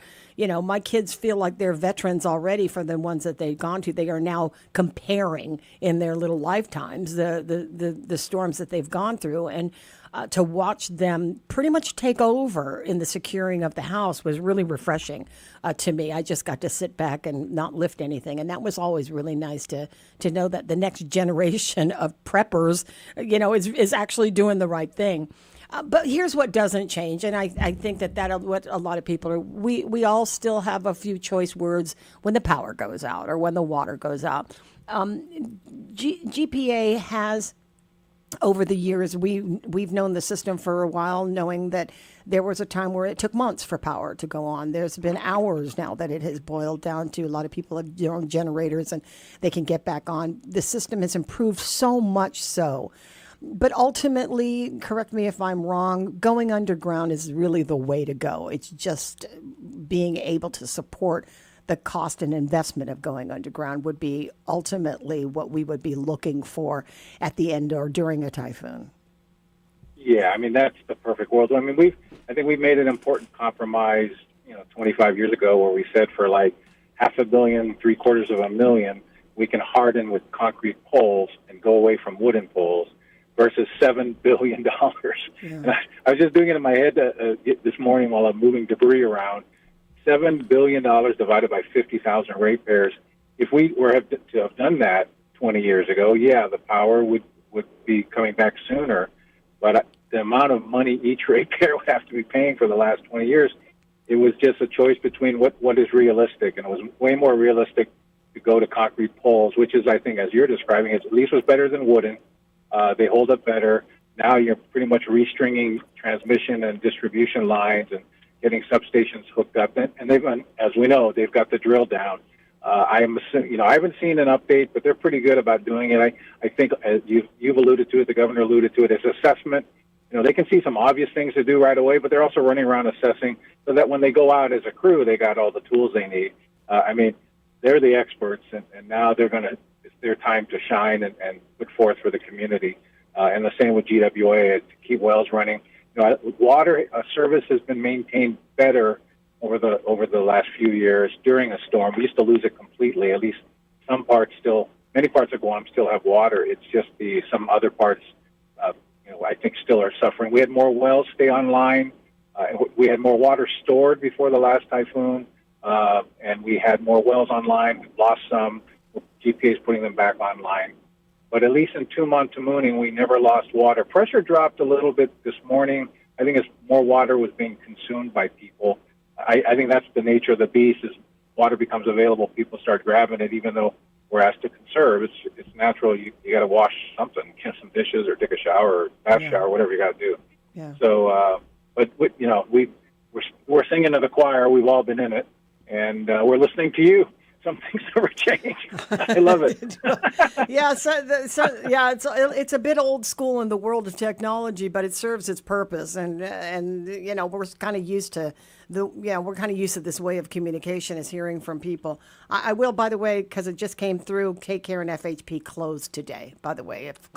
my kids feel like they're veterans already for the ones that they've gone to. They are now comparing in their little lifetimes the storms that they've gone through, and to watch them pretty much take over in the securing of the house was really refreshing to me. I just got to sit back and not lift anything, and that was always really nice to know that the next generation of preppers, is actually doing the right thing. But here's what doesn't change, and I think that what a lot of people are. We all still have a few choice words when the power goes out or when the water goes out. GPA has. Over the years, we've known the system for a while, knowing that there was a time where it took months for power to go on. There's been hours now that it has boiled down to. A lot of people have their own generators and they can get back on. The system has improved so much so. But ultimately, correct me if I'm wrong, going underground is really the way to go. It's just being able to support the cost and investment of going underground would be ultimately what we would be looking for at the end or during a typhoon. Yeah, that's the perfect world. I think we've made an important compromise, 25 years ago, where we said for like $500 million, $750,000, we can harden with concrete poles and go away from wooden poles, versus $7 billion. Yeah. And I was just doing it in my head this morning while I'm moving debris around. $7 billion divided by 50,000 ratepayers. If we were to have done that 20 years ago, yeah, the power would be coming back sooner. But the amount of money each ratepayer would have to be paying for the last 20 years, it was just a choice between what is realistic. And it was way more realistic to go to concrete poles, which is, I think, as you're describing it, at least was better than wooden. They hold up better. Now you're pretty much restringing transmission and distribution lines and getting substations hooked up, and they've, as we know, they've got the drill down. I haven't seen an update, but they're pretty good about doing it. I think you've alluded to it, the governor alluded to it, as assessment. They can see some obvious things to do right away, but they're also running around assessing so that when they go out as a crew, they got all the tools they need. They're the experts, and now it's their time to shine and put forth for the community. And the same with GWA, to keep wells running. Water service has been maintained better over the last few years during a storm. We used to lose it completely. At least many parts of Guam still have water. It's just some other parts, I think still are suffering. We had more wells stay online. We had more water stored before the last typhoon, and we had more wells online. We lost some. GPA is putting them back online. But at least in 2-month mooning, we never lost water. Pressure dropped a little bit this morning. I think as more water was being consumed by people. I think that's the nature of the beast. As water becomes available, people start grabbing it, even though we're asked to conserve. It's natural. You got to wash something, some dishes, or take a shower, or bath shower, whatever you got to do. Yeah. So, we're singing to the choir. We've all been in it, and we're listening to you. Some things never change. I love it. Yeah, it's a bit old school in the world of technology, but it serves its purpose, and we're kind of used to this way of communication, is hearing from people. I will, by the way, because it just came through, Take Care and FHP closed today, by the way, if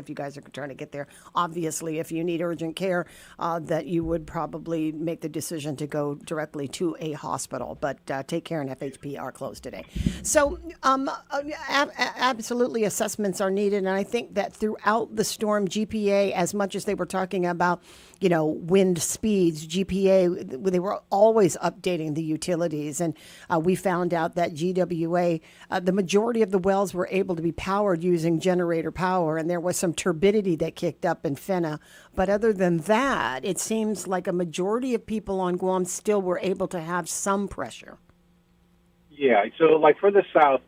you guys are trying to get there. Obviously, if you need urgent care, that you would probably make the decision to go directly to a hospital, but Take Care and FHP are closed today. So absolutely assessments are needed, and I think that throughout the storm, GPA, as much as they were talking about, wind speeds, GPA, they were always updating the utilities, and we found out that GWA, the majority of the wells were able to be powered using generator power, and there was some turbidity that kicked up in Fenna. But other than that, it seems like a majority of people on Guam still were able to have some pressure. Yeah, so like for the south,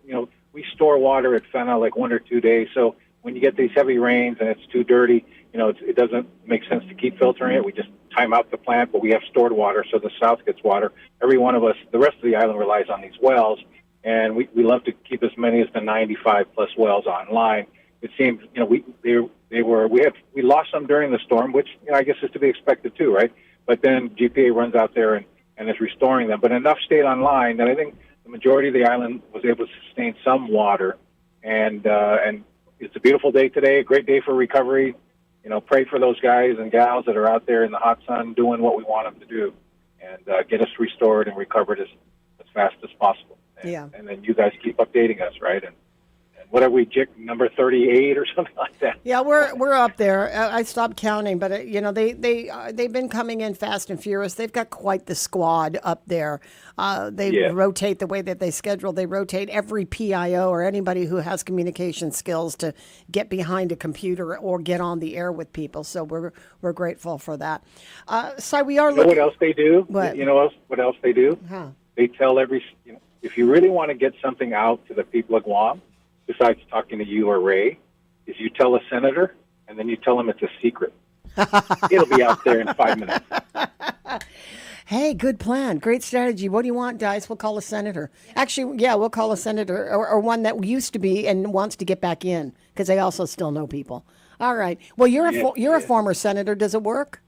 we store water at Fenna like 1 or 2 days. So when you get these heavy rains and it's too dirty, it doesn't make sense to keep filtering it. We just time out the plant, but we have stored water, so the south gets water. Every one of us, the rest of the island relies on these wells, and we love to keep as many as the 95 plus wells online. It seems, we lost some during the storm, which I guess is to be expected too, right? But then GPA runs out there and is restoring them. But enough stayed online that I think the majority of the island was able to sustain some water. And it's a beautiful day today, a great day for recovery. Pray for those guys and gals that are out there in the hot sun doing what we want them to do, and get us restored and recovered as fast as possible. And then you guys keep updating us, right? And what are we, number 38 or something like that? Yeah, we're up there. I stopped counting, but they've been coming in fast and furious. They've got quite the squad up there. They rotate the way that they schedule. They rotate every PIO or anybody who has communication skills to get behind a computer or get on the air with people. So we're grateful for that. So we are. You know what else they do? What? You know what else they do? Huh. They tell if you really want to get something out to the people of Guam, besides talking to you or Ray, is you tell a senator, and then you tell him it's a secret. It'll be out there in 5 minutes. Hey, good plan. Great strategy. What do you want, Dice? We'll call a senator. Actually, we'll call a senator or one that used to be and wants to get back in because they also still know people. All right. Well, you're a former senator. Does it work?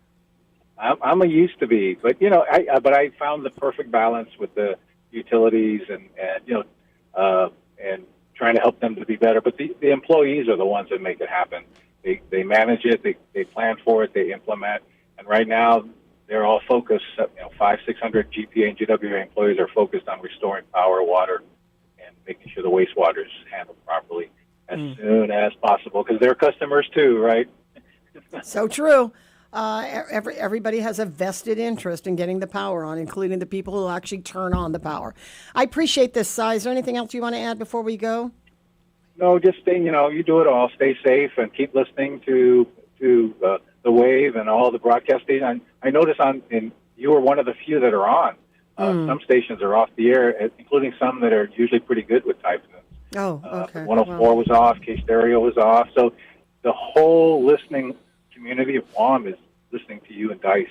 I'm a used to be, but I found the perfect balance with the utilities and trying to help them to be better. But the employees are the ones that make it happen. They manage it, they plan for it, they implement. And right now, they're all focused, 600 GPA and GWA employees are focused on restoring power, water, and making sure the wastewater is handled properly as soon as possible, because they're customers too, right? So true. Everybody has a vested interest in getting the power on, including the people who actually turn on the power. I appreciate this, Si. Is there anything else you want to add before we go? No, just stay, you do it all. Stay safe and keep listening to the wave and all the broadcast stations. I notice you were one of the few that are on. Some stations are off the air, including some that are usually pretty good with typhoons. Oh, okay. 104 was off, K-Stereo was off. So the whole listening community of Guam is listening to you and Dice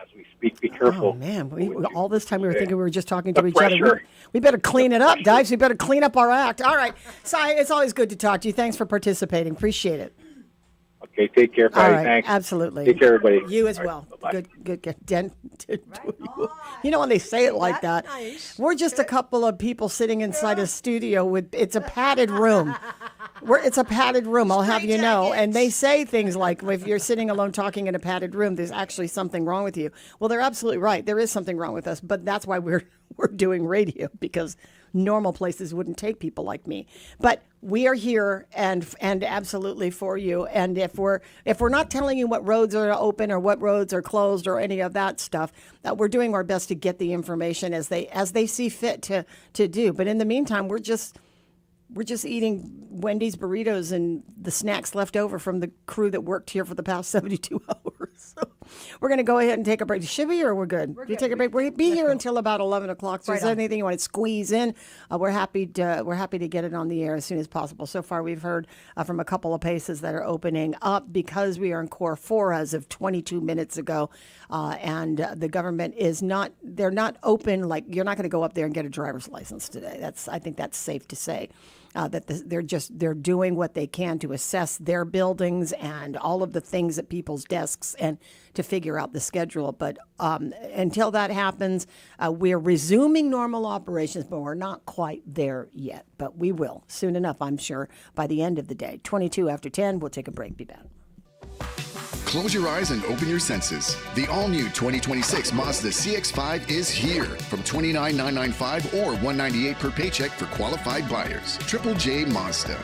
as we speak. Be careful. Oh, man. All this time we were thinking we were just talking to each other. We better clean it up, Dice. We better clean up our act. All right. Si, it's always good to talk to you. Thanks for participating. Appreciate it. Okay, take care, Patty. All right, Thanks. absolutely. Take care, everybody. You as well. Good. You know when they say it like that, we're just a couple of people sitting inside a studio it's a padded room. It's a padded room, I'll have you know. And they say things like, if you're sitting alone talking in a padded room, there's actually something wrong with you. Well, they're absolutely right. There is something wrong with us, but that's why we're doing radio, because normal places wouldn't take people like me. But we are here and absolutely for you. And if we're not telling you what roads are open or what roads are closed or any of that stuff, we're doing our best to get the information as they see fit to do. But in the meantime, we're just eating Wendy's burritos and the snacks left over from the crew that worked here for the past 72 hours. So we're going to go ahead and take a break. Should we, or we're good? Do you take a break? We'll be here until about 11 o'clock. So if there's anything you want to squeeze in, we're happy to get it on the air as soon as possible. So far, we've heard from a couple of places that are opening up because we are in Core 4 as of 22 minutes ago. And the government they're not open. Like, you're not going to go up there and get a driver's license today. I think that's safe to say. That they're doing what they can to assess their buildings and all of the things at people's desks and to figure out the schedule. But until that happens, we're resuming normal operations, but we're not quite there yet. But we will soon enough, I'm sure, by the end of the day. 22 after 10, we'll take a break. Be back. Close your eyes and open your senses. The all-new 2026 Mazda CX-5 is here from $29,995 or $198 per paycheck for qualified buyers. Triple J Mazda.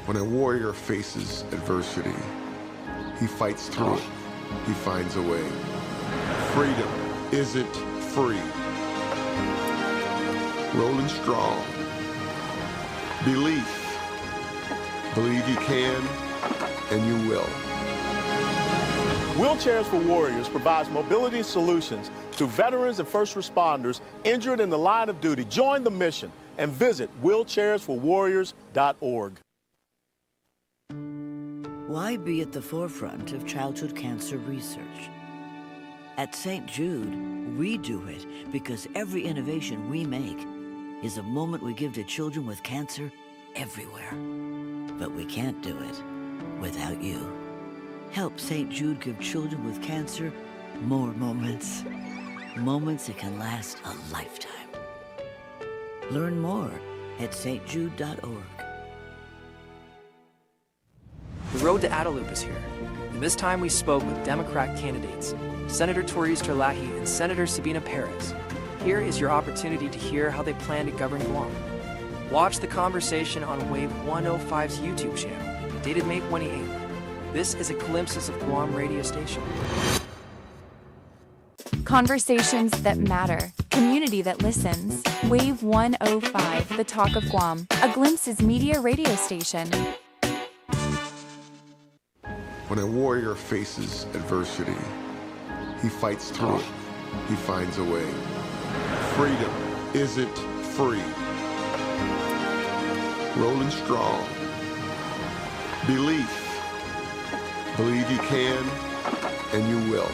When a warrior faces adversity, he fights through it. He finds a way. Freedom isn't free. Rolling strong. Belief. Believe you can, and you will. Wheelchairs for Warriors provides mobility solutions to veterans and first responders injured in the line of duty. Join the mission and visit wheelchairsforwarriors.org. Why be at the forefront of childhood cancer research? At St. Jude, we do it because every innovation we make is a moment we give to children with cancer everywhere. But we can't do it without you. Help St. Jude give children with cancer more moments. Moments that can last a lifetime. Learn more at stjude.org. The road to Adelup is here, and this time we spoke with Democrat candidates, Senator Torius Terlahi and Senator Sabina Perez. Here is your opportunity to hear how they plan to govern Guam. Watch the conversation on Wave 105's YouTube channel, dated May 28th. This is a Glimpses of Guam radio station. Conversations that matter. Community that listens. Wave 105, the talk of Guam. A Glimpses media radio station. When a warrior faces adversity, he fights through it. He finds a way. Freedom isn't free. Rolling strong. Belief. Believe you can, and you will.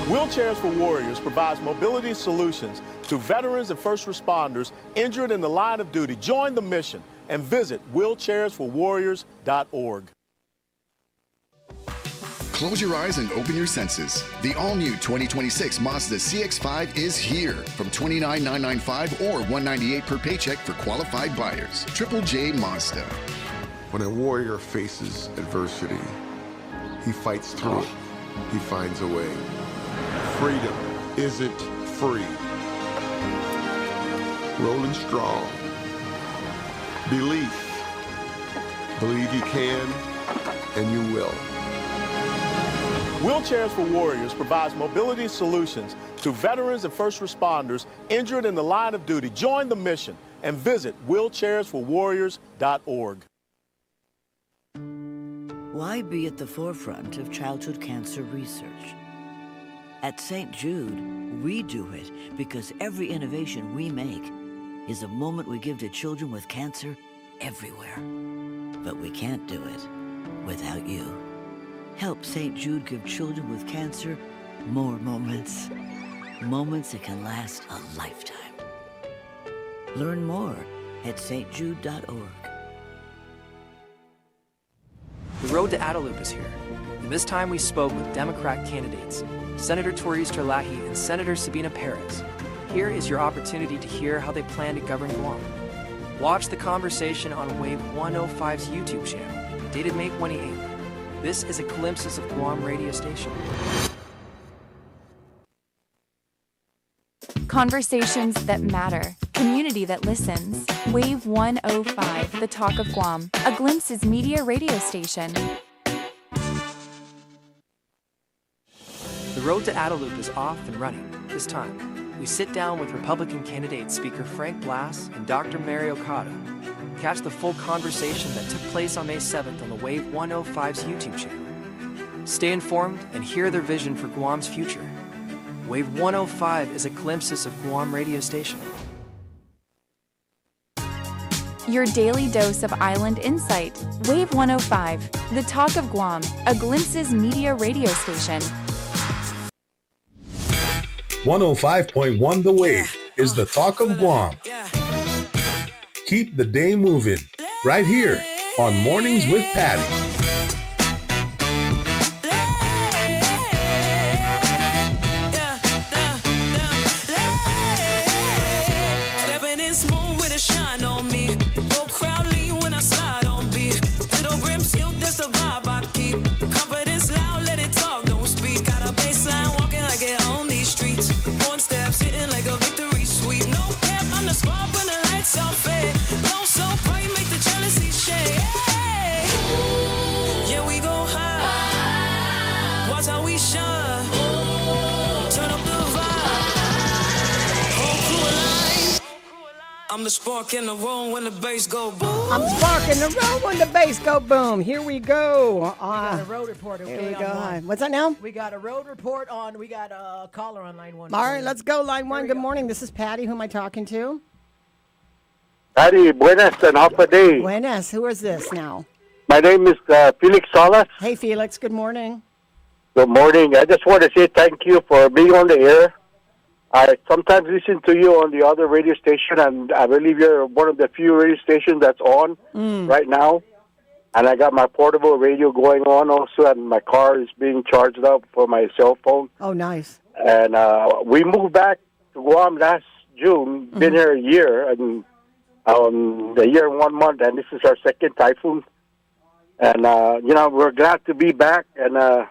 Wheelchairs for Warriors provides mobility solutions to veterans and first responders injured in the line of duty. Join the mission and visit wheelchairsforwarriors.org. Close your eyes and open your senses. The all-new 2026 Mazda CX-5 is here from $29,995 or $198 per paycheck for qualified buyers. Triple J Mazda. When a warrior faces adversity, he fights through it. He finds a way. Freedom isn't free. Rolling strong. Belief. Believe you can, and you will. Wheelchairs for Warriors provides mobility solutions to veterans and first responders injured in the line of duty. Join the mission and visit wheelchairsforwarriors.org. Why be at the forefront of childhood cancer research? At St. Jude, we do it because every innovation we make is a moment we give to children with cancer everywhere. But we can't do it without you. Help St. Jude give children with cancer more moments. Moments that can last a lifetime. Learn more at stjude.org. The road to Adelup is here, and this time we spoke with Democrat candidates, Senator Torius Terlahi and Senator Sabina Perez. Here is your opportunity to hear how they plan to govern Guam. Watch the conversation on Wave 105's YouTube channel, dated May 28th. This is a Glimpses of Guam radio station. Conversations that matter. Community that listens. Wave 105, the talk of Guam. A Glimpses media radio station. The road to Adelup is off and running. This time, we sit down with Republican candidate Speaker Frank Blass and Dr. Mary Okada. Catch the full conversation that took place on May 7th on the Wave 105's YouTube channel. Stay informed and hear their vision for Guam's future. Wave 105 is a Glimpses of Guam radio station. Your daily dose of island insight. Wave 105, the talk of Guam. A Glimpses media radio station. 105.1 The Wave is the talk of Guam. Keep the day moving right here on Mornings with Patti. I'm the spark in the room when the bass go boom. I'm sparking the room when the bass go boom. Here we go. We got a road report, okay? Here we go. on one. What's that now? We got a road report on, we got a caller on line one. All right, let's go. Line one. Good morning. This is Patty. Who am I talking to? Patty, buenas and half day. Buenas. Who is this now? My name is Felix Salas. Hey, Felix. Good morning. Good morning. I just want to say thank you for being on the air. I sometimes listen to you on the other radio station, and I believe you're one of the few radio stations that's on right now. And I got my portable radio going on also, and my car is being charged up for my cell phone. Oh, nice. And we moved back to Guam last June. Been here a year, and a year and 1 month, and this is our second typhoon. And we're glad to be back, and I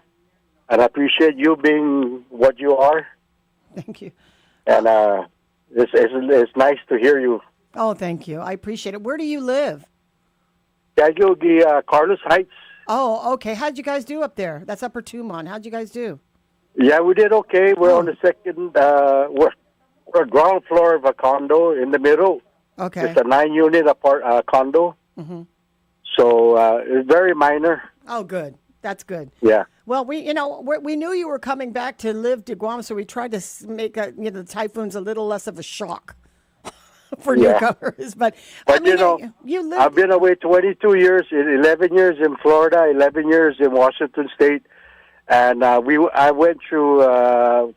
appreciate you being what you are. Thank you. And it's nice to hear you. Oh, thank you. I appreciate it. Where do you live? I go the Carlos Heights. Oh, okay. How'd you guys do up there? That's Upper Tumon. How'd you guys do? Yeah, we did okay. We're on the second. We're ground floor of a condo in the middle. Okay. It's a 9-unit condo. Mm-hmm. So it's very minor. Oh, good. That's good. Yeah. Well, we knew you were coming back to live to Guam, so we tried to make the typhoons a little less of a shock for newcomers. But I mean, you lived. I've been away 22 years, 11 years in Florida, 11 years in Washington State, and I went through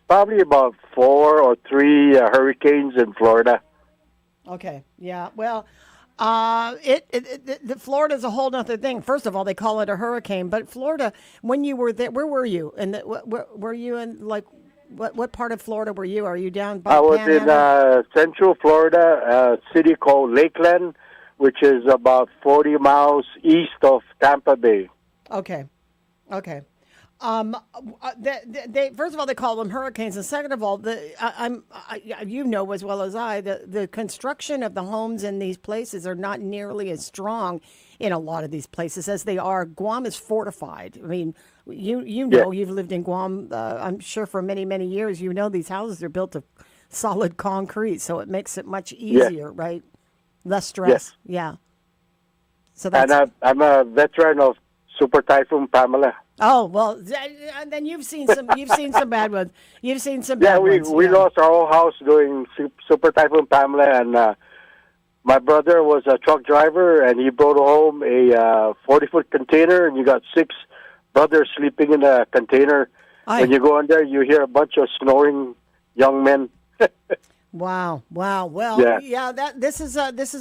probably about 4 or 3 hurricanes in Florida. Okay. Yeah. Well. The Florida's a whole other thing. First of all, they call it a hurricane, but Florida, when you were there, where were you? And were you in what part of Florida were you? Are you down by? I was in Central Florida, a city called Lakeland, which is about 40 miles east of Tampa Bay. Okay. They first of all, they call them hurricanes, and second of all, you know as well as I, the construction of the homes in these places are not nearly as strong in a lot of these places as they are. Guam is fortified. I mean, you know, you've lived in Guam, I'm sure for many, many years. You know, these houses are built of solid concrete, so it makes it much easier, right? Less stress. Yes. Yeah. So that's. And I'm a veteran of Super Typhoon Pamela. Oh well, then you've seen some bad ones. You've seen some bad ones. We lost our whole house during Super Typhoon Pamela, and my brother was a truck driver, and he brought home a 40-foot container, and you got 6 brothers sleeping in a container. When you go in there, you hear a bunch of snoring young men. Wow. Well, this is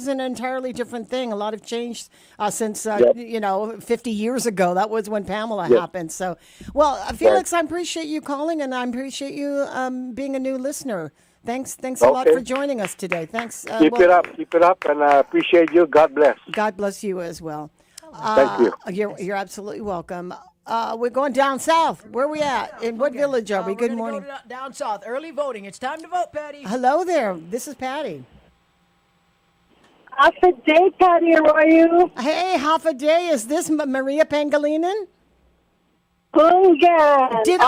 an entirely different thing. A lot have changed since 50 years ago. That was when Pamela happened. So, well, Felix, I appreciate you calling, and I appreciate you being a new listener. Thanks a lot for joining us today. Thanks. Keep it up, and I appreciate you. God bless. God bless you as well. Thank you. You're absolutely welcome. We're going down south. Where are we at? In what village are we? Good morning. Go down south. Early voting. It's time to vote, Patty. Hello there. This is Patty. Half a day, Patty. How are you? Hey, half a day. Is this Maria Pangilinan? Pungan.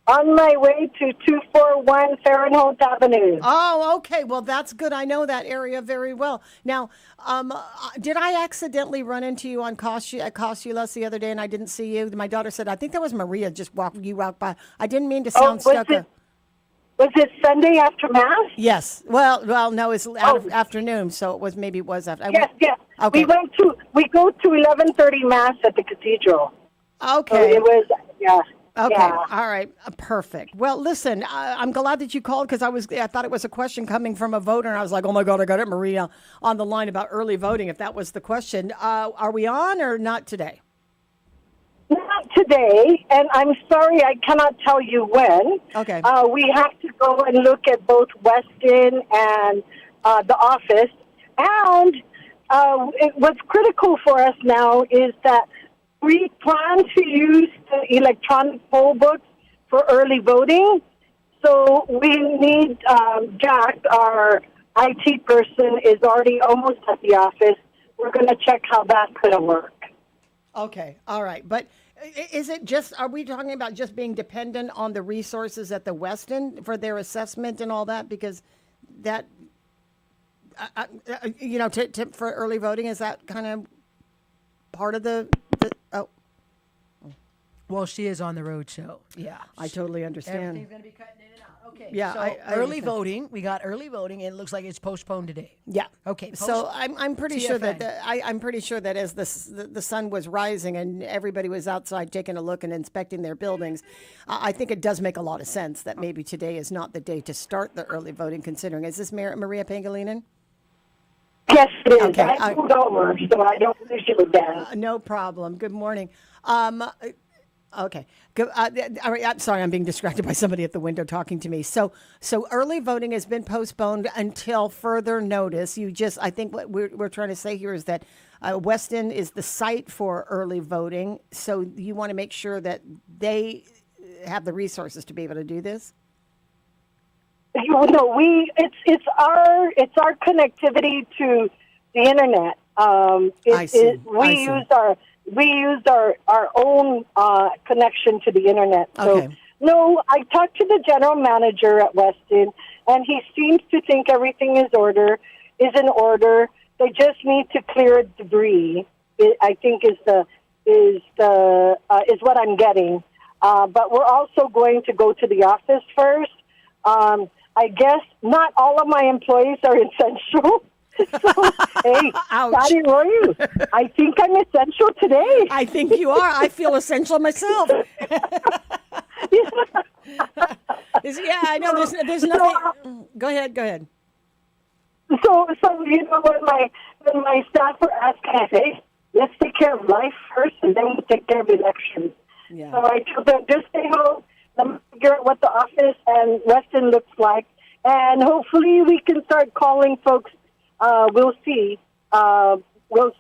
On my way to 241 Fahrenheit Avenue. Oh, okay. Well, that's good. I know that area very well. Now, did I accidentally run into you at Costulas the other day and I didn't see you? My daughter said, I think that was Maria just walked by. I didn't mean to sound stuck up. Was it Sunday after Mass? Yes. Well, no, it's afternoon, so it was after. Yes. Okay. We go to 11:30 Mass at the cathedral. Okay. So it was, Okay. Yeah. All right. Perfect. Well, listen, I'm glad that you called because I thought it was a question coming from a voter, and I was like, oh my God, I got it, Maria, on the line about early voting. If that was the question, are we on or not today? Not today, and I'm sorry I cannot tell you when. Okay. We have to go and look at both Weston and the office, and what's critical for us now is that we plan to use the electronic poll books for early voting. So we need Jack, our IT person, is already almost at the office. We're going to check how that's going to work. Okay. All right. But is it are we talking about just being dependent on the resources at the Weston for their assessment and all that? Because that, for early voting, is that kind of part of the Well, she is on the road, so yeah. I totally understand. Everything's going to be cutting in and out. Okay. Yeah, So I early understand. voting. We got early voting, and it looks like it's postponed today. Yeah. Okay. So I'm pretty sure TFN. that I'm pretty sure that as the sun was rising and everybody was outside taking a look and inspecting their buildings, I think it does make a lot of sense that maybe today is not the day to start the early voting. Considering, is this Maria Pangilinan? Yes, it is. Okay, I pulled over, so I don't usually dance. No problem. Good morning. Okay. All right. I'm sorry. I'm being distracted by somebody at the window talking to me. So early voting has been postponed until further notice. I think what we're trying to say here is that Weston is the site for early voting. So you want to make sure that they have the resources to be able to do this. No, it's our connectivity to the internet. I see. We used our own connection to the internet. So Okay. no, I talked to the general manager at Weston, and he seems to think everything is in order. They just need to clear debris. I think is what I'm getting. But we're also going to go to the office first. I guess not all of my employees are essential. So, hey, Patti Roy, I think I'm essential today. I think you are. I feel essential myself. Yeah, I know. There's nothing. Go ahead. So when my staff were asking, I say, let's take care of life first, and then we'll take care of elections. Yeah. So I told them, just stay home. Let me figure out what the office and Weston looks like, and hopefully we can start calling folks. We'll see. We'll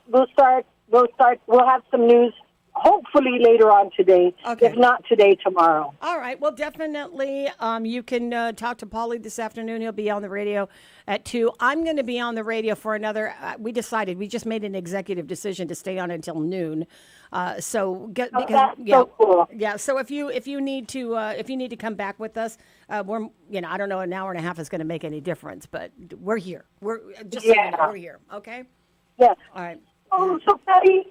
have some news hopefully later on today. Okay. If not today, tomorrow. All right. Well, definitely. You can talk to Paulie this afternoon. He'll be on the radio at 2. I'm going to be on the radio for another. We just made an executive decision to stay on until noon. So cool. Yeah. So if you need to come back with us, I don't know, an hour and a half is going to make any difference, but we're here. We're here. Okay. Yeah. All right. Oh, so Patti,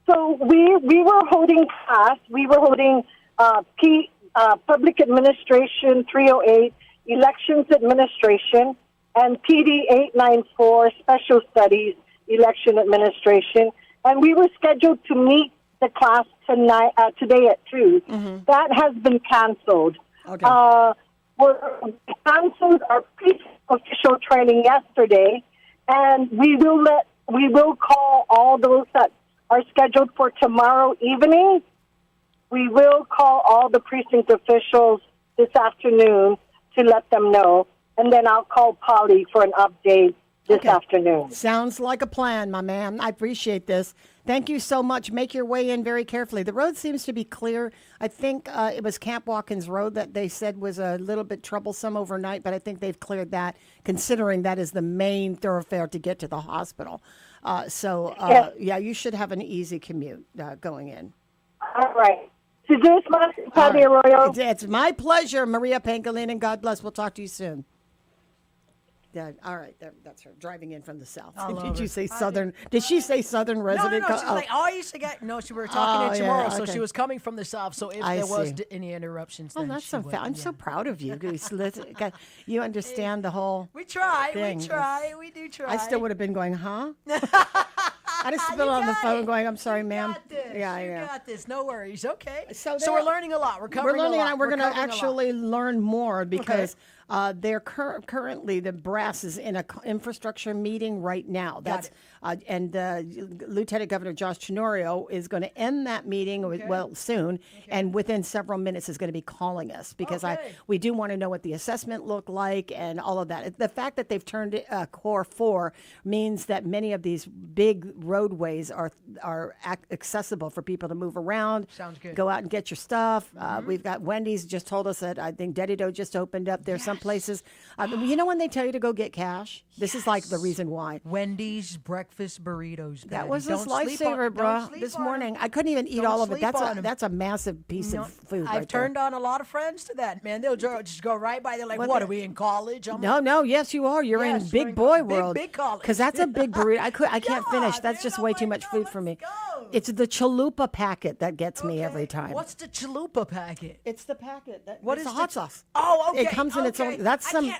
so we were holding class. We were holding Public Administration 308, Elections Administration, and PD 894, Special Studies, Election Administration. And we were scheduled to meet the class today at 2. Mm-hmm. That has been canceled. Okay. We canceled our pre-official training yesterday, and we will call all those that are scheduled for tomorrow evening. We will call all the precinct officials this afternoon to let them know, and then I'll call Polly for an update this afternoon. Sounds like a plan, my man. I appreciate this. Thank you so much. Make your way in very carefully. The road seems to be clear. I think it was Camp Watkins Road that they said was a little bit troublesome overnight, but I think they've cleared that, considering that is the main thoroughfare to get to the hospital. Yeah, you should have an easy commute going in. All right. So this much, Patti Arroyo. It's my pleasure, Maria Pangilinan, and God bless. We'll talk to you soon. Yeah, all right, that's her driving in from the south. Did you say southern? Did she say southern resident? No. She's like, you used to get. No, we were talking to tomorrow, so okay. she was coming from the south. So if there was any interruptions, then that's she would, I'm so proud of you. You understand the whole. We try. thing. We do try. I still would have been going, huh? I just been on the phone going, I'm sorry, ma'am. You got this. No worries. Okay. So there- we're learning a lot. We're covering learning, a lot. and we're going to covering a lot. actually learn more because they're currently the brass is in a infrastructure meeting right now. And Lieutenant Governor Josh Tenorio is going to end that meeting soon, and within several minutes is going to be calling us because we do want to know what the assessment looked like and all of that. The fact that they've turned it Core 4 means that many of these big roadways are accessible for people to move around. Sounds good. Go out and get your stuff. We've got Wendy's just told us that I think Dedido just opened up. There's some places. You know when they tell you to go get cash? This is like the reason why. Wendy's breakfast burritos. That Patty. was a Don't sleep on- lifesaver, don't bro. sleep This on 'em. morning, I couldn't even eat Don't all of it. sleep on 'em. That's a massive piece of food. I've right turned on a lot of friends to that, man. They'll just go right by. They're like, Well, "What are we in college?" I'm No, yes, you are. You're in Yes, big we're in boy big, world. big college. Because that's a big burrito. I can't finish. That's just way too much food for me. It's the chalupa packet that gets me every time. What's the chalupa packet? It's the packet. What it's is the hot sauce? Oh, okay. It comes in its own. That's I'm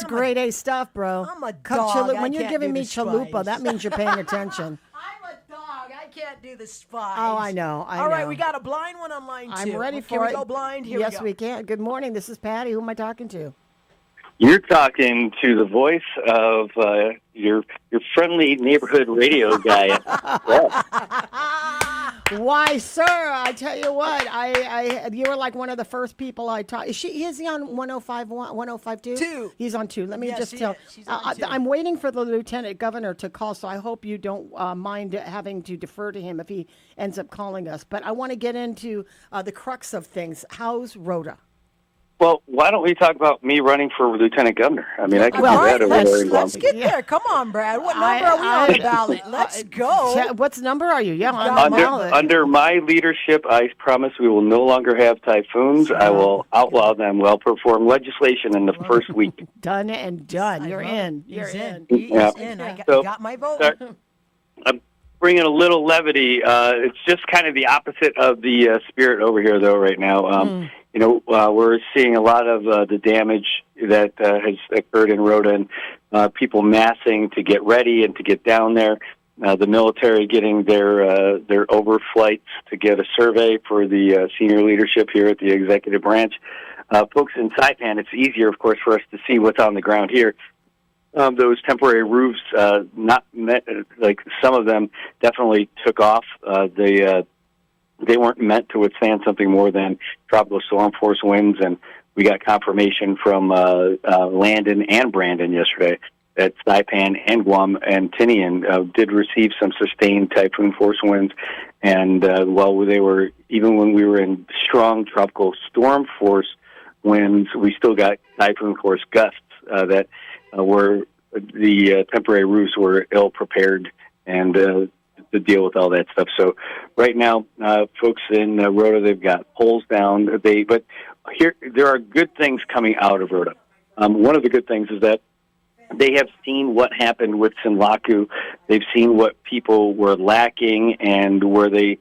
grade A stuff, bro. I'm a Cup dog. I When you're can't giving do me the chalupa, spice. that means you're paying attention. I'm a dog. I can't do the spice. Oh, I know. All right, we got a blind one on line 2. I'm ready for Can it. we go blind? Here yes, we go. we can. Good morning. This is Patty. Who am I talking to? You're talking to the voice of your friendly neighborhood radio guy. Why, sir? I tell you what, you were like one of the first people I talked. Is he on 105.1, 105.2? 2. He's on 2. Let me Yes, just he tell. is. She's on 2. I'm waiting for the lieutenant governor to call, so I hope you don't mind having to defer to him if he ends up calling us. But I want to get into the crux of things. How's Rhoda? Well, why don't we talk about me running for lieutenant governor? I mean, I can do that over there in Let's Guam. get there. Come on, Brad. What number are we on the ballot? Let's go. What number are you? Yeah, on the ballot. Under my leadership, I promise we will no longer have typhoons. I will outlaw them. We'll perform legislation in the first week. Done and done. You're in. You're in. He's Yeah. in. I So, got my vote. I'm bringing a little levity. It's just kind of the opposite of the spirit over here, though, right now. You know, we're seeing a lot of the damage that has occurred in Rhoda, and people massing to get ready and to get down there. The military getting their overflights to get a survey for the senior leadership here at the executive branch. Folks in Saipan, it's easier, of course, for us to see what's on the ground here. Those temporary roofs, like some of them definitely took off. They weren't meant to withstand something more than tropical storm force winds, and we got confirmation from Landon and Brandon yesterday that Saipan and Guam and Tinian did receive some sustained typhoon force winds, and while they were, even when we were in strong tropical storm force winds, we still got typhoon force gusts that were the temporary roofs were ill prepared and to deal with all that stuff. So right now, folks in Rhoda, they've got poles down. But here there are good things coming out of Rhoda. One of the good things is that they have seen what happened with Sinlaku. They've seen what people were lacking, and where they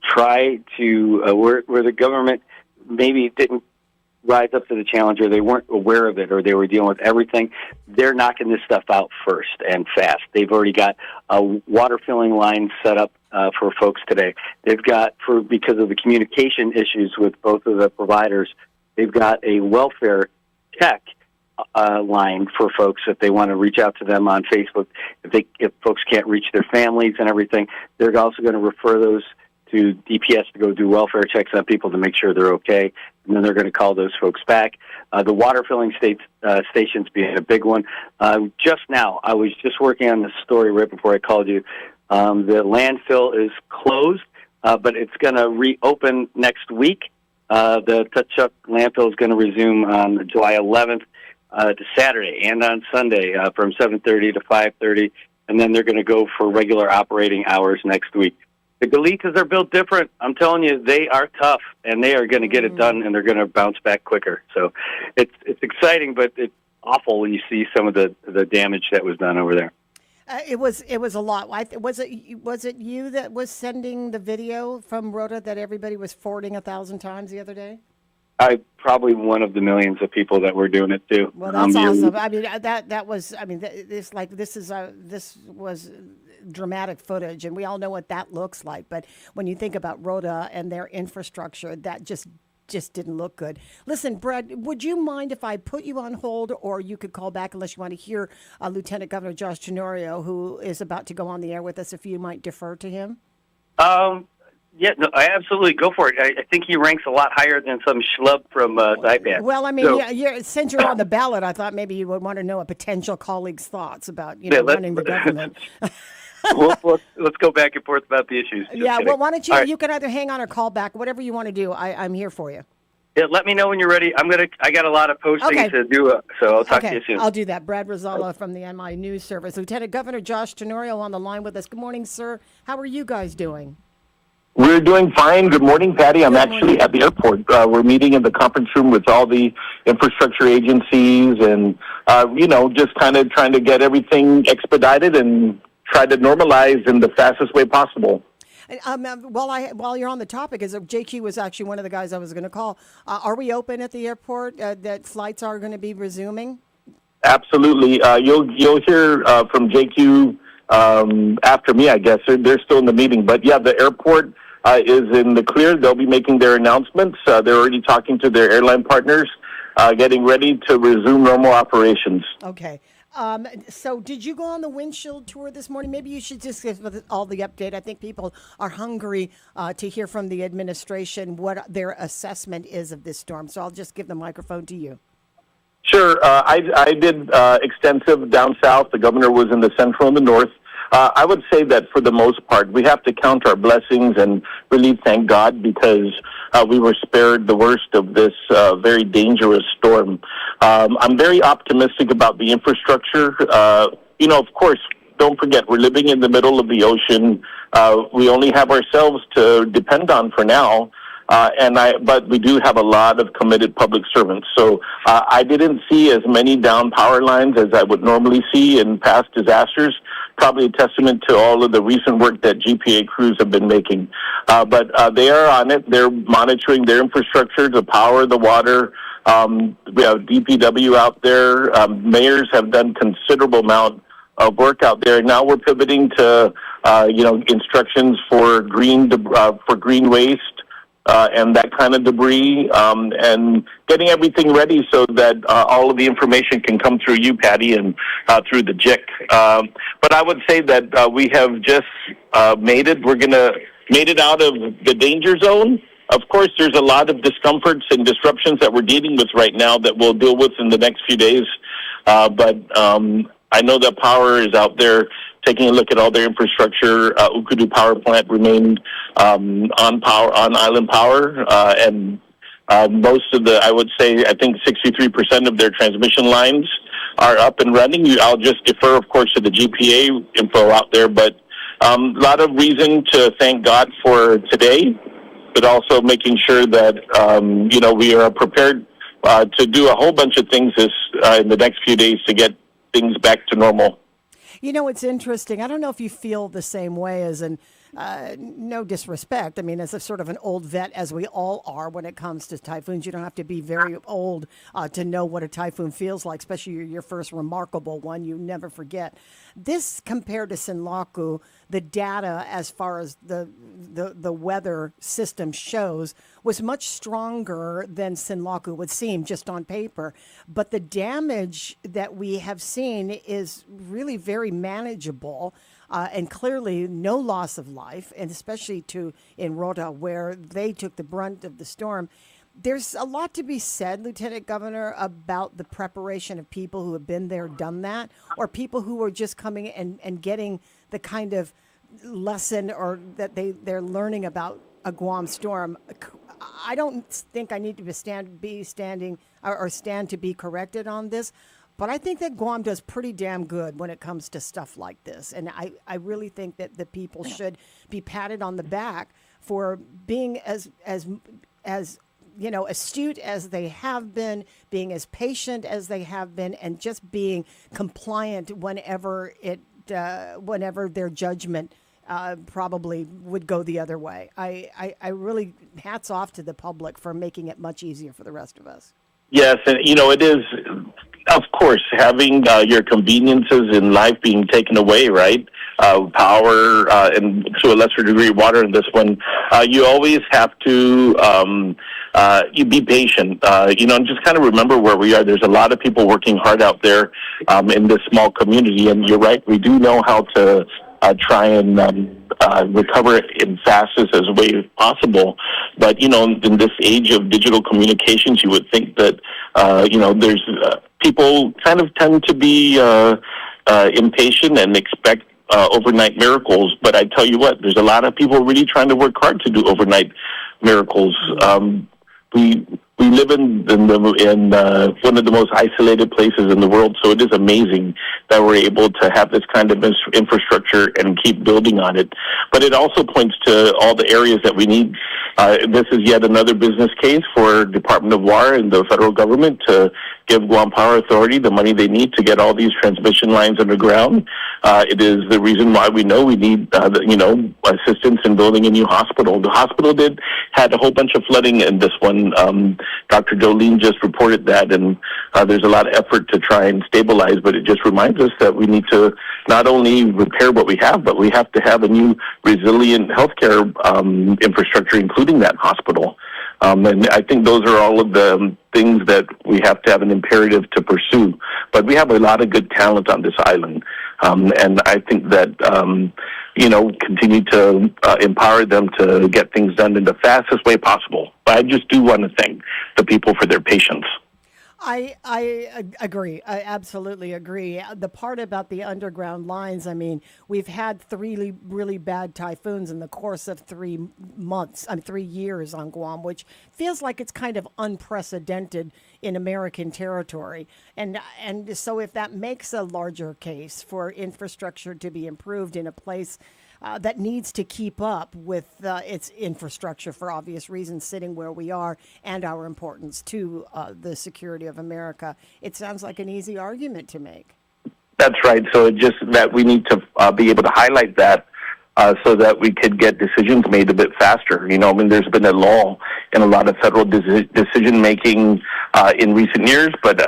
try to where the government maybe didn't rise up to the challenge, or they weren't aware of it, or they were dealing with everything. They're knocking this stuff out first and fast. They've already got a water filling line set up for folks today. They've got, because of the communication issues with both of the providers, they've got a welfare check line for folks if they want to reach out to them on Facebook. If folks can't reach their families and everything, they're also going to refer those to DPS to go do welfare checks on people to make sure they're okay, and then they're going to call those folks back. The water filling stations being a big one. Just now, I was just working on this story right before I called you. The landfill is closed, but it's going to reopen next week. The Tutchuk landfill is going to resume on July 11th to Saturday and on Sunday from 7:30 to 5:30, and then they're going to go for regular operating hours next week. The Galitas are built different. I'm telling you, they are tough, and they are going to get it done, and they're going to bounce back quicker. So it's exciting, but it's awful when you see some of the damage that was done over there. It was a lot. Was it you that was sending the video from Rhoda that everybody was forwarding 1,000 times the other day? I probably one of the millions of people that were doing it too. Well, that's awesome. I mean, that was. I mean, this was dramatic footage, and we all know what that looks like. But when you think about Rhoda and their infrastructure, that just didn't look good. Listen, Brad, would you mind if I put you on hold, or you could call back unless you want to hear Lieutenant Governor Josh Tenorio, who is about to go on the air with us, if you might defer to him? Yeah, no, I absolutely go for it. I think he ranks a lot higher than some schlub from Saipan. Well, I mean, since you're on the ballot, I thought maybe you would want to know a potential colleague's thoughts about running the government. Let's go back and forth about the issues. Just kidding. Well, why don't you? All right. You can either hang on or call back, whatever you want to do. I'm here for you. Yeah, let me know when you're ready. I got a lot of posting to do, so I'll talk to you soon. I'll do that. Brad Rosala from the MI News Service. Lieutenant Governor Josh Tenorio on the line with us. Good morning, sir. How are you guys doing? We're doing fine. Good morning, Patty. I'm actually at the airport. We're meeting in the conference room with all the infrastructure agencies and, just kind of trying to get everything expedited and try to normalize in the fastest way possible. While you're on the topic, JQ was actually one of the guys I was going to call. Are we open at the airport? That flights are going to be resuming? Absolutely. You'll hear from JQ after me, I guess. They're still in the meeting. But, yeah, the airport is in the clear. They'll be making their announcements. They're already talking to their airline partners, getting ready to resume normal operations. Okay. So did you go on the windshield tour this morning? Maybe you should just give us all the update. I think people are hungry to hear from the administration what their assessment is of this storm. So I'll just give the microphone to you. Sure. I did extensive down south. The governor was in the central and the north. I would say that for the most part, we have to count our blessings and really thank God because we were spared the worst of this very dangerous storm. I'm very optimistic about the infrastructure. Of course, don't forget, we're living in the middle of the ocean. We only have ourselves to depend on for now. But we do have a lot of committed public servants. So I didn't see as many down power lines as I would normally see in past disasters. Probably a testament to all of the recent work that GPA crews have been making. But they are on it. They're monitoring their infrastructure, the power, the water. We have DPW out there. Mayors have done considerable amount of work out there. Now we're pivoting to instructions for green waste. And that kind of debris, and getting everything ready so that all of the information can come through you, Patty, and through the JIC. But I would say that we have just made it. We're made it out of the danger zone. Of course, there's a lot of discomforts and disruptions that we're dealing with right now that we'll deal with in the next few days. But I know that power is out there. Taking a look at all their infrastructure, Ukudu Power Plant remained on island power, and most of I would say, I think 63% of their transmission lines are up and running. I'll just defer, of course, to the GPA info out there, but a lot of reason to thank God for today, but also making sure that, we are prepared to do a whole bunch of things in the next few days to get things back to normal. It's interesting. I don't know if you feel the same way as no disrespect. I mean, as a sort of an old vet, as we all are when it comes to typhoons, you don't have to be very old to know what a typhoon feels like, especially your first remarkable one. You never forget. This compared to Sinlaku, the data as far as the weather system shows was much stronger than Sinlaku would seem just on paper. But the damage that we have seen is really very manageable. And clearly no loss of life, and especially in Rota, where they took the brunt of the storm. There's a lot to be said, Lieutenant Governor, about the preparation of people who have been there, done that, or people who are just coming and getting the kind of lesson or that they're learning about a Guam storm. I don't think I need to stand to be corrected on this. But I think that Guam does pretty damn good when it comes to stuff like this. And I really think that the people should be patted on the back for being as astute as they have been, being as patient as they have been, and just being compliant whenever their judgment probably would go the other way. I really hats off to the public for making it much easier for the rest of us. Yes, and it is, of course, having your conveniences in life being taken away, right? Power and to a lesser degree water in this one. You always have to you be patient, and just kind of remember where we are. There's a lot of people working hard out there in this small community, and you're right, we do know how to try and recover it as fast as way as possible. But, in this age of digital communications, you would think that, there's people kind of tend to be impatient and expect overnight miracles. But I tell you what, there's a lot of people really trying to work hard to do overnight miracles. We live in one of the most isolated places in the world, so it is amazing that we're able to have this kind of infrastructure and keep building on it. But it also points to all the areas that we need. This is yet another business case for Department of War and the federal government to give Guam Power Authority the money they need to get all these transmission lines underground. It is the reason why we know we need, assistance in building a new hospital. The hospital had a whole bunch of flooding in this one. Dr. Jolene just reported that, and there's a lot of effort to try and stabilize, but it just reminds us that we need to not only repair what we have, but we have to have a new resilient healthcare infrastructure, including that hospital. And I think those are all of the things that we have to have an imperative to pursue. But we have a lot of good talent on this island. And I think that, continue to empower them to get things done in the fastest way possible. But I just do want to thank the people for their patience. I agree. I absolutely agree. The part about the underground lines, I mean, we've had 3 really bad typhoons in the course of 3 years on Guam, which feels like it's kind of unprecedented in American territory. And so if that makes a larger case for infrastructure to be improved in a place that needs to keep up with its infrastructure for obvious reasons, sitting where we are, and our importance to the security of America. It sounds like an easy argument to make. That's right. So it's just that we need to be able to highlight that so that we could get decisions made a bit faster. There's been a lull in a lot of federal decision-making in recent years, but,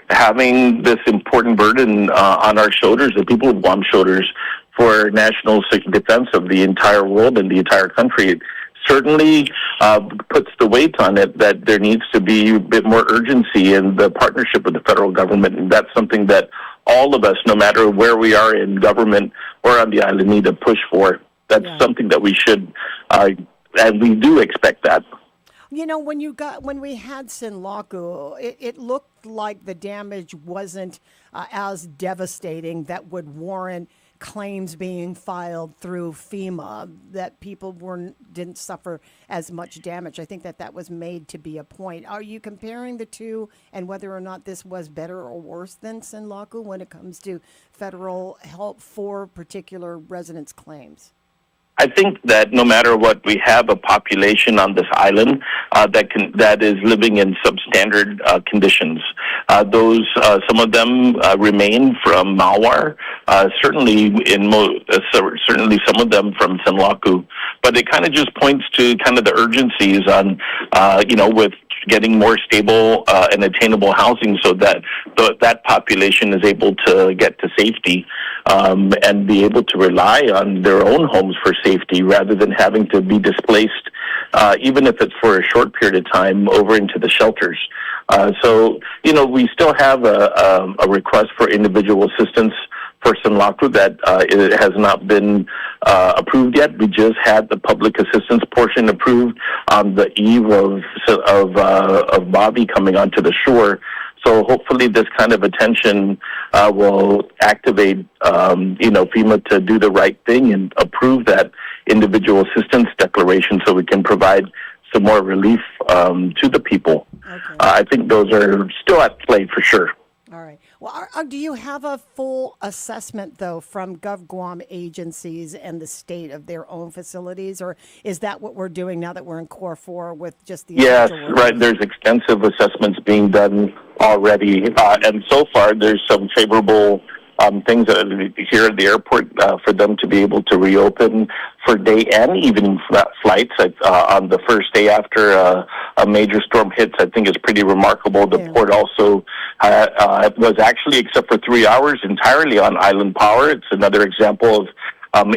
having this important burden on our shoulders, the people of Guam's shoulders, for national defense of the entire world and the entire country, it certainly puts the weight on it that there needs to be a bit more urgency in the partnership with the federal government, and that's something that all of us, no matter where we are in government or on the island, need to push for. That's something that we should, and we do expect that. When we had Sinlaku, it looked like the damage wasn't as devastating that would warrant claims being filed through FEMA, that people didn't suffer as much damage. I think that was made to be a point. Are you comparing the two, and whether or not this was better or worse than Sinlaku when it comes to federal help for particular residents' claims? I think that no matter what, we have a population on this island that is living in substandard conditions. Some of them remain from Malwar, certainly some of them from Sinlaku. But it kind of just points to kind of the urgencies on, with getting more stable and attainable housing, so that that population is able to get to safety and be able to rely on their own homes for safety rather than having to be displaced, even if it's for a short period of time, over into the shelters. So we still have a request for individual assistance for Sinlaku that it has not been approved yet. We just had the public assistance portion approved on the eve of Bobby coming onto the shore. So hopefully this kind of attention will activate, FEMA to do the right thing and approve that individual assistance declaration so we can provide some more relief to the people. Okay. I think those are still at play for sure. All right. Well, do you have a full assessment, though, from GovGuam agencies and the state of their own facilities, or is that what we're doing now that we're in Core 4 with just the... Yes, right. There's extensive assessments being done already, and so far there's some favorable things here at the airport for them to be able to reopen for day and evening flights on the first day after a major storm hits. I think it's pretty remarkable. The port also was actually, except for 3 hours, entirely on island power. It's another example of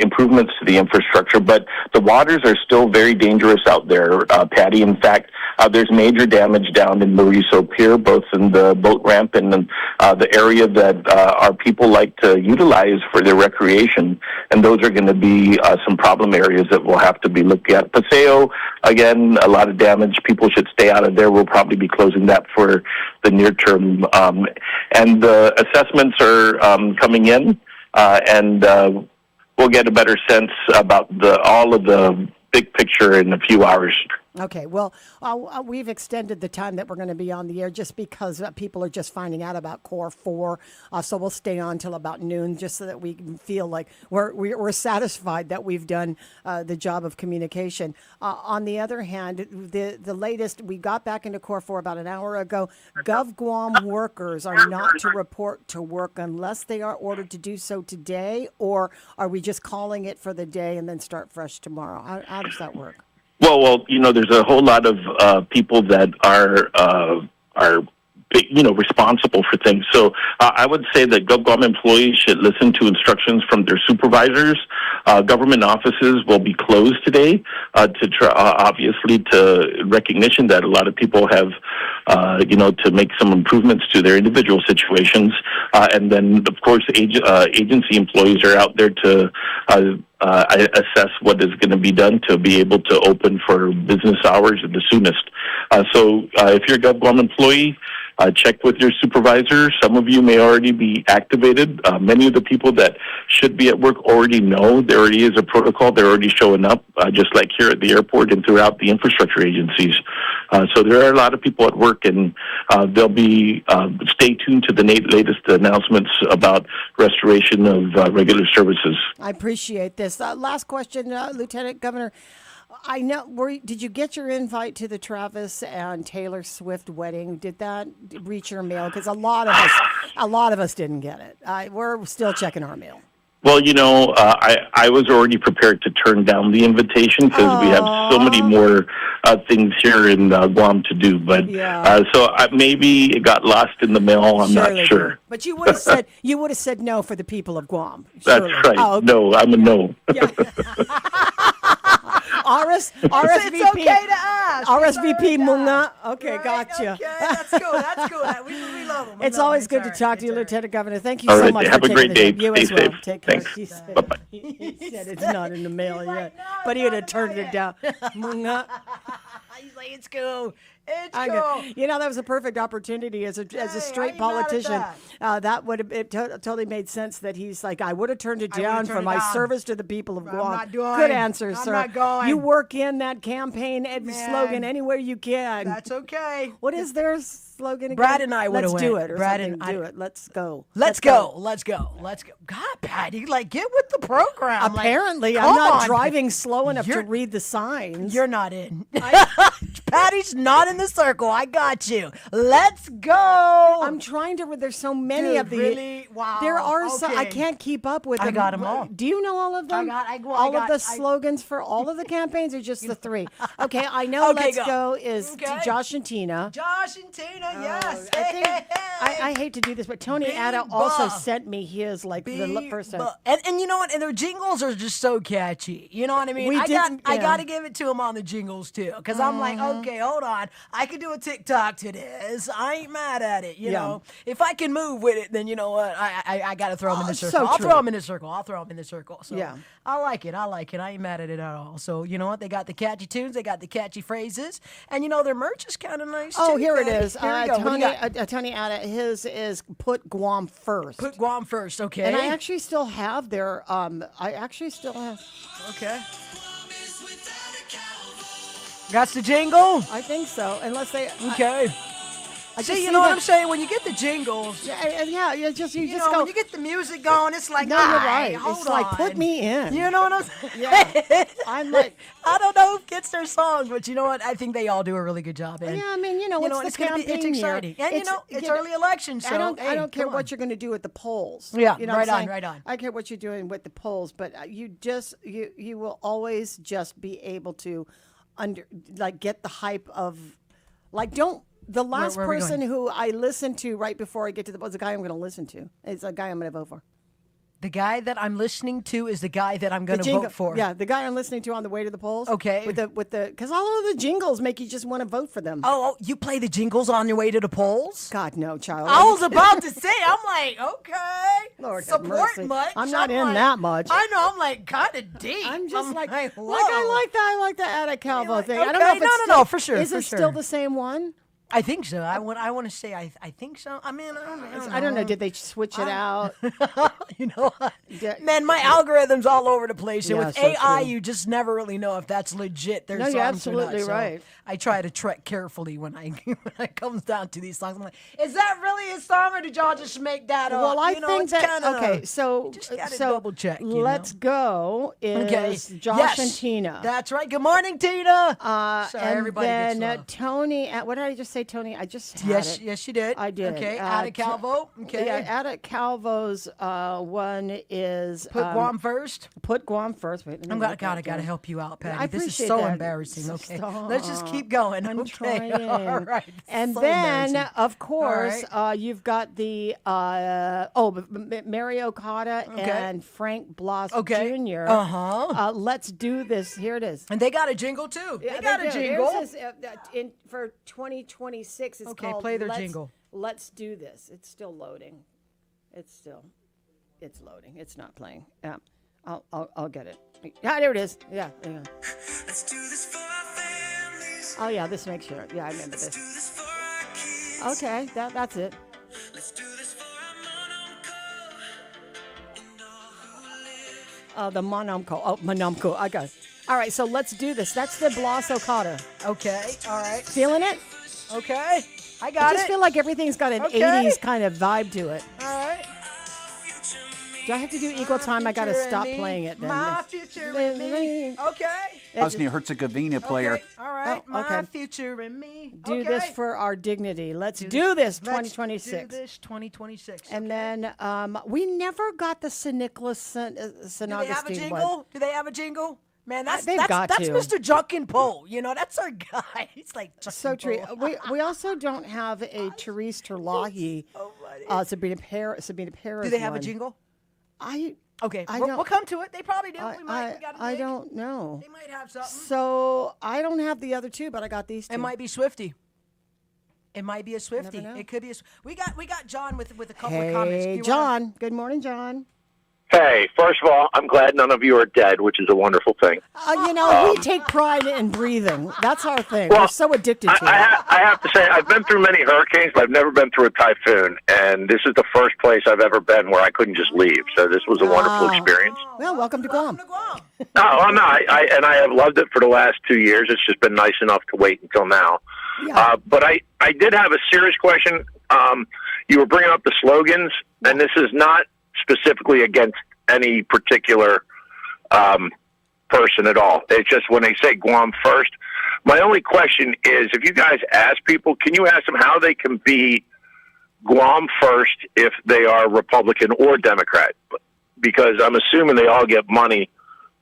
improvements to the infrastructure, but the waters are still very dangerous out there, Patti. In fact, there's major damage down in Mauricio Pier, both in the boat ramp and the area that our people like to utilize for their recreation, and those are going to be some problem areas that we'll have to be looking at. Paseo, again, a lot of damage. People should stay out of there. We'll probably be closing that for the near term. And the assessments are coming in, and we'll get a better sense about all of the big picture in a few hours. Okay, well, we've extended the time that we're going to be on the air just because people are just finding out about Core 4. So we'll stay on till about noon just so that we can feel like we're satisfied that we've done the job of communication. On the other hand, the latest, we got back into Core 4 about an hour ago. GovGuam workers are not to report to work unless they are ordered to do so today, or are we just calling it for the day and then start fresh tomorrow? How does that work? Well, there's a whole lot of people that are responsible for things. So I would say that GovGuam employees should listen to instructions from their supervisors. Government offices will be closed today to try, obviously, to recognition that a lot of people have, to make some improvements to their individual situations. And then, of course, agency employees are out there to assess what is going to be done to be able to open for business hours at the soonest. So if you're a GovGuam employee, check with your supervisor. Some of you may already be activated. Many of the people that should be at work already know there already is a protocol. They're already showing up, just like here at the airport and throughout the infrastructure agencies. So there are a lot of people at work, and they'll be stay tuned to the latest announcements about restoration of regular services. I appreciate this. Last question, Lieutenant Governor. I know. Did you get your invite to the Travis and Taylor Swift wedding? Did that reach your mail? Because a lot of us didn't get it. We're still checking our mail. Well, I was already prepared to turn down the invitation because we have so many more things here in Guam to do. But so maybe it got lost in the mail. I'm not sure. But you would have said no for the people of Guam. That's right. Oh, okay. No, I'm a no. Yeah. RSVP. It's okay to ask. RSVP Munga. Okay, right? gotcha. Okay, that's cool. We love them. It's always good to talk to you, Lieutenant Governor. Thank you all so right, much have for a great day. You Stay as well. safe. Take care. Thanks. Bye-bye. He said it's not in the mail yet, but he would have turned it down. Munga. He's like, it's cool. It's cool. That was a perfect opportunity as a straight politician. That would have totally made sense. That he's like, I would have turned it down for my service to the people of Guam. I'm not doing. Good answer, sir. I'm not going. You work in that campaign slogan anywhere you can. That's okay. What is their slogan again? Brad and I would have Let's do it. Or Brad something. and do it. Let's go. Let's go. God, Patty, get with the program. Apparently, I'm not driving slow enough to read the signs. You're not in. Patty's not in the circle. I got you. Let's go. I'm trying to. There's so many Dude, of these. Really? Wow. There are some. I Okay. can't keep up with them. I got them all. Do you know all of them? All of the slogans for all of the campaigns, or just the three? Okay, I know. Okay, Let's go is Josh and Tina. Josh and Tina, yes. I hate to do this, but Tony Ada also sent me his the first time. And you know what? And their jingles are just so catchy. You know what I mean? I got to give it to him on the jingles too, because I'm like, okay, hold on, I could do a TikTok to this. I ain't mad at it. You know, if I can move with it, then you know what? I got to throw him in the circle. I'll throw him in the circle. So yeah. I like it. I ain't mad at it at all. So you know what? They got the catchy tunes. They got the catchy phrases, and you know their merch is kind of nice. Oh, too, here it Patty. is. Here we go. Tony Ada, his is Put Guam First. Put Guam first. Okay. And I actually still have their. Okay. Got the jingle? I think so. Unless they. Okay. See, you know what I'm saying? When you get the jingles, you just go. When you get the music going, it's like, no, you're right. It's like, put me in. You know what I'm saying? Yeah. I'm like, I don't know who gets their song, but you know what? I think they all do a really good job. And, yeah, I mean, it's the campaign. It's exciting, year. And it's early election, so I don't care what you're going to do at the polls. Yeah, you know right on. I don't care what you're doing with the polls, but you will always just be able to get the hype of don't. The last person who I listened to right before I get to the polls, the guy I'm going to listen to. It's a guy I'm going to vote for. The guy that I'm listening to is the guy that I'm going to vote for. Yeah, the guy I'm listening to on the way to the polls. Okay. Because all of the jingles make you just want to vote for them. Oh, you play the jingles on your way to the polls? God, no, child. I was about to say, I'm like, okay. Lord support much. I'm not in that much. I know, I'm like kind of deep. I'm just like I like the Ada Calvo thing. Okay, I don't know if it's no, for sure. Is for it sure. still the same one? I think so. I want to say I think so. I mean, I don't know. Did they switch it out? You know, man, my algorithm's all over the place. And Yeah, with so AI, true. you just never really know if that's legit. There's No, you're songs or not. absolutely So right. I try to tread carefully when when it comes down to these songs. I'm like, is that really a song, or did y'all just make that up? Well, I You know, think it's that kinda, okay. So just gotta so double check. You Let's know? Go is Josh Yes, and Tina. That's right. Good morning, Tina. Sorry, and everybody then gets slow. Tony. What did I just say, Tony? I just had Yes, it. yes, you did. I did. Okay, Ada Calvo. Okay. Yeah, Ada Calvo's one is Put Guam first. Put Guam first. Wait, let me look I at gotta that. help you out, Patty. I This is appreciate so that. embarrassing. Okay, Stop. let's just keep going. I'm okay, trying. all right. And So then, embarrassing. of course, All you've got the Mary Okada and Frank Bloss Jr. Let's do this. Here it is. And they got a jingle too. Yeah, they got a do. jingle. Theirs is, for 2026. It's Okay, called play their Let's- jingle. Let's do this. It's still loading. It's loading. It's not playing. Yeah, I'll get it. Yeah, there it is. Yeah. Let's do this for our families. Oh yeah, this makes sure. Yeah, I remember Let's do this. this for our kids. Okay, that's it. Let's do this for our mononco and all who live. The Monumco. Oh, Monumco. I got it. All right, so let's do this. That's the Bloss Okada. Okay. All right. Feeling it? Okay. I I got just it. feel like everything's got an Okay. 80s kind of vibe to it. All right. Do I have to do equal time? I got to Future in stop me, playing it then. My future in me. Okay. Bosnia-Herzegovina player. Okay. All right. Oh, My okay. future in me. Do okay. this for our dignity. Let's do this, Let's 2026. do this 2026. And then we never got the St. Nicholas St. Do they have a Augustine jingle? one. Do they have a jingle? Man, that's They've that's, got that's to. Mr. Junkin Poe. You know, that's our guy. He's like So true. We also don't have a Therese Terlahi, Sabina Paris. Do they have a jingle? Okay, we'll come to it. They probably do. We got I don't know. They might have something. So I don't have the other two, but I got these two. It might be Swifty. It might be a Swifty. know. It could be. We got John with a couple of comments. Do Hey, you John. Good morning, John. Hey, first of all, I'm glad none of you are dead, which is a wonderful thing. We take pride in breathing. That's our thing. Well, We're so addicted to it. I have to say, I've been through many hurricanes, but I've never been through a typhoon, and this is the first place I've ever been where I couldn't just leave. So this was a wonderful experience. Well, welcome to Guam. I have loved it for the last 2 years. It's just been nice enough to wait until now. But I did have a serious question. You were bringing up the slogans, and this is not specifically against any particular person at all. It's just when they say Guam first. My only question is, if you guys ask people, can you ask them how they can be Guam first if they are Republican or Democrat? Because I'm assuming they all get money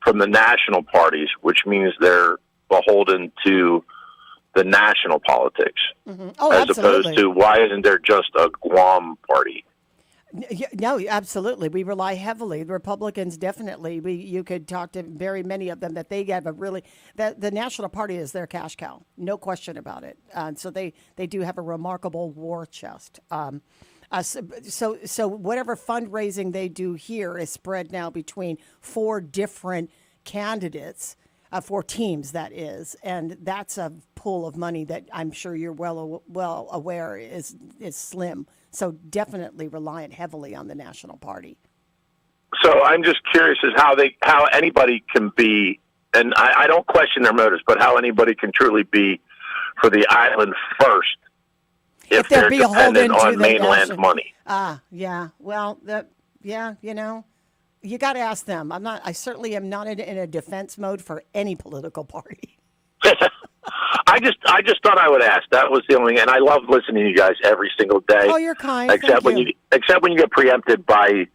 from the national parties, which means they're beholden to the national politics, Oh, as absolutely. opposed to why isn't there just a Guam party? No, absolutely. We rely heavily. The Republicans definitely. You could talk to very many of them that they have that the National Party is their cash cow, no question about it. So they do have a remarkable war chest. So whatever fundraising they do here is spread now between 4 different candidates. 4 teams, that is, and that's a pool of money that I'm sure you're well aware is slim. So definitely reliant heavily on the National Party. So I'm just curious as how anybody can be, and I don't question their motives, but how anybody can truly be for the island first if they're dependent on mainland money. Yeah. Well, you got to ask them. I certainly am not in a defense mode for any political party. I just thought I would ask. That was the only, and I love listening to you guys every single day. Oh, you're kind. Except Thank you. except when you get preempted by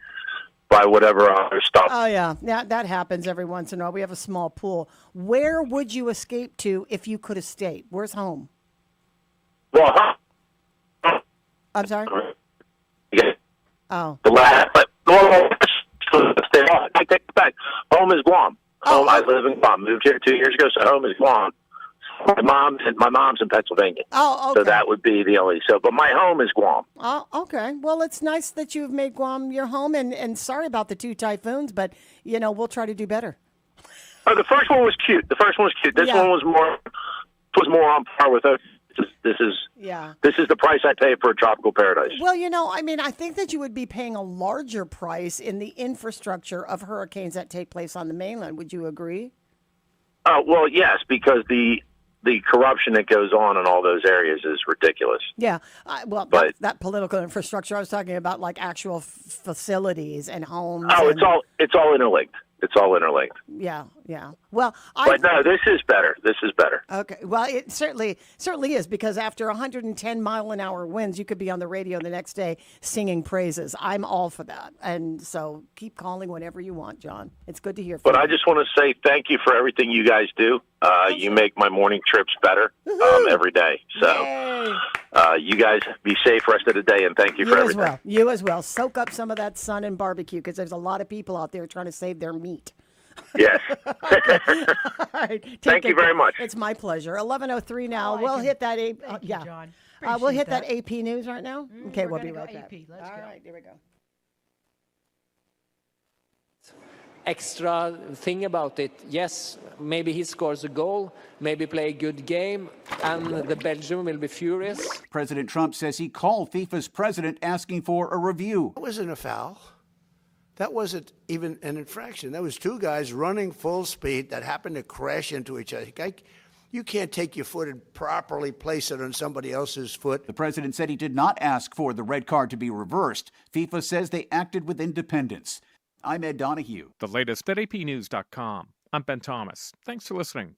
whatever other stuff. Oh yeah, that happens every once in a while. We have a small pool. Where would you escape to if you could escape? Where's home? Well, I'm sorry. Yeah. Oh. The last, I take it back. Home is Guam. I live in Guam. Moved here 2 years ago, so home is Guam. My mom's in Pennsylvania. Oh, okay. So that would be the only. But my home is Guam. Oh, okay. Well, it's nice that you've made Guam your home, and sorry about the 2 typhoons, but we'll try to do better. Oh, the first one was cute. This one was more on par with those. Yeah. This is the price I pay for a tropical paradise. Well, I mean, I think that you would be paying a larger price in the infrastructure of hurricanes that take place on the mainland. Would you agree? Well, yes, because the corruption that goes on in all those areas is ridiculous. Yeah. But that political infrastructure, I was talking about like actual facilities and homes. Oh, it's all interlinked. It's all interlinked. Yeah, yeah. Well, but no, this is better. This is better. Okay. Well, it certainly is, because after 110-mile-an-hour winds, you could be on the radio the next day singing praises. I'm all for that. And so keep calling whenever you want, John. It's good to hear from you. But I just want to say thank you for everything you guys do. You make my morning trips better every day. So you guys be safe rest of the day, and thank you for everything. You as well. Soak up some of that sun and barbecue, because there's a lot of people out there trying to save their meat. Yes. All right. Thank you very much. It's my pleasure. 11:03 now. We'll hit that. John. We'll hit that Appreciate AP news right now. Okay, we'll be gonna right go back. AP. Let's All go. right, here we go. Extra thing about it, yes, maybe he scores a goal, maybe play a good game, and the Belgium will be furious. President Trump says he called FIFA's president asking for a review. That wasn't a foul. That wasn't even an infraction. That was two guys running full speed that happened to crash into each other. You can't take your foot and properly place it on somebody else's foot. The president said he did not ask for the red card to be reversed. FIFA says they acted with independence. I'm Ed Donahue. The latest at apnews.com. I'm Ben Thomas. Thanks for listening.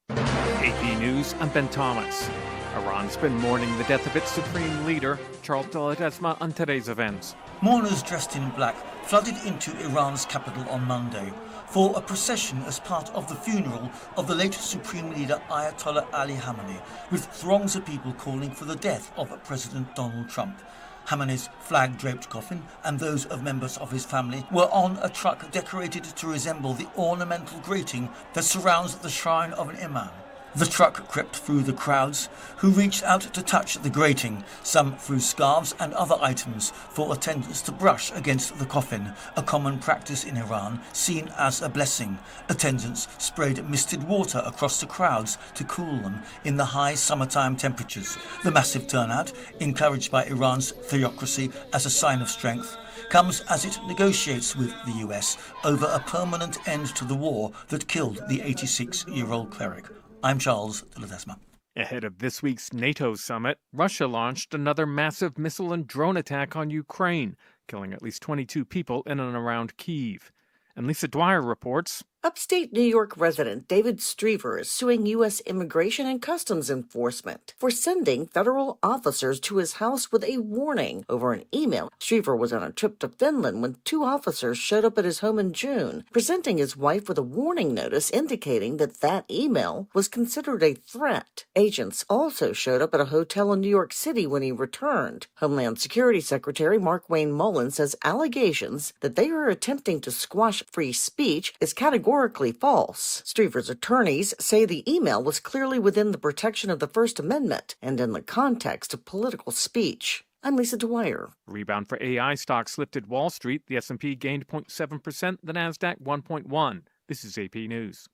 AP News, I'm Ben Thomas. Iran's been mourning the death of its supreme leader, Charles de Ledesma, on today's events. Mourners dressed in black flooded into Iran's capital on Monday for a procession as part of the funeral of the late Supreme Leader Ayatollah Ali Khamenei, with throngs of people calling for the death of President Donald Trump. Khamenei's flag-draped coffin and those of members of his family were on a truck decorated to resemble the ornamental grating that surrounds the shrine of an imam. The truck crept through the crowds, who reached out to touch the grating, some threw scarves and other items for attendants to brush against the coffin, a common practice in Iran, seen as a blessing. Attendants sprayed misted water across the crowds to cool them in the high summertime temperatures. The massive turnout, encouraged by Iran's theocracy as a sign of strength, comes as it negotiates with the US over a permanent end to the war that killed the 86-year-old cleric. I'm Charles de Ledesma. Ahead of this week's NATO summit, Russia launched another massive missile and drone attack on Ukraine, killing at least 22 people in and around Kyiv. And Lisa Dwyer reports. Upstate New York resident David Strever is suing U.S. Immigration and Customs Enforcement for sending federal officers to his house with a warning over an email. Strever was on a trip to Finland when two officers showed up at his home in June, presenting his wife with a warning notice indicating that email was considered a threat. Agents also showed up at a hotel in New York City when he returned. Homeland Security Secretary Mark Wayne Mullen says allegations that they are attempting to squash free speech is categorically false. Strever's attorneys say the email was clearly within the protection of the First Amendment and in the context of political speech. I'm Lisa Dwyer. Rebound for AI stocks lifted Wall Street. The S&P gained 0.7%, the Nasdaq 1.1%. This is AP News.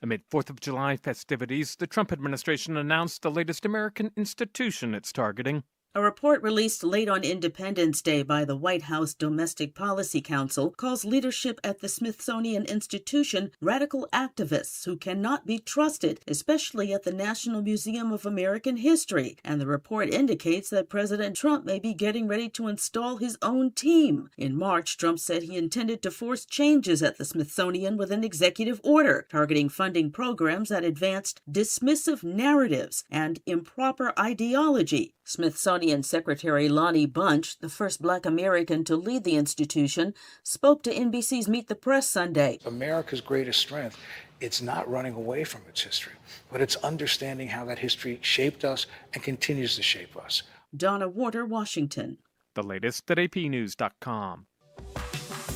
Amid 4th of July festivities, the Trump administration announced the latest American institution it's targeting. A report released late on Independence Day by the White House Domestic Policy Council calls leadership at the Smithsonian Institution radical activists who cannot be trusted, especially at the National Museum of American History. And the report indicates that President Trump may be getting ready to install his own team. In March, Trump said he intended to force changes at the Smithsonian with an executive order, targeting funding programs that advanced dismissive narratives and improper ideology. Smithsonian Secretary Lonnie Bunch, the first Black American to lead the institution, spoke to NBC's Meet the Press Sunday. America's greatest strength, it's not running away from its history, but it's understanding how that history shaped us and continues to shape us. Donna Warder, Washington. The latest at apnews.com.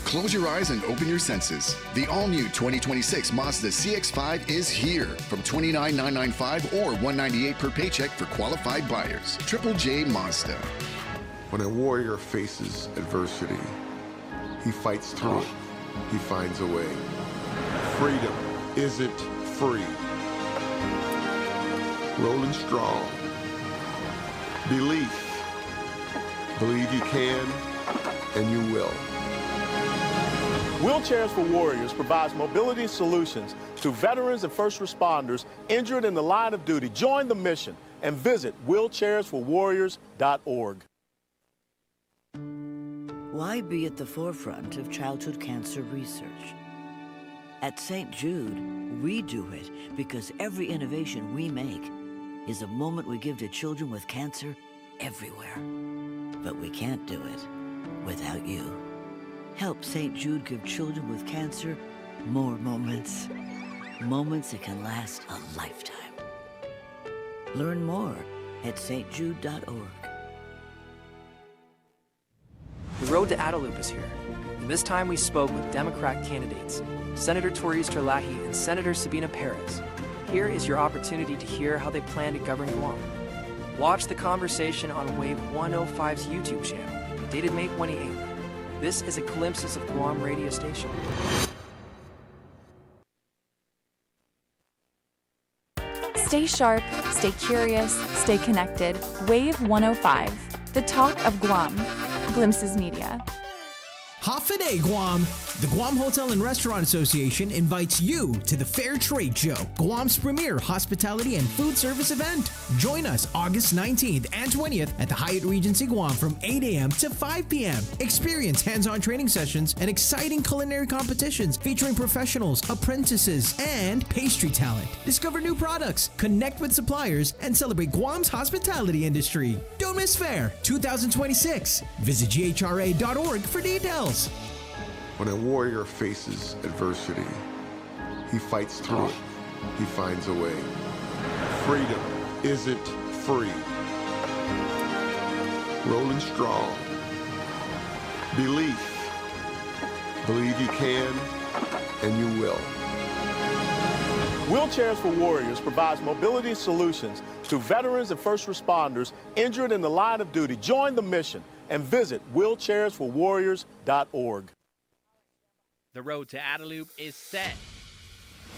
Close your eyes and open your senses. The all-new 2026 Mazda CX-5 is here from $29,995 or $198 per paycheck for qualified buyers. Triple J Mazda. When a warrior faces adversity, he fights through it. He finds a way. Freedom isn't free. Rolling strong. Belief. Believe you can, and you will. Wheelchairs for Warriors provides mobility solutions to veterans and first responders injured in the line of duty. Join the mission and visit wheelchairsforwarriors.org. Why be at the forefront of childhood cancer research? At St. Jude, we do it because every innovation we make is a moment we give to children with cancer everywhere. But we can't do it without you. Help St. Jude give children with cancer more moments. Moments that can last a lifetime. Learn more at stjude.org. The road to Adelup is here, and this time we spoke with Democrat candidates, Senator Toriz Terlahi and Senator Sabina Perez. Here is your opportunity to hear how they plan to govern Guam. Watch the conversation on Wave 105's YouTube channel, dated May 28th. This is a Glimpses of Guam radio station. Stay sharp, stay curious, stay connected. Wave 105, the talk of Guam. Glimpses Media. Hafiday Guam! The Guam Hotel and Restaurant Association invites you to the Fair Trade Show, Guam's premier hospitality and food service event. Join us August 19th and 20th at the Hyatt Regency Guam from 8 a.m. to 5 p.m. Experience hands-on training sessions and exciting culinary competitions featuring professionals, apprentices, and pastry talent. Discover new products, connect with suppliers, and celebrate Guam's hospitality industry. Don't miss Fair 2026. Visit GHRA.org for details. When a warrior faces adversity, he fights through it. He finds a way. Freedom isn't free. Rolling strong. Belief. Believe you can, and you will. Wheelchairs for Warriors provides mobility solutions to veterans and first responders injured in the line of duty. Join the mission and visit wheelchairsforwarriors.org. The road to Adelup is set.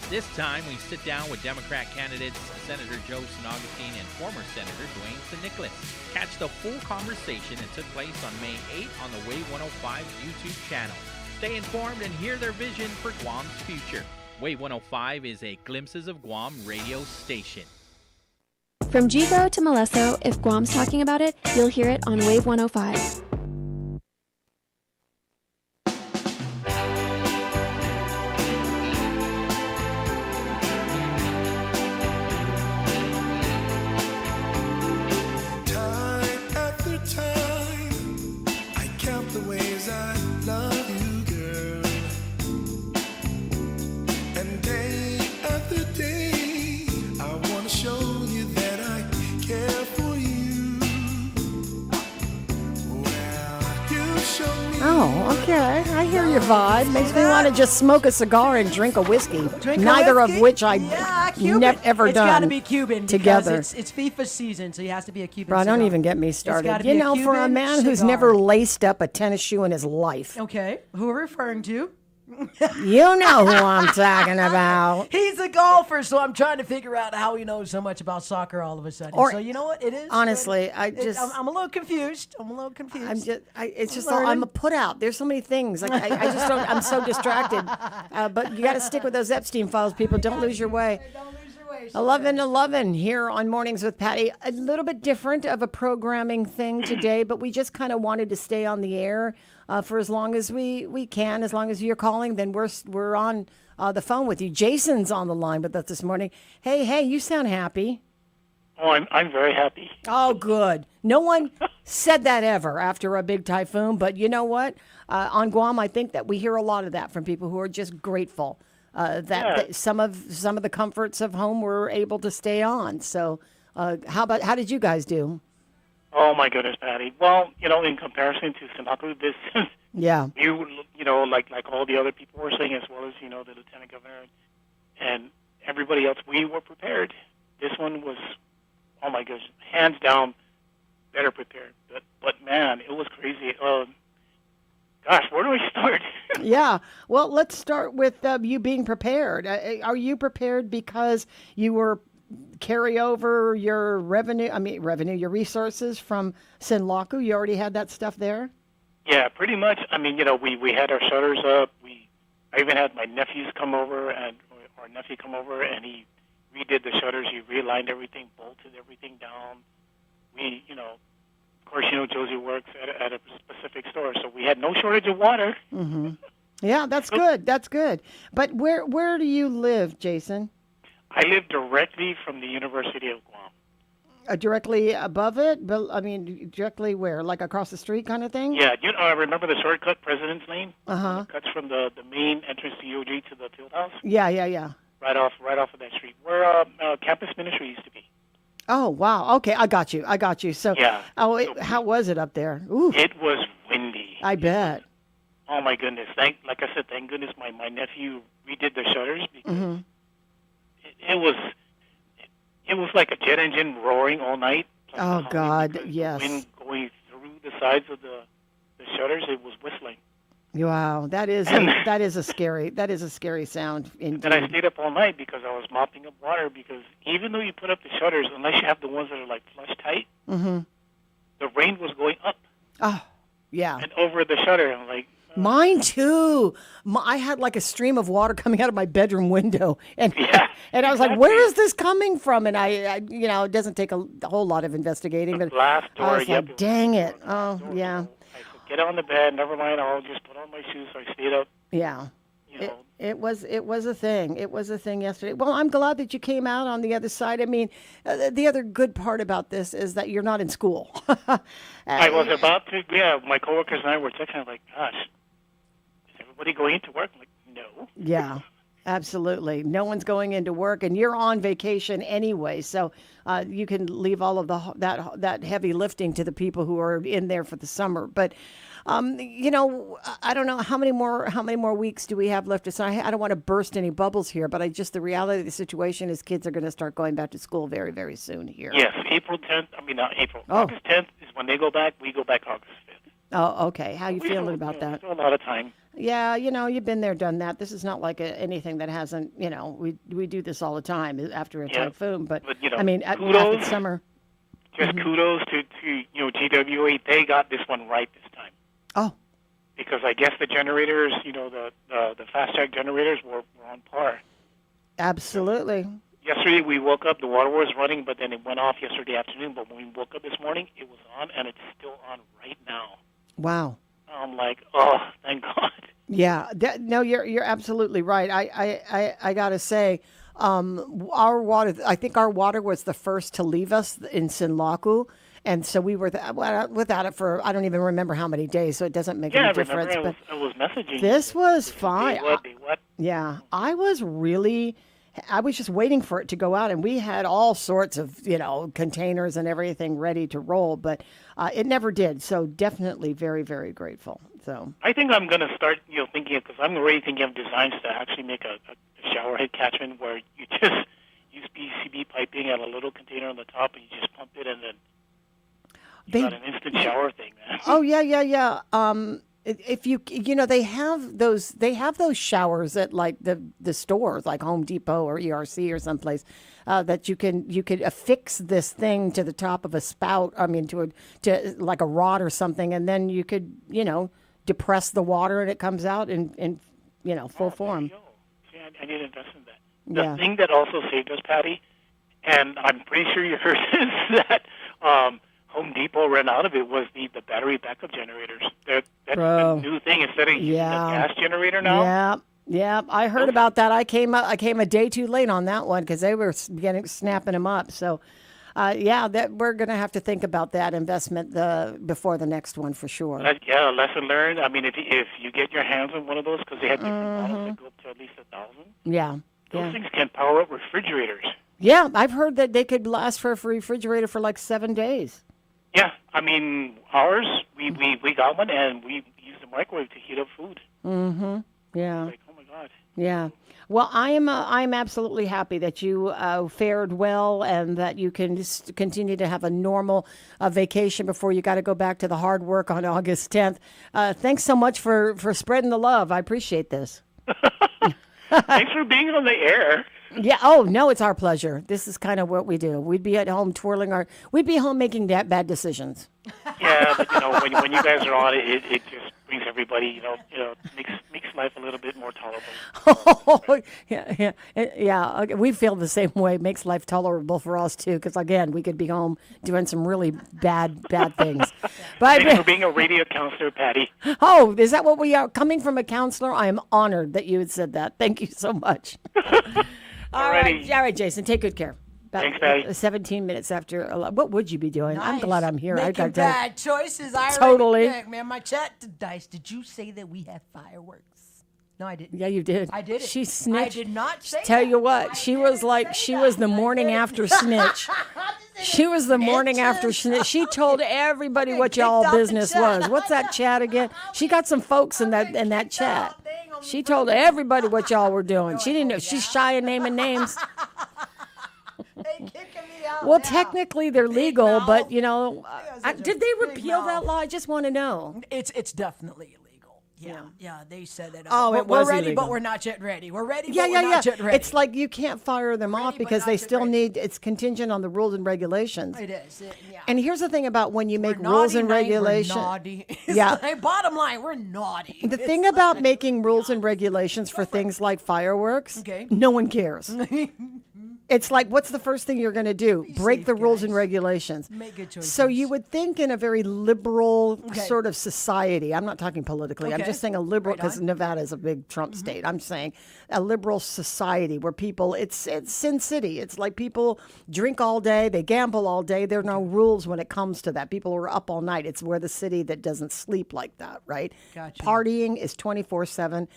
This time, we sit down with Democrat candidates Senator Joe San Agustin and former Senator Dwayne San Nicolas. Catch the full conversation that took place on May 8th on the Wave 105 YouTube channel. Stay informed and hear their vision for Guam's future. Wave 105 is a Glimpses of Guam radio station. From Jigo to Molesso, if Guam's talking about it, you'll hear it on Wave 105. Oh, okay. I hear your vibe. Makes me want to just smoke a cigar and drink a whiskey. Neither of which I never ever It's done. got to be Cuban together. because it's FIFA season, so he has to be a Cuban. Bro, don't cigar. even get me It's gotta started. be You a know, for a Cuban man who's cigar. never laced up a tennis shoe in his life, Okay, who are we referring to? you know who I'm talking about. He's a golfer, so I'm trying to figure out how he knows so much about soccer all of a sudden. Or- so you know what? It is. Honestly, I'm a little confused. it's just learning. I'm a put out. There's so many things. Like I just don't. I'm so distracted. But you got to stick with those Epstein files, people. Don't lose your way. 11:11 here on Mornings with Patti. A little bit different of a programming thing today, but we just kind of wanted to stay on the air for as long as we can. As long as you're calling, then we're on the phone with you. Jason's on the line with us this morning. Hey, you sound happy. Oh, I'm very happy. Oh, good. No one said that ever after a big typhoon, but you know what? On Guam, I think that we hear a lot of that from people who are just grateful that some of the comforts of home were able to stay on. So, how did you guys do? Oh my goodness, Patty. Well, in comparison to Sinaku, this Yeah. you like all the other people were saying, as well as the lieutenant governor and everybody else, we were prepared. This one was, oh my goodness, hands down, better prepared. But man, it was crazy. Gosh, where do we start? Yeah. Well, let's start with you being prepared. Are you prepared because you were carry over your your resources from Sinlaku? You already had that stuff there? Yeah, pretty much. I mean, we had our shutters up. I even had my nephews come over and our nephew come over, and he redid the shutters. He realigned everything, bolted everything down. Of course, Josie works at a specific store, so we had no shortage of water. Mm-hmm. Yeah, that's good. That's good. But where do you live, Jason? I live directly from the University of Guam. Directly above it? But directly where? Like across the street kind of thing? Yeah, I remember the shortcut, President's Lane? Uh-huh. It cuts from the main entrance to UOG to the field house. Yeah, yeah, yeah. Right off of that street, where campus ministry used to be. Oh, wow. Okay, I got you. So, yeah. How was it up there? Ooh. It was windy. I bet. Oh my goodness! Thank goodness my nephew redid the shutters because it was like a jet engine roaring all night. Oh God, yes. The wind going through the sides of the shutters, it was whistling. Wow, that is a scary sound. Indeed. And I stayed up all night because I was mopping up water. Because even though you put up the shutters, unless you have the ones that are like flush tight, the rain was going up. Oh, yeah. And over the shutter, I'm like. Mine too. I had like a stream of water coming out of my bedroom window, and I was like, "Where is this coming from?" And I it doesn't take a whole lot of investigating, but glass door, I was like, "Dang it!" Oh, yeah. I said, "Get on the bed. Never mind. I'll just put on my shoes." So I stayed up. Yeah. It was a thing. It was a thing yesterday. Well, I'm glad that you came out on the other side. I mean, the other good part about this is that you're not in school. I was about to. Yeah, my coworkers and I were texting. Like, gosh. Everybody going into work? I'm like, no. Yeah, absolutely. No one's going into work, and you're on vacation anyway, so you can leave all of that heavy lifting to the people who are in there for the summer. But I don't know how many more weeks do we have left. So I don't want to burst any bubbles here, but the reality of the situation is kids are going to start going back to school very, very soon here. Yes, April 10th. August 10th is when they go back. We go back August 5th. Oh, okay. How are you feeling about that? Still a lot of time. Yeah, you've been there, done that. This is not like anything that hasn't, we do this all the time after a typhoon. But I mean, kudos, after summer. Just kudos to GWA. They got this one right this time. Oh. Because I guess the generators, the fast track generators were on par. Absolutely. Yesterday we woke up, the water was running, but then it went off yesterday afternoon. But when we woke up this morning, it was on, and it's still on right now. Wow. I'm like, oh, thank God. Yeah, no, you're absolutely right. I gotta say, our water. I think our water was the first to leave us in Sinlaku, and so we were without it for I don't even remember how many days. So it doesn't make any difference. But I was messaging. This was fine. What? Yeah, I was just waiting for it to go out, and we had all sorts of, containers and everything ready to roll, but it never did. So definitely very, very grateful. So I think I'm going to start, thinking because I'm already thinking of designs to actually make a shower head catchment where you just use PCB piping and a little container on the top, and you just pump it, and then you got an instant shower thing, man. Oh yeah. If they have those showers at like the stores like Home Depot or ERC or someplace that you could affix this thing to the top of a spout. I mean to like a rod or something, and then you could depress the water and it comes out in full form. See, I need to invest in that. The thing that also saved us, Patty, and I'm pretty sure you heard this, that Home Depot ran out of it, was the battery backup generators. That's a new thing instead of using a gas generator now. Yeah, I heard about that. I came a day too late on that one because they were snapping them up. So, that we're going to have to think about that investment before the next one for sure. Lesson learned. I mean, if you get your hands on one of those, because they have different models that go up to at least 1,000. Yeah. Those things can power up refrigerators. Yeah, I've heard that they could last for a refrigerator for like 7 days. Yeah, I mean, ours, we got one, and we used the microwave to heat up food. Mm-hmm. Yeah. Like, oh, my not. Yeah. Well, I'm absolutely happy that you fared well and that you can just continue to have a normal vacation before you got to go back to the hard work on August 10th. Thanks so much for spreading the love. I appreciate this. Thanks for being on the air. Yeah. Oh, no, it's our pleasure. This is kind of what we do. We'd be at home we'd be home making bad decisions. Yeah, but when you guys are on it just brings everybody, makes life a little bit more tolerable. Yeah. Okay, we feel the same way. It makes life tolerable for us too, because again, we could be home doing some really bad things. But Thanks for being a radio counselor, Patti. Oh, is that what we are? Coming from a counselor, I am honored that you had said that. Thank you so much. All right, Jason, take good care. Thanks, Patti. 17 minutes after 11. What would you be doing? I'm glad I'm here. I Making got bad choices. I Totally. already, man, my chat to Dice. Did you say that we had fireworks? No, I didn't. Yeah, you did. I did it. She snitched. I did not say Tell that. you what, she was the morning after snitch. She was the morning after snitch. She told everybody what y'all business was. What's that chat again? She got some folks in that chat. She told everybody what y'all were doing. She didn't know. She's shy of naming names. Well, technically they're legal, but did they repeal that law? I just want to know. It's definitely illegal. Yeah, they said that. Oh, it was We're ready, illegal. but we're not yet ready. We're ready, Yeah, but we're not yet ready. It's like you can't fire them off because they still need. It's contingent on the rules and regulations. It is. Yeah. And here's the thing about when you make We're rules naughty, and We're regulations. naughty. Yeah. Like, bottom line, we're naughty. The thing about making rules and regulations for things like fireworks, no one cares. It's like, what's the first thing you're going to do? Break the rules and regulations. Make good choices. So you would think in a very liberal sort of society, I'm not talking politically, I'm just saying a liberal, because Nevada is a big Trump state. I'm saying a liberal society where people, it's Sin City. It's like people drink all day, they gamble all day. There are no rules when it comes to that. People are up all night. It's where the city that doesn't sleep like that, right? Gotcha. Partying is 24/7.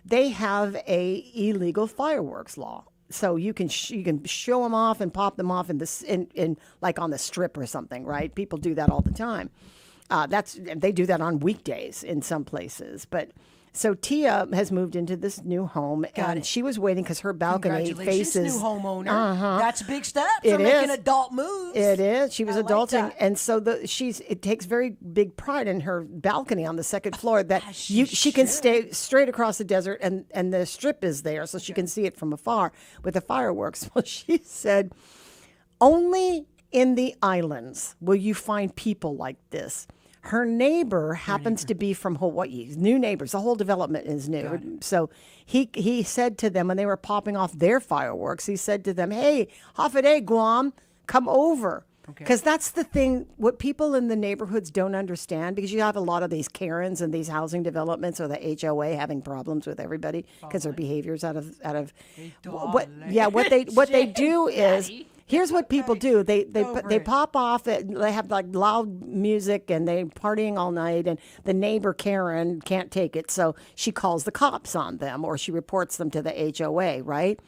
They have a illegal fireworks law. So you can show them off and pop them off in like on the Strip or something, right? People do that all the time. They do that on weekdays in some places. But so Tia has moved into this new home, and she was waiting because her balcony faces. New homeowner. That's big steps. It making is. adult moves. It is. She was adulting, that. and so it takes very big pride in her balcony on the second floor that she can stay straight across the desert, and the Strip is there, so she can see it from afar with the fireworks. Well, she said, only in the islands will you find people like this. Her neighbor happens to be from Hawaii. New neighbors. The whole development is new. So he said to them when they were popping off their fireworks, he said to them, "Hey, Hafide Guam, come over." Because that's the thing, what people in the neighborhoods don't understand, because you have a lot of these Karens and these housing developments or the HOA having problems with everybody because their behaviors out of what they do is. Here's what people do. They pop off. They have like loud music and they partying all night. And the neighbor Karen can't take it, so she calls the cops on them or she reports them to the HOA. Right.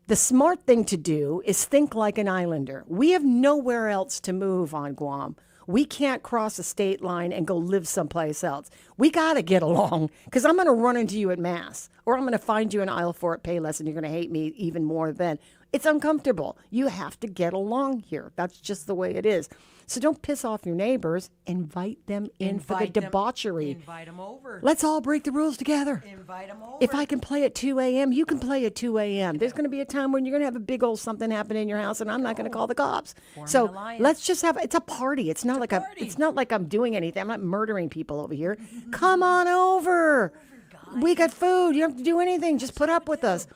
The smart thing to do is think like an islander. We have nowhere else to move on Guam. We can't cross a state line and go live someplace else. We got to get along because I'm going to run into you at Mass or I'm going to find you in Isle Fort Payless and you're going to hate me even more then. It's uncomfortable. You have to get along here. That's just the way it is. So don't piss off your neighbors. Invite them in for the debauchery. Invite them over. Let's all break the rules together. Invite them over. If I can play at 2 a.m., you can play at 2 a.m. There's going to be a time when you're going to have a big old something happen in your house, and I'm not going to call the cops. So let's just have it's a party. It's not like I'm doing anything. I'm not murdering people over here. Come on over. We got food. You don't have to do anything. Just put up with us.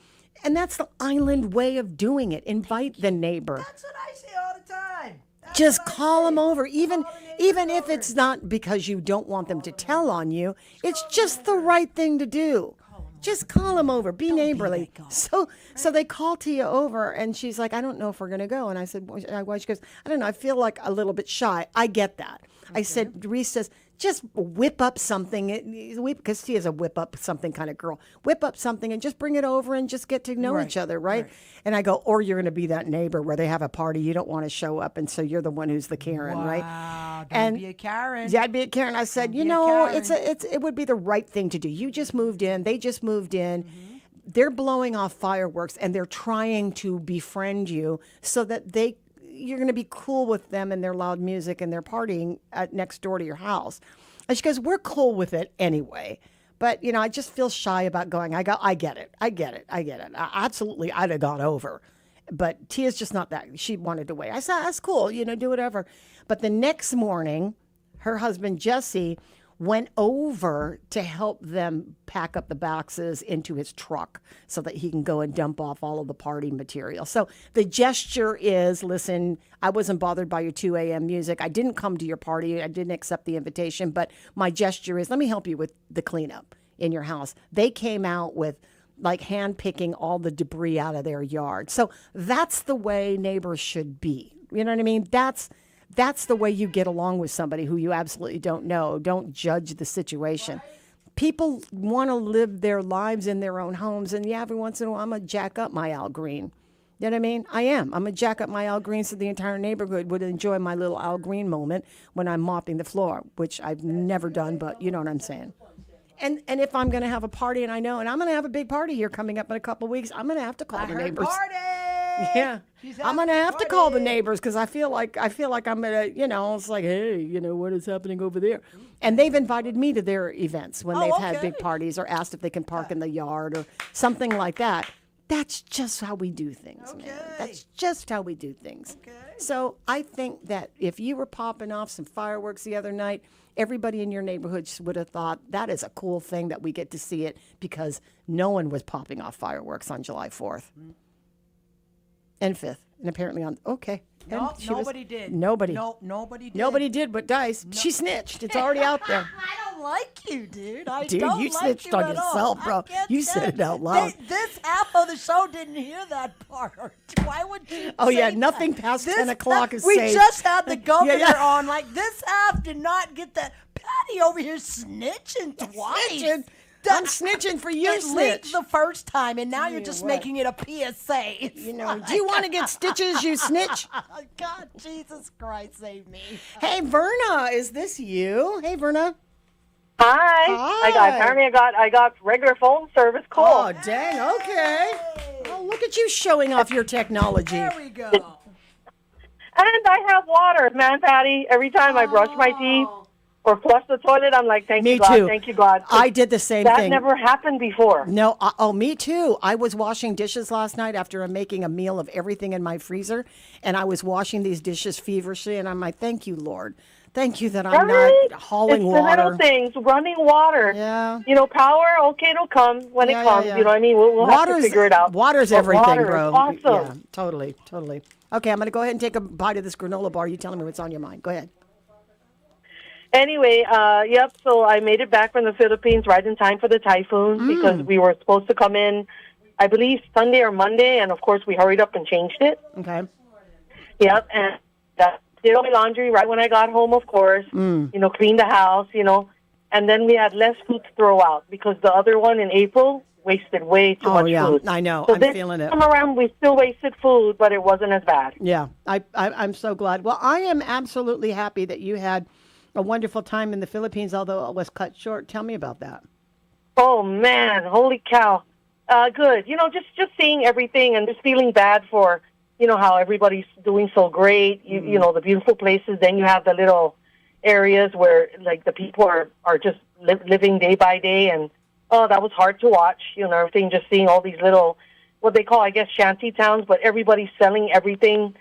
And that's the island way of doing it. Invite the neighbor. That's what I say all the time. Just call them over, even if it's not because you don't want them to tell on you. It's just the right thing to do. Just call them over. Be neighborly. So they call Tia over, and she's like, "I don't know if we're gonna go." And I said, "Why?" She goes, "I don't know. I feel like a little bit shy." I get that. Okay. I said, Reese says, just whip up something, because Tia's a whip up something kind of girl. Whip up something and just bring it over and just get to know each other, right? And I go, or you're going to be that neighbor where they have a party, you don't want to show up, and so you're the one who's the Karen, right? Don't be a Karen. Yeah, I'd be a Karen. I said, it would be the right thing to do. You just moved in. They just moved in. they're blowing off fireworks and they're trying to befriend you so that you're going to be cool with them and their loud music and their partying next door to your house. And she goes, we're cool with it anyway. But, I just feel shy about going. I get it. Absolutely, I'd have gone over. But Tia's just not that. She wanted to wait. I said, that's cool, do whatever. But the next morning, her husband, Jesse, went over to help them pack up the boxes into his truck so that he can go and dump off all of the party material. So the gesture is, listen, I wasn't bothered by your 2 a.m. music. I didn't come to your party. I didn't accept the invitation. But my gesture is, let me help you with the cleanup in your house. They came out with hand picking all the debris out of their yard. So that's the way neighbors should be. You know what I mean? That's the way you get along with somebody who you absolutely don't know. Don't judge the situation. People want to live their lives in their own homes. And every once in a while, I'm going to jack up my Al Green. You know what I mean? I am. I'm going to jack up my Al Green so the entire neighborhood would enjoy my little Al Green moment when I'm mopping the floor, which I've never done, but you know what I'm saying. And if I'm going to have a party, and I'm going to have a big party here coming up in a couple of weeks, I'm going to have to call the neighbors. Party! Yeah, I'm going to have to call the neighbors because I feel like I'm going to, it's like, hey, what is happening over there? And they've invited me to their events when they've had big parties or asked if they can park in the yard or something like that. That's just how we do things, man. That's just how we do things. So I think that if you were popping off some fireworks the other night, everybody in your neighborhood would have thought that is a cool thing that we get to see it because no one was popping off fireworks on July 4th and 5th. And apparently No, nobody did. Nobody. No, nobody did. Nobody did but Dice. No. She snitched. It's already out there. I don't like you, dude. I Dude, don't you like snitched you on at yourself, all. bro. You said it out loud. This half of the show didn't hear that part. Why would you Oh, yeah, say nothing that? past 10 o'clock is we safe. We just had the governor Yeah. on. This half did not get that. Patty over here snitching twice. Snitching. I'm snitching for you, It snitch. leaked the first time, and now you're just making it a PSA. Do you want to get stitches, you snitch? God, Jesus Christ, save me. Hey, Verna, is this you? Hey, Verna. Hi. Hi. I got regular phone service. Cool. Oh, dang. Okay. Oh, look at you showing off your technology. There we go. And I have water, man, Patty. Every time I brush my teeth or flush the toilet, I'm like, thank Me you, God. too. Thank you, God. I did the same that thing. That never happened before. No. Me too. I was washing dishes last night after making a meal of everything in my freezer, and I was washing these dishes feverishly, and I'm like, thank you, Lord. Thank you that I'm not hauling it's water. The little things, running water. Yeah. Power, okay, it'll come when it comes. Yeah. You know what I mean? We'll have to figure it out. Water's But everything, water bro. Is awesome. Yeah, totally. Okay, I'm going to go ahead and take a bite of this granola bar. You telling me what's on your mind. Go ahead. Anyway, yep, so I made it back from the Philippines right in time for the typhoon because we were supposed to come in, I believe, Sunday or Monday, and of course we hurried up and changed it. Okay. Yep, and did all my laundry right when I got home, of course, cleaned the house, and then we had less food to throw out because the other one in April wasted way too much food. I know. So I'm this feeling it. time around, we still wasted food, but it wasn't as bad. Yeah, I'm so glad. Well, I am absolutely happy that you had a wonderful time in the Philippines, although it was cut short. Tell me about that. Oh, man, holy cow. Good. Just seeing everything and just feeling bad for, how everybody's doing so great, you know, the beautiful places. Then you have the little areas where, the people are just living day by day. And, that was hard to watch, everything, just seeing all these little, what they call, I guess, shanty towns, but everybody's selling everything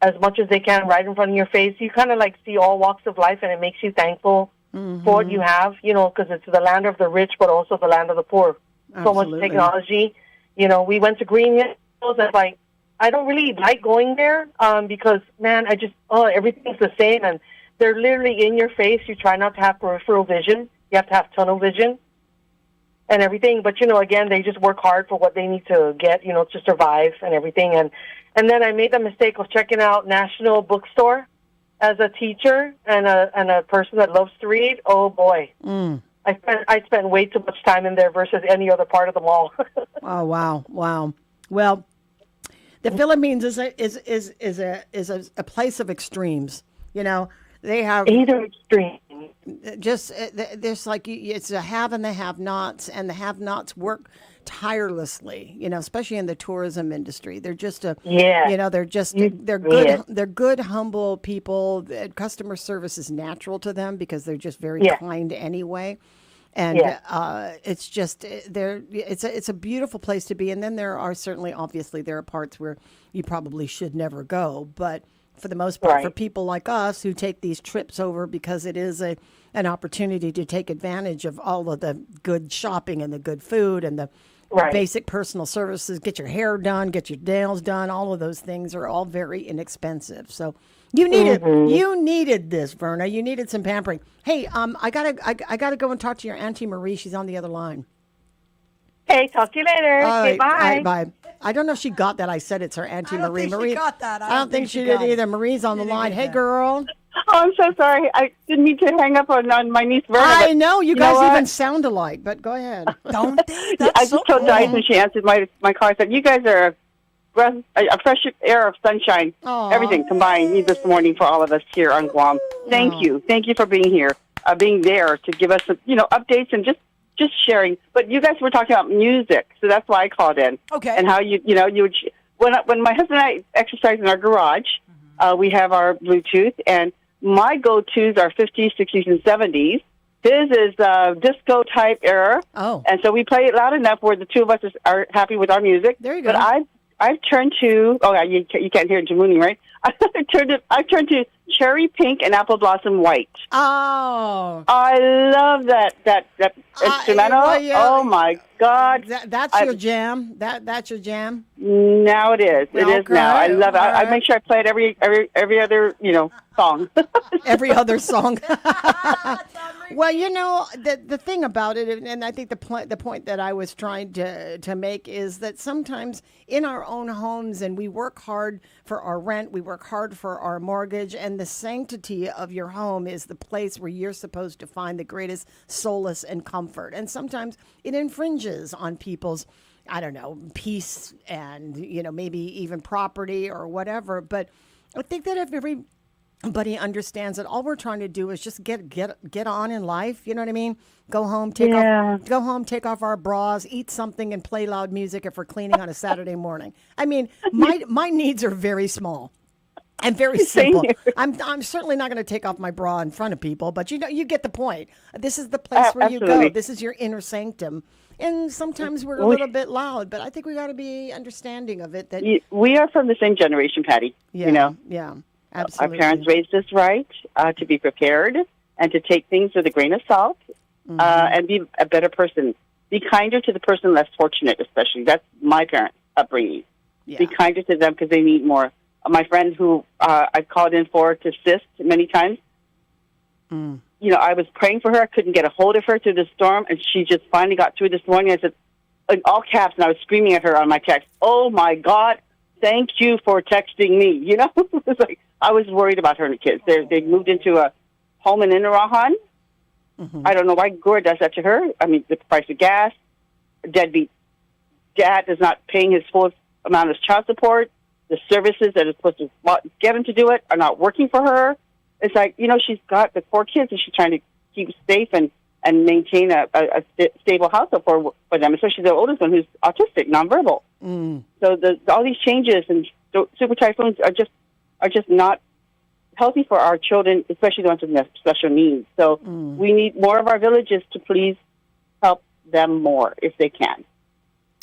as much as they can right in front of your face. You kind of, see all walks of life, and it makes you thankful for what you have, because it's the land of the rich, but also the land of the poor. Absolutely. So much technology. We went to Green Hills, and I don't really like going there because, man, everything's the same, and they're literally in your face. You try not to have peripheral vision. You have to have tunnel vision and everything. But, again, they just work hard for what they need to get, to survive and everything. And then I made the mistake of checking out National Bookstore as a teacher and a person that loves to read. Oh, boy. I spent way too much time in there versus any other part of the mall. Oh, wow. Well, the Philippines is a place of extremes. They have either extreme. Just there's it's a have and the have-nots, and the have-nots work tirelessly, especially in the tourism industry. They're just Yeah. they're just they're Yeah. good. They're good, humble people. Customer service is natural to them because they're just very Yeah. kind anyway. And Yeah. it's just it's a beautiful place to be. And then there are obviously there are parts where you probably should never go, but for the most part, for Right. people like us who take these trips over because it is an opportunity to take advantage of all of the good shopping and the good food and the Right. basic personal services, get your hair done, get your nails done, all of those things are all very inexpensive. So you needed this, Verna. You needed some pampering. Hey, I gotta go and talk to your Auntie Marie. She's on the other line. Okay, talk to you later. All Okay, right, bye. all right, bye. I don't know if she got that. I said it's her Auntie Marie. Marie got that. I don't think she did got it. either. Marie's on the line. Hey, girl. Oh, I'm so sorry. I didn't mean to hang up on my niece Verna. I but know you know guys what? even sound alike, but go ahead. Don't they? I just told Dice when she answered my call. I said, "You guys are a fresh air of sunshine, everything combined this morning for all of us here on Guam. Thank you for being here, being there to give us updates and just sharing. But you guys were talking about music, so that's why I called in. Okay. And how you would when my husband and I exercise in our garage, we have our Bluetooth, and my go-tos are 50s, 60s, and 70s. His is disco type era. Oh. And so we play it loud enough where the two of us are happy with our music. There you go. But I've turned to you can't hear Jamuni, right? I've turned to Cherry Pink and Apple Blossom White. Oh. I love that instrumental. well, yeah. Oh my God. That's your jam. That's your jam. Now it is. It is now. I love it. I make sure I play it every other song. Every other song. Well, the thing about it, and I think the point that I was trying to make is that sometimes in our own homes, and we work hard for our rent, we work hard for our mortgage, and the sanctity of your home is the place where you're supposed to find the greatest solace and comfort. And sometimes it infringes on people's, I don't know, peace and, maybe even property or whatever. But I think that if everybody understands that all we're trying to do is just get on in life, you know what I mean? Go home, take off our bras, eat something, and play loud music if we're cleaning on a Saturday morning. I mean, my needs are very small and very simple. I'm certainly not going to take off my bra in front of people, but you get the point. This is the place where you go. This is your inner sanctum. And sometimes we're a little bit loud, but I think we got to be understanding of it. That we are from the same generation, Patty. Yeah, yeah, absolutely. Our parents raised us right to be prepared and to take things with a grain of salt and be a better person. Be kinder to the person less fortunate, especially. That's my parents' upbringing. Yeah. Be kinder to them because they need more. My friend who I've called in for to assist many times, I was praying for her. I couldn't get a hold of her through the storm, and she just finally got through this morning. I said, in all caps, and I was screaming at her on my text, "Oh, my God, thank you for texting me." It was like I was worried about her and the kids. They moved into a home in Inarahan. I don't know why Gore does that to her. I mean, the price of gas, deadbeat dad is not paying his full amount of child support. The services that are supposed to get him to do it are not working for her. It's like, she's got the 4 kids and she's trying to keep safe and maintain a stable household for them, especially the oldest one who's autistic, nonverbal. So all these changes and super typhoons are just not healthy for our children, especially the ones with special needs. So we need more of our villages to please help them more if they can.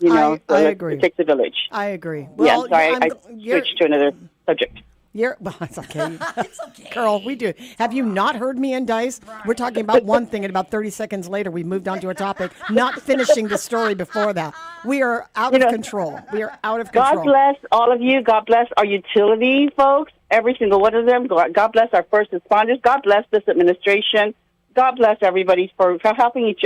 I agree. It takes a village. I agree. Well, I switched to another subject. Well, it's okay. It's okay. Girl, we do. Have you not heard me and Dice? We're talking about one thing, and about 30 seconds later, we moved on to a topic, not finishing the story before that. We are out of control. We are out of control. God bless all of you. God bless our utility folks, every single one of them. God bless our first responders. God bless this administration. God bless everybody for helping each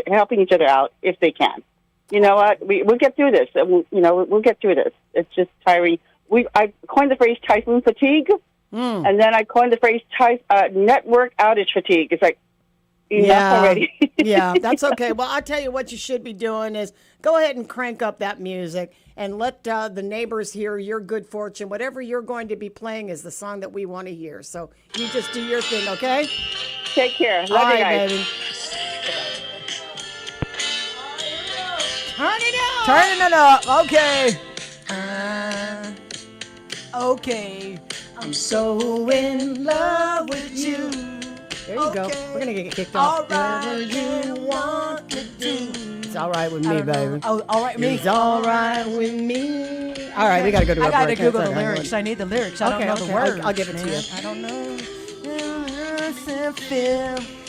other out if they can. You know what? We'll get through this. We'll get through this. It's just tiring. I coined the phrase typhoon fatigue, and then I coined the phrase network outage fatigue. It's like, enough already. Yeah, that's okay. Well, I'll tell you what you should be doing is go ahead and crank up that music and let the neighbors hear your good fortune. Whatever you're going to be playing is the song that we want to hear. So you just do your thing, okay? Take care. Love All you right, guys. baby. Turning up. Turning it up. Okay. Okay. I'm so in love with you. There you go. We're going to get kicked off. Whatever you want to do. It's all right with me, baby. Oh, all right with me. It's all right with me. All right, we got to go to a break. I got to Google the lyrics. I need the lyrics. I don't know the words. I'll give it to you. I don't know.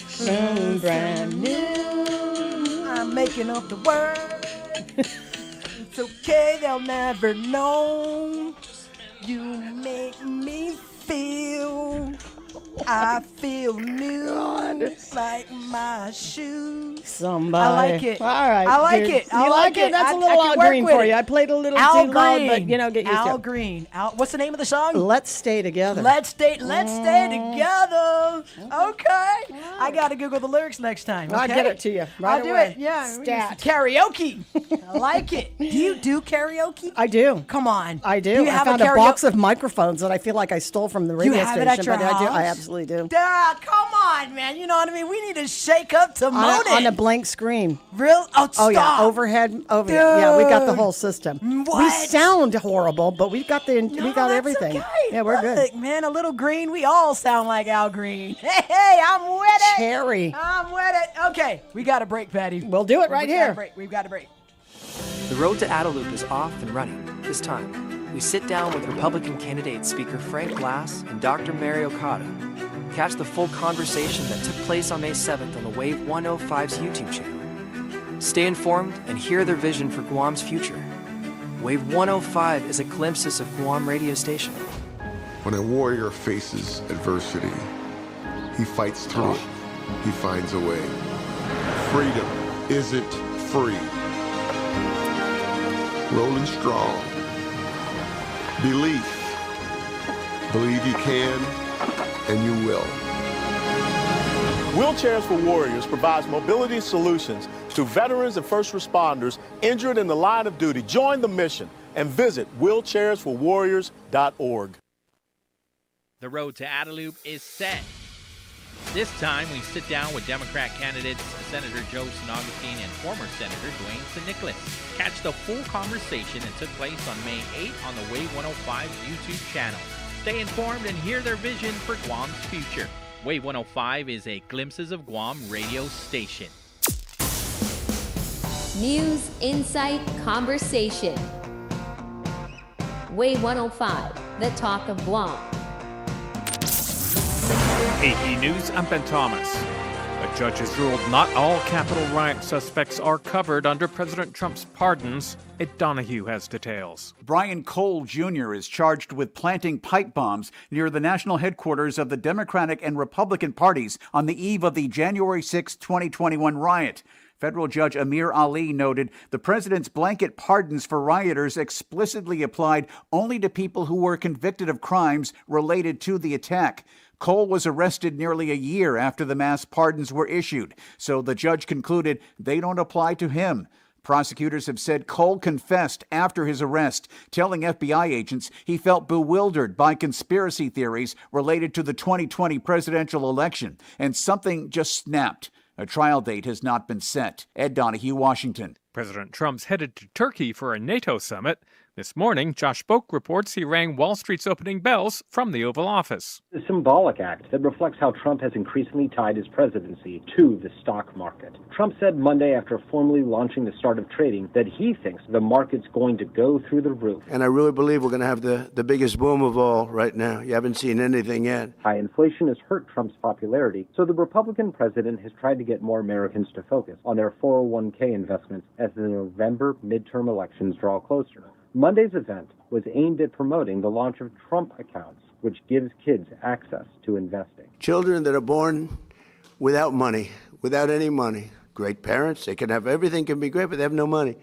Feel brand new. I'm making up the word. It's okay, they'll never know. You make me feel. I feel new, like my shoes. Somebody. I like it. All right. I like dude. it. You like it? That's a little Al Green for you. I played a little Al too loud, Green. but get used to it. Al Green. What's the name of the song? Let's Stay Together. Let's stay together. Okay. I got to Google the lyrics next time. Okay? I'll get it to you right I'll do away. it. Yeah. Stat. Karaoke. I like it. Do you do karaoke? I do. Come on. I do. You I have found a box of microphones that I feel like I stole from the radio You have station. it at your but I do. I house? absolutely do. Come on, man. You know what I mean? We need to shake up to On a blank screen. Real? Oh, stop. Oh yeah, overhead. Yeah, we got the whole system. What? We sound horrible, but we got that's everything. Okay. Yeah, we're good. Look, man, a little green. We all sound like Al Green. Hey, I'm with it. Cherry. I'm with it. Okay, we got a break, Patty. We'll do it right here. We've got a break. The road to Adelup is off and running. This time, we sit down with Republican candidate Speaker Frank Glass and Dr. Mary Okada. Catch the full conversation that took place on May 7th on the Wave 105's YouTube channel. Stay informed and hear their vision for Guam's future. Wave 105 is a glimpses of Guam radio station. When a warrior faces adversity, he fights through it. He finds a way. Freedom isn't free. Rolling strong. Belief. Believe you can, and you will. Wheelchairs for Warriors provides mobility solutions to veterans and first responders injured in the line of duty. Join the mission and visit wheelchairsforwarriors.org. The road to Adelup is set. This time, we sit down with Democrat candidates Senator Joe St. Augustine and former Senator Dwayne St. Nicholas. Catch the full conversation that took place on May 8th on the Wave 105 YouTube channel. Stay informed and hear their vision for Guam's future. Wave 105 is a Glimpses of Guam radio station. News, insight, conversation. Wave 105, the talk of Guam. AP News, I'm Ben Thomas. A judge has ruled not all Capitol riot suspects are covered under President Trump's pardons. Ed Donahue has details. Brian Cole Jr. is charged with planting pipe bombs near the national headquarters of the Democratic and Republican parties on the eve of the January 6, 2021 riot. Federal Judge Amir Ali noted the president's blanket pardons for rioters explicitly applied only to people who were convicted of crimes related to the attack. Cole was arrested nearly a year after the mass pardons were issued, so the judge concluded they don't apply to him. Prosecutors have said Cole confessed after his arrest, telling FBI agents he felt bewildered by conspiracy theories related to the 2020 presidential election, and something just snapped. A trial date has not been set. Ed Donahue, Washington. President Trump's headed to Turkey for a NATO summit. This morning, Josh Boak reports he rang Wall Street's opening bells from the Oval Office. A symbolic act that reflects how Trump has increasingly tied his presidency to the stock market. Trump said Monday after formally launching the start of trading that he thinks the market's going to go through the roof. And I really believe we're going to have the biggest boom of all right now. You haven't seen anything yet. High inflation has hurt Trump's popularity, so the Republican president has tried to get more Americans to focus on their 401k investments as the November midterm elections draw closer. Monday's event was aimed at promoting the launch of Trump accounts, which gives kids access to investing. Children that are born without money, without any money, great parents, they can have everything, can be great, but they have no money.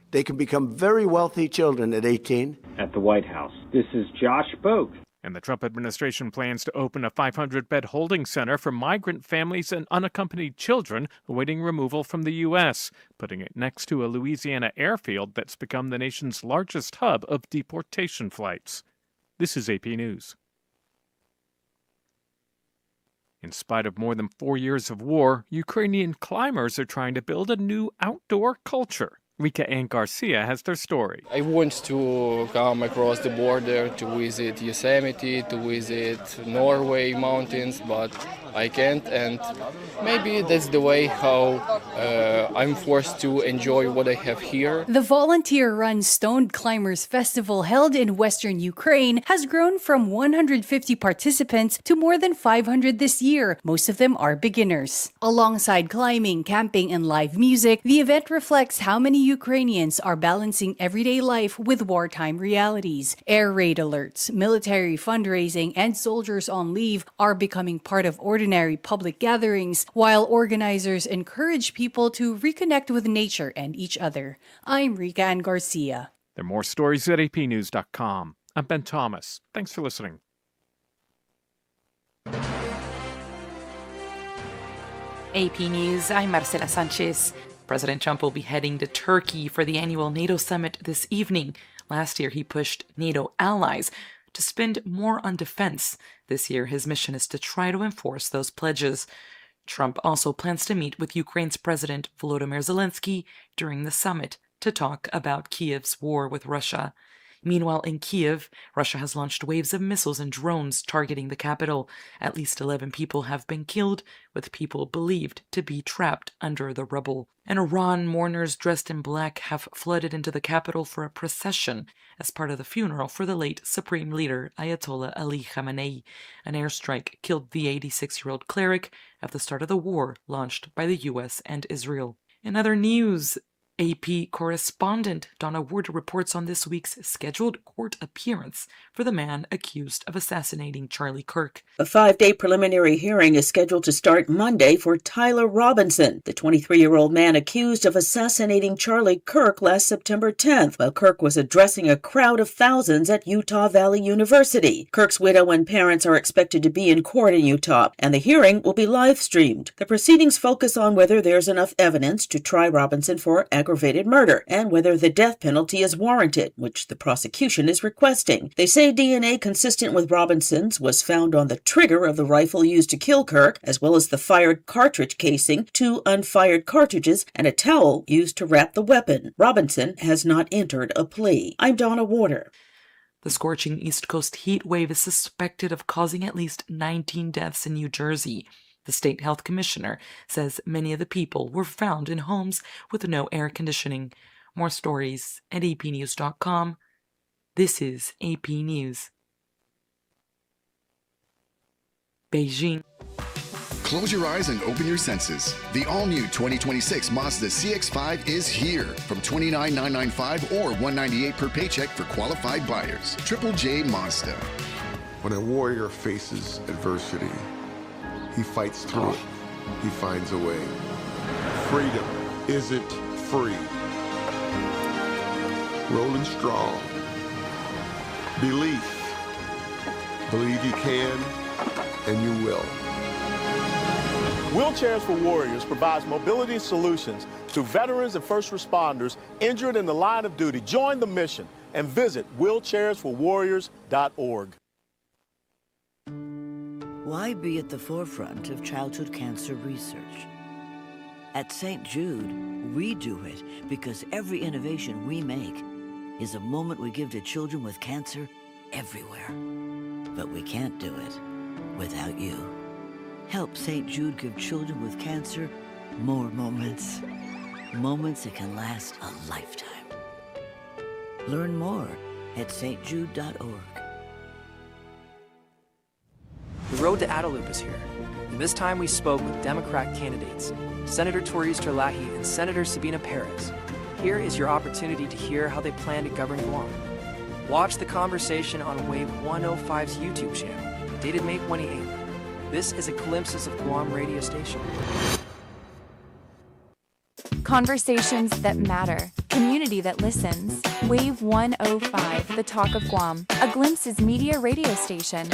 They can become very wealthy children at 18. At the White House, this is Josh Boak. And the Trump administration plans to open a 500-bed holding center for migrant families and unaccompanied children awaiting removal from the U.S., putting it next to a Louisiana airfield that's become the nation's largest hub of deportation flights. This is AP News. In spite of more than 4 years of war, Ukrainian climbers are trying to build a new outdoor culture. Rika and Garcia has their story. I want to come across the border to visit Yosemite, to visit Norway mountains, but I can't, and maybe that's the way how I'm forced to enjoy what I have here. The volunteer-run Stoned Climbers Festival held in western Ukraine has grown from 150 participants to more than 500 this year. Most of them are beginners. Alongside climbing, camping, and live music, the event reflects how many Ukrainians are balancing everyday life with wartime realities. Air raid alerts, military fundraising, and soldiers on leave are becoming part of ordinary public gatherings, while organizers encourage people to reconnect with nature and each other. I'm Rika and Garcia. There are more stories at apnews.com. I'm Ben Thomas. Thanks for listening. AP News, I'm Marcela Sanchez. President Trump will be heading to Turkey for the annual NATO summit this evening. Last year, he pushed NATO allies to spend more on defense. This year, his mission is to try to enforce those pledges. Trump also plans to meet with Ukraine's President Volodymyr Zelensky during the summit to talk about Kiev's war with Russia. Meanwhile, in Kiev, Russia has launched waves of missiles and drones targeting the capital. At least 11 people have been killed, with people believed to be trapped under the rubble. In Iran, mourners dressed in black have flooded into the capital for a procession as part of the funeral for the late Supreme Leader Ayatollah Ali Khamenei. An airstrike killed the 86-year-old cleric at the start of the war launched by the U.S. and Israel. In other news, AP correspondent Donna Ward reports on this week's scheduled court appearance for the man accused of assassinating Charlie Kirk. A 5-day preliminary hearing is scheduled to start Monday for Tyler Robinson, the 23-year-old man accused of assassinating Charlie Kirk last September 10th, while Kirk was addressing a crowd of thousands at Utah Valley University. Kirk's widow and parents are expected to be in court in Utah, and the hearing will be live-streamed. The proceedings focus on whether there's enough evidence to try Robinson for aggravated murder and whether the death penalty is warranted, which the prosecution is requesting. They say DNA consistent with Robinson's was found on the trigger of the rifle used to kill Kirk, as well as the fired cartridge casing, 2 unfired cartridges, and a towel used to wrap the weapon. Robinson has not entered a plea. I'm Donna Warder. The scorching East Coast heat wave is suspected of causing at least 19 deaths in New Jersey. The state health commissioner says many of the people were found in homes with no air conditioning. More stories at apnews.com. This is AP News. Beijing. Close your eyes and open your senses. The all-new 2026 Mazda CX-5 is here from $29,995 or $198 per paycheck for qualified buyers. Triple J Mazda. When a warrior faces adversity, he fights through it. He finds a way. Freedom isn't free. Rolling strong. Belief. Believe you can, and you will. Wheelchairs for Warriors provides mobility solutions to veterans and first responders injured in the line of duty. Join the mission and visit wheelchairsforwarriors.org. Why be at the forefront of childhood cancer research? At St. Jude, we do it because every innovation we make is a moment we give to children with cancer everywhere. But we can't do it without you. Help St. Jude give children with cancer more moments. Moments that can last a lifetime. Learn more at stjude.org. The road to Adelup is here, and this time we spoke with Democrat candidates, Senator Torius Terlahi and Senator Sabina Perez. Here is your opportunity to hear how they plan to govern Guam. Watch the conversation on Wave 105's YouTube channel, dated May 28th. This is a Glimpses of Guam radio station. Conversations that matter. Community that listens. Wave 105, The Talk of Guam. A Glimpses media radio station.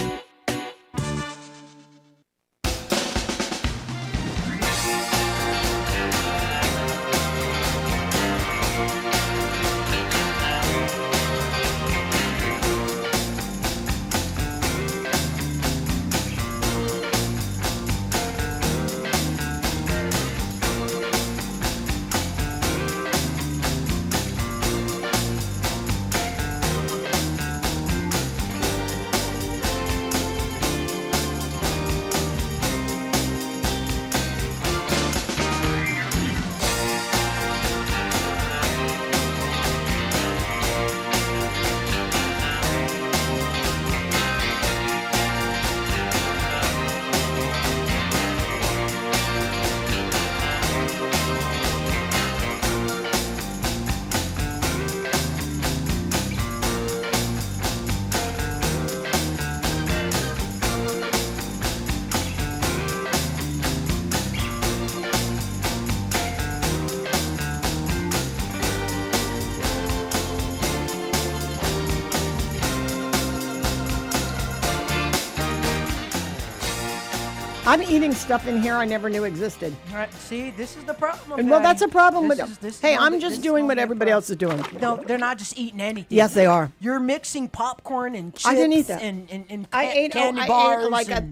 I'm eating stuff in here I never knew existed. All right, see, this is the problem. And well, that's a problem This with is- this is Hey, gonna I'm be- just this is doing gonna what be a everybody else is doing. No, they're not just eating anything. Yes, they are. You're mixing popcorn and chips I didn't eat that. and I ate candy bars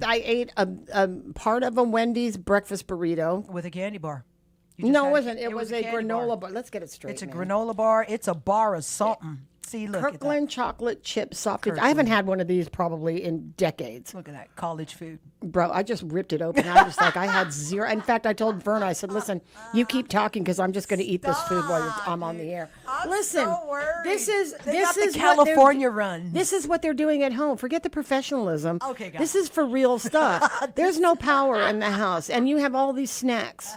I ate a part of a Wendy's breakfast burrito with a candy bar. No, it wasn't. It was a candy granola bar. Let's get it straight. It's a man. granola bar. It's a bar of something. See, look at that. Kirkland chocolate chip soft. I haven't had one of these probably in decades. Look at that college food. Bro, I just ripped it open. I was like, I had zero. In fact, I told Verna, I said, listen, you keep talking because I'm just going to eat this food while I'm on the air. Listen, this is They this got the is California run. This is what they're doing at home. Forget the professionalism. Okay, got this it. is for real stuff. There's no power in the house, and you have all these snacks.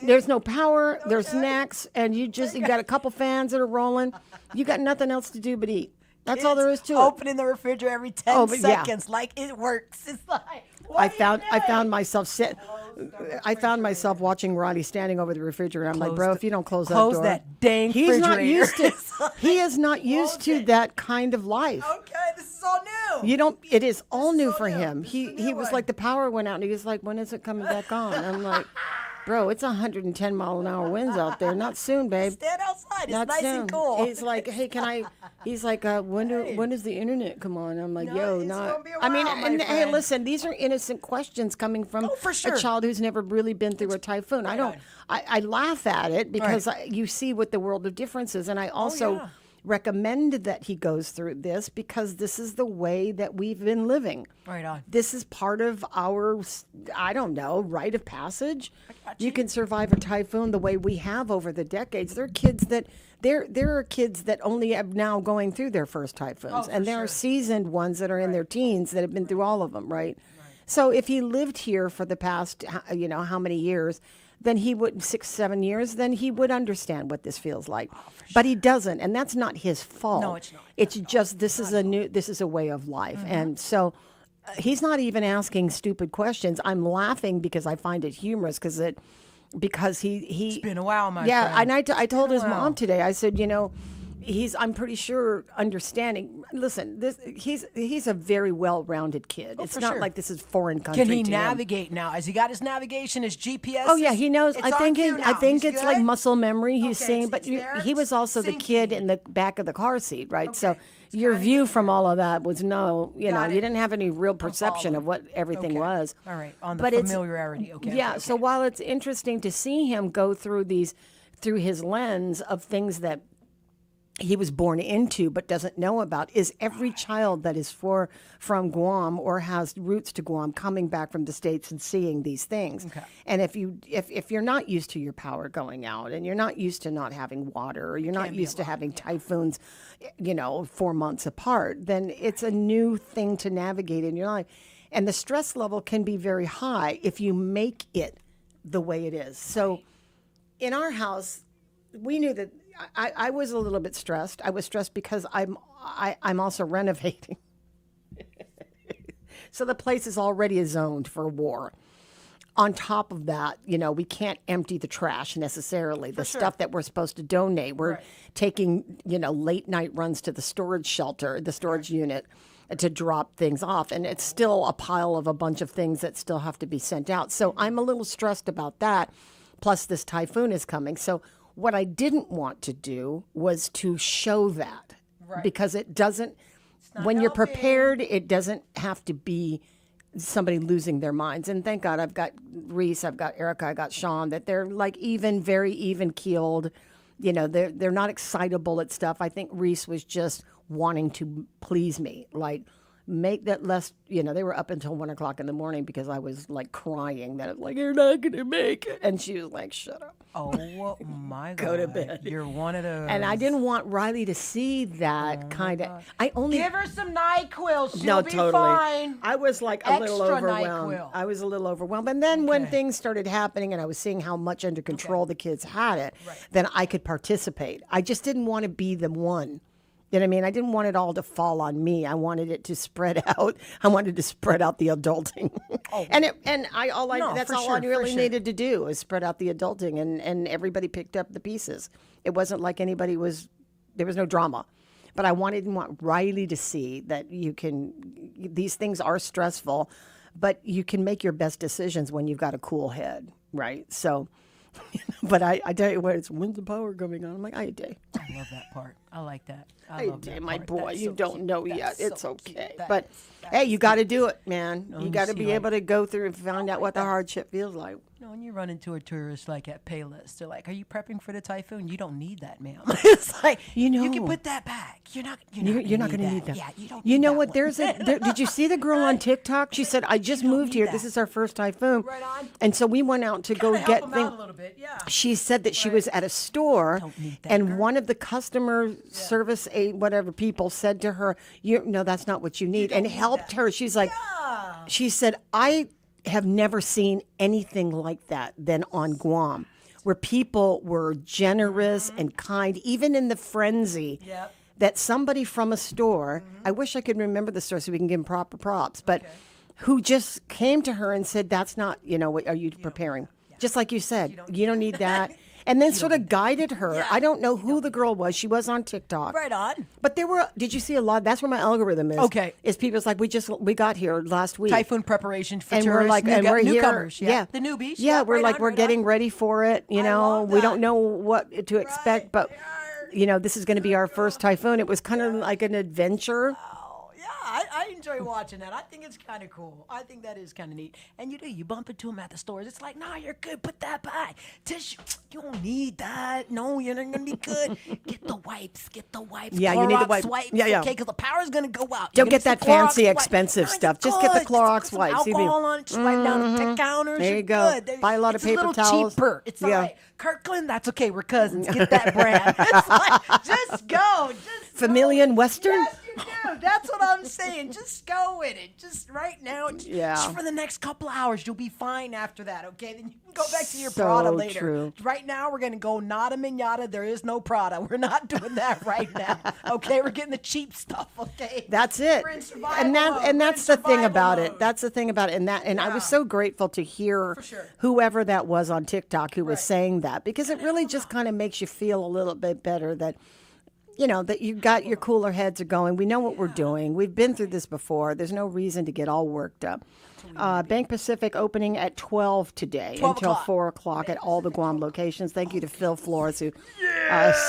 There's no power. There's snacks, and you got a couple fans that are rolling. You got nothing else to do but eat. That's all there is to it. Opening the refrigerator every 10 Oh, but yeah. seconds, like it works. It's like I found myself watching Roddy standing over the refrigerator. I'm like, bro, if you don't close that door, close that dang he's not refrigerator. used to. He is not used to that kind of life. Okay, this is all new. You don't. It is all new for him. He was like, the power went out, and he was like, when is it coming back on? I'm like, bro, it's 110 mile an hour winds out there. Not soon, babe. Stand outside. It's Not nice soon. and cool. He's like, hey, can I? He's like, when does the internet come on? I'm like, yo, not. be a I mean, while, my and hey, friend. listen, these are innocent questions coming from for sure. a child who's never really been through a typhoon. I laugh at it because you see what the world of difference is, and I also recommend that he goes through this because this is the way that we've been living. Right on. This is part of our, I don't know, rite of passage. You can survive a typhoon the way we have over the decades. There are kids that there are kids that only have now going through their first typhoons, and there are seasoned ones that are in their teens that have been through all of them. Right. So if he lived here for the past, how many years, then he would 6-7 years, then he would understand what this feels like. But he doesn't, and that's not his fault. No, it's not. It's just this is a way of life, and so he's not even asking stupid questions. I'm laughing because I find it humorous because he It's been a while, my yeah, friend. and I told his Wow. mom today. I said, I'm pretty sure understanding. Listen, he's a very well-rounded kid. Oh, it's for not sure. like this is foreign country. Can he to him. navigate now? Has he got his navigation, his GPS? Oh yeah, he knows. It's I on think cue I now. think He's it's good? like muscle memory. He's Okay, saying, it's but there. he was also the kid in the back of the car seat, right? So your view from all of that was you didn't have any real perception of what everything was. All right, on the But it's- familiarity. Okay. Yeah. okay, So while it's interesting to see him go through his lens of things that he was born into but doesn't know about, is every child that is from Guam or has roots to Guam coming back from the States and seeing these things. Okay. And if you're not used to your power going out, and you're not used to not having water, or you're not used to having typhoons, 4 months apart, then it's a new thing to navigate in your life. And the stress level can be very high if you make it the way it is. So in our house, we knew that I was a little bit stressed. I was stressed because I'm also renovating. So the place is already zoned for war. On top of that, we can't empty the trash necessarily. The stuff that we're supposed to donate, we're taking, late night runs to the storage shelter, the storage unit, to drop things off. And it's still a pile of a bunch of things that still have to be sent out. So I'm a little stressed about that. Plus this typhoon is coming. So what I didn't want to do was to show that, because it doesn't, when you're prepared, it doesn't have to be somebody losing their minds. And thank God I've got Reese, I've got Erica, I got Sean, that they're like very even keeled. They're not excitable at stuff. I think Reese was just wanting to please me, like make that less, they were up until 1 o'clock in the morning because I was like crying that like, you're not going to make it. And she was like, shut up. Oh my God. Go to bed. You're one of those. And I didn't want Riley to see that kind of. I only give her some NyQuil. She'll no, be totally. fine. I was like a little Extra overwhelmed. NyQuil. I was a little overwhelmed. And then when things started happening and I was seeing how much under control the kids had it, then I could participate. I just didn't want to be the one. You know what I mean? I didn't want it all to fall on me. I wanted it to spread out. I wanted to spread out the adulting. That's all I really needed to do is spread out the adulting, and everybody picked up the pieces. It wasn't like there was no drama. But I didn't want Riley to see that these things are stressful. but you can make your best decisions when you've got a cool head, right? So, but I tell you what, it's when's the power coming on? I'm like, hey, day. I love that part. I like that. I Hey, love day, that my part. boy, That's you so don't cute. know That's yet. so It's cute. okay. That But is- hey, you got to do it, man. No, You you got to see, be like- able to go through and find out what the hardship feels like. You know, when you run into a tourist like at Payless, they're like, "Are you prepping for the typhoon?" You don't need that, ma'am. It's like You know. you can put that back. You're not You're not going to gonna need that. Yeah, you don't. You need know that what? one. Did you see the girl on TikTok? She said, "I just moved here. This is our first typhoon." Right on. And so we went out to go Help get 'em things. out a little bit. Yeah. She said that she was at a store, and one of the customer service whatever people said to her, "No, that's not what you need," and helped her. She's like, she said, "I have never seen anything like that than on Guam, where people were generous and kind, even in the frenzy." Yep. That somebody from a store, I wish I could remember the store so we can give him proper props, but who just came to her and said, "That's not, what are you preparing?" Just like you said, you don't need that. And then sort of guided her. I don't know who the girl was. She was on TikTok. Right on. But did you see a lot? That's where my algorithm is. Okay. Is people's like, we got here last week. Typhoon preparation for And tourists. we're like, and we're here. newcomers. Yeah. The newbies. Yeah, we're right like, on, we're right getting on. ready for it. We don't know what to expect, but this is going to be our first typhoon. It was kind of like an adventure. I enjoy watching that. I think it's kind of cool. I think that is kind of neat. And you bump into them at the stores. It's like, nah, you're good. Put that by. Tissue. You don't need that. No, you're not going to be good. Get the wipes. Yeah, you need the Clorox wipes. Yeah. Okay, because the power's going to go out. Don't You get some that fancy, Clorox wipes. expensive No, stuff. it's Just get the good. Clorox Just put wipes. some alcohol on it. Just wipe down the tech counters. There you You're go. good. There- Buy a lot of it's paper a little towels. cheaper. It's all Yeah. right. Kirkland, that's okay. We're cousins. Get that brand. It's like, just go. Just Familian Western? Yes, you do. That's what I'm saying. Just go with it. Just right now. Just for the next couple hours. You'll be fine after that, okay? Then you can go back to your So Prada later. true. Right now, we're going to go nada minada. There is no Prada. We're not doing that right now, okay? We're getting the cheap stuff, okay? That's it. We're in survival mode. And We're that's in the thing survival about mode. it. That's the thing about it. And I was so grateful to hear whoever that was on TikTok who was saying that, because it really just kind of makes you feel a little bit better that that you've got your cooler heads are going. We know what we're doing. We've been through this before. There's no reason to get all worked up. Bank Pacific opening at 12 today 12 until o'clock. 4 o'clock at all the Guam locations. Thank you to Phil Flores, who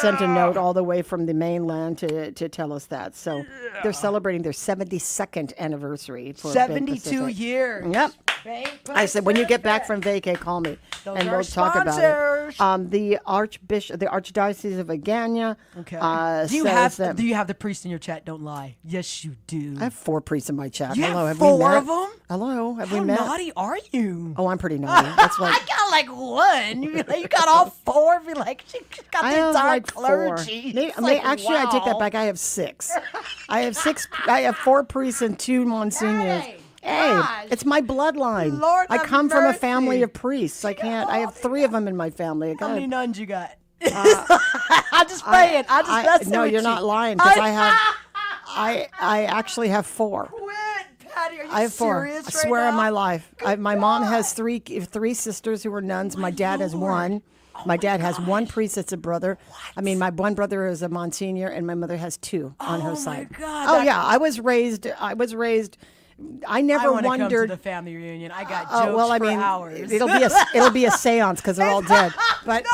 sent a note all the way from the mainland to tell us that. So they're celebrating their 72nd anniversary. For Bank 72 Pacific. years. Yep. Bank I said, when you get back Pacific. from vacay, call me, Those and are we'll talk about sponsors. it. The Archdiocese of Agana. Okay. Do Do you have the priest in your chat? Don't lie. Yes, you do. I have 4 priests in my chat. You Hello, have have we 4 met? of them? Hello, have How we met? naughty are you? Oh, I'm pretty naughty. That's why. I got like one. You got all 4. Be like, she got I the have entire like 4. clergy. It's like, Actually, I take that wow. back. I have 6. I have 6. I have 4 priests and 2 monsignors. Hey, it's my bloodline. Lord I have come from a mercy. family of priests. I can't. I have 3 of them in my family. How many God. nuns you got? I'm just playing. I just messing no, with you're you. not lying because I have. I actually have 4. Quit, Patty. Are you I have 4. serious I swear right on now? my life. My mom has 3 sisters who are nuns. My dad has 1. My dad has 1 priest that's a brother. I mean, my one brother is a monsignor, and my mother has 2 on her side. God, Oh that- yeah, I was raised. I never I wanna wondered. come to the family reunion. I got jokes well, I for mean, hours. it'll be a séance because they're all dead. But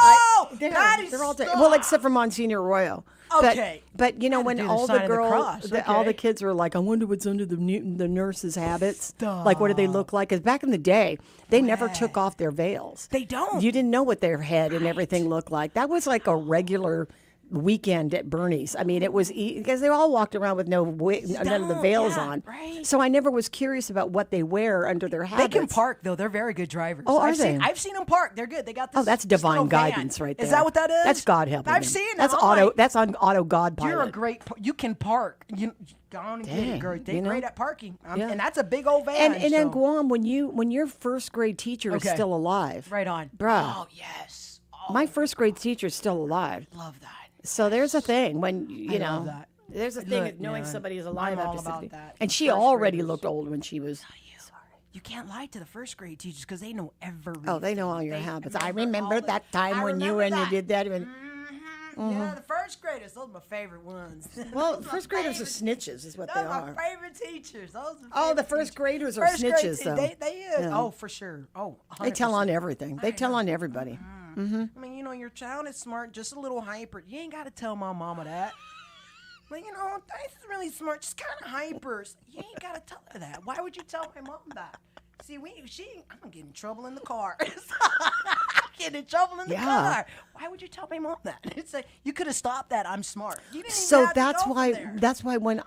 they're all dead. Well, except for Monsignor Royal. Okay. But when do the all sign the of the girls, cross, all the okay. kids were like, I wonder what's under the nurses' habits. Like, what do they look like? Because back in the day, they never took off their veils. They don't. You didn't know what their head and everything looked like. That was like a regular weekend at Bernie's. I mean, it was because they all walked around with none of the veils on. Right. So I never was curious about what they wear under their habits. They can park though. They're very good drivers. Oh, are I've they? I've seen them park. They're good. They got this. Oh, that's this little divine van. guidance right there. Is that what that is? That's God helping I've them. seen it. That's I'm auto. like, That's on auto God pilot. You're a great. You can park. You go on and get Dang, it, girl. They're you know? great at parking. Yeah. And that's a big old van. And in so. Guam, when your first grade teacher is Okay. still alive, Right on. bruh. Oh yes. My first grade teacher is still alive. Love that. So there's a thing when you I know. love that. There's a thing Look, of knowing man, somebody is I'm alive all after about 60. that. And she First already graders. looked old when she was. You can't lie to the first grade teachers because they know everything. Oh, they know all your habits. I remember remember all the- that time I when you remember and you that. did that. And Yeah, the first graders. Those are my favorite ones. Well, first graders are snitches, is what they Those are. are my favorite teachers. Those are Oh, the favorite first teachers. graders are First grade snitches, te- though. They is. Yeah. Oh, for sure. Oh, 100%. They tell on everything. They tell on everybody. Mm-hmm. I mean, your child is smart, just a little hyper. You ain't got to tell my mama that. But, Tyson's really smart, just kind of hyper. You ain't got to tell her that. Why would you tell my mom that? See, I'm gonna get in trouble in the car. I'm getting in trouble in the car. Why would you tell my mom that? It's like, you could have stopped that. I'm smart. You didn't even So have to go there. that's why when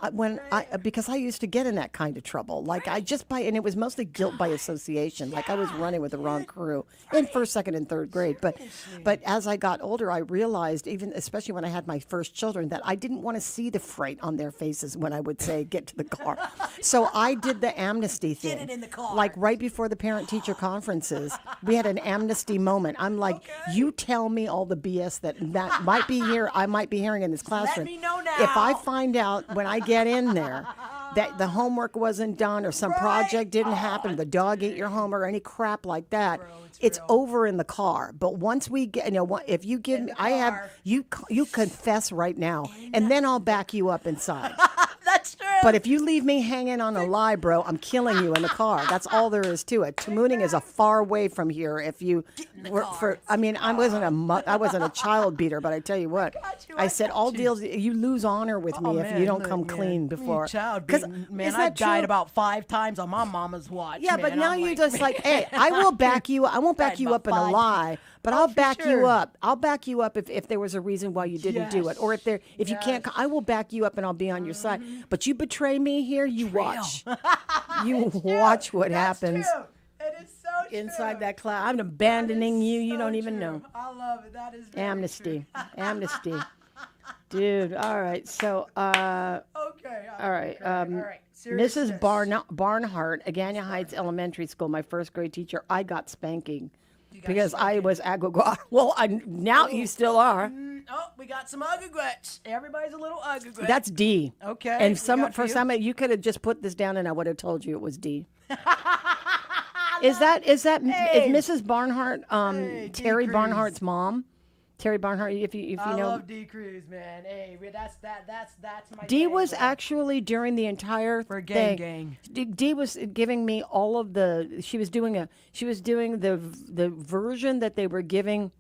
I because I used to get in that kind of trouble, like and it was mostly guilt by association. Like I was running with the wrong crew in first, second, and third grade. But as I got older, I realized, especially when I had my first children, that I didn't want to see the fright on their faces when I would say, "Get to the car." So I did the amnesty thing. Get it in the car. Like right before the parent-teacher conferences, we had an amnesty moment. I'm like, you tell me all the BS that might be here, I might be hearing in this classroom. Let me know now. If I find out when I get in there that the homework wasn't done or some project didn't happen, the dog ate your homework or any crap like that, it's over in the car. But once we get, if you give me, you confess right now, and then I'll back you up inside. That's true. But if you leave me hanging on a lie, bro, I'm killing you in the car. That's all there is to it. Tamooning is a far way from here. If you were I wasn't a child beater, but I tell you what, I said all deals. You lose honor with me if you don't come clean before. Child beating, man, I died about 5 times on my mama's watch. Yeah, man. but now I'm you like, just like, hey, I will back you. I won't back you up in a lie. But I'll back you up. I'll back you up if there was a reason why you didn't do it, or if you can't. I will back you up and I'll be on your side. But you betray me here, you watch. You watch what happens. True. It is so true. Inside that cloud. I'm abandoning you. You don't even know. I love it. That is very Amnesty. Amnesty. Dude. All right. So. Okay. All right. Seriousness. Mrs. Barnhart, Agania Heights Elementary School, my first grade teacher. I got spanking. Because I was agua. Well, now you still are. We got some ugly-guts. Everybody's a little ugly-gut. That's D. Okay. And you could have just put this down, and I would have told you it was D. Is Mrs. Barnhart Terry Barnhart's mom? Terry Barnhart, if you know. I love D. Cruz, man. Hey, that's my. D was actually during the entire gang. D was giving me all of the. She was doing the version that they were giving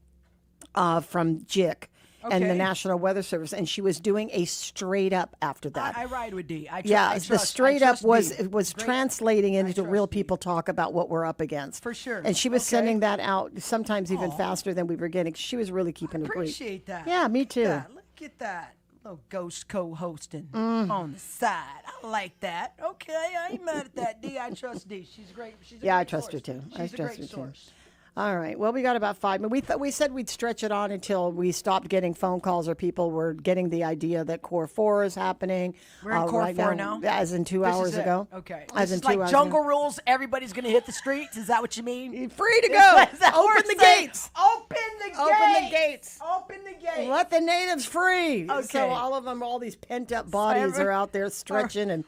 from JIC. And the National Weather Service, and she was doing a straight up after that. I ride with D. The straight up was translating into real people talk about what we're up against. For sure. And she was sending that out sometimes even faster than we were getting. She was really keeping it brief. Appreciate that. Yeah, me too. Look at that. Little ghost co-hosting on the side. I like that. Okay, I ain't mad at that. D, I trust D. She's great. I trust her too. She's a great source. All right. Well, we got about 5 minutes. We said we'd stretch it on until we stopped getting phone calls or people were getting the idea that Core 4 is happening. We're in Core 4 now? As in 2 hours ago. Okay. As this in is 2 like hours jungle ago. rules. Everybody's going to hit the streets. Is that what you mean? You're free to go. Open the gates. Open the gates. Open the gates. Let the natives free. Okay. So all these pent up bodies are out there stretching and.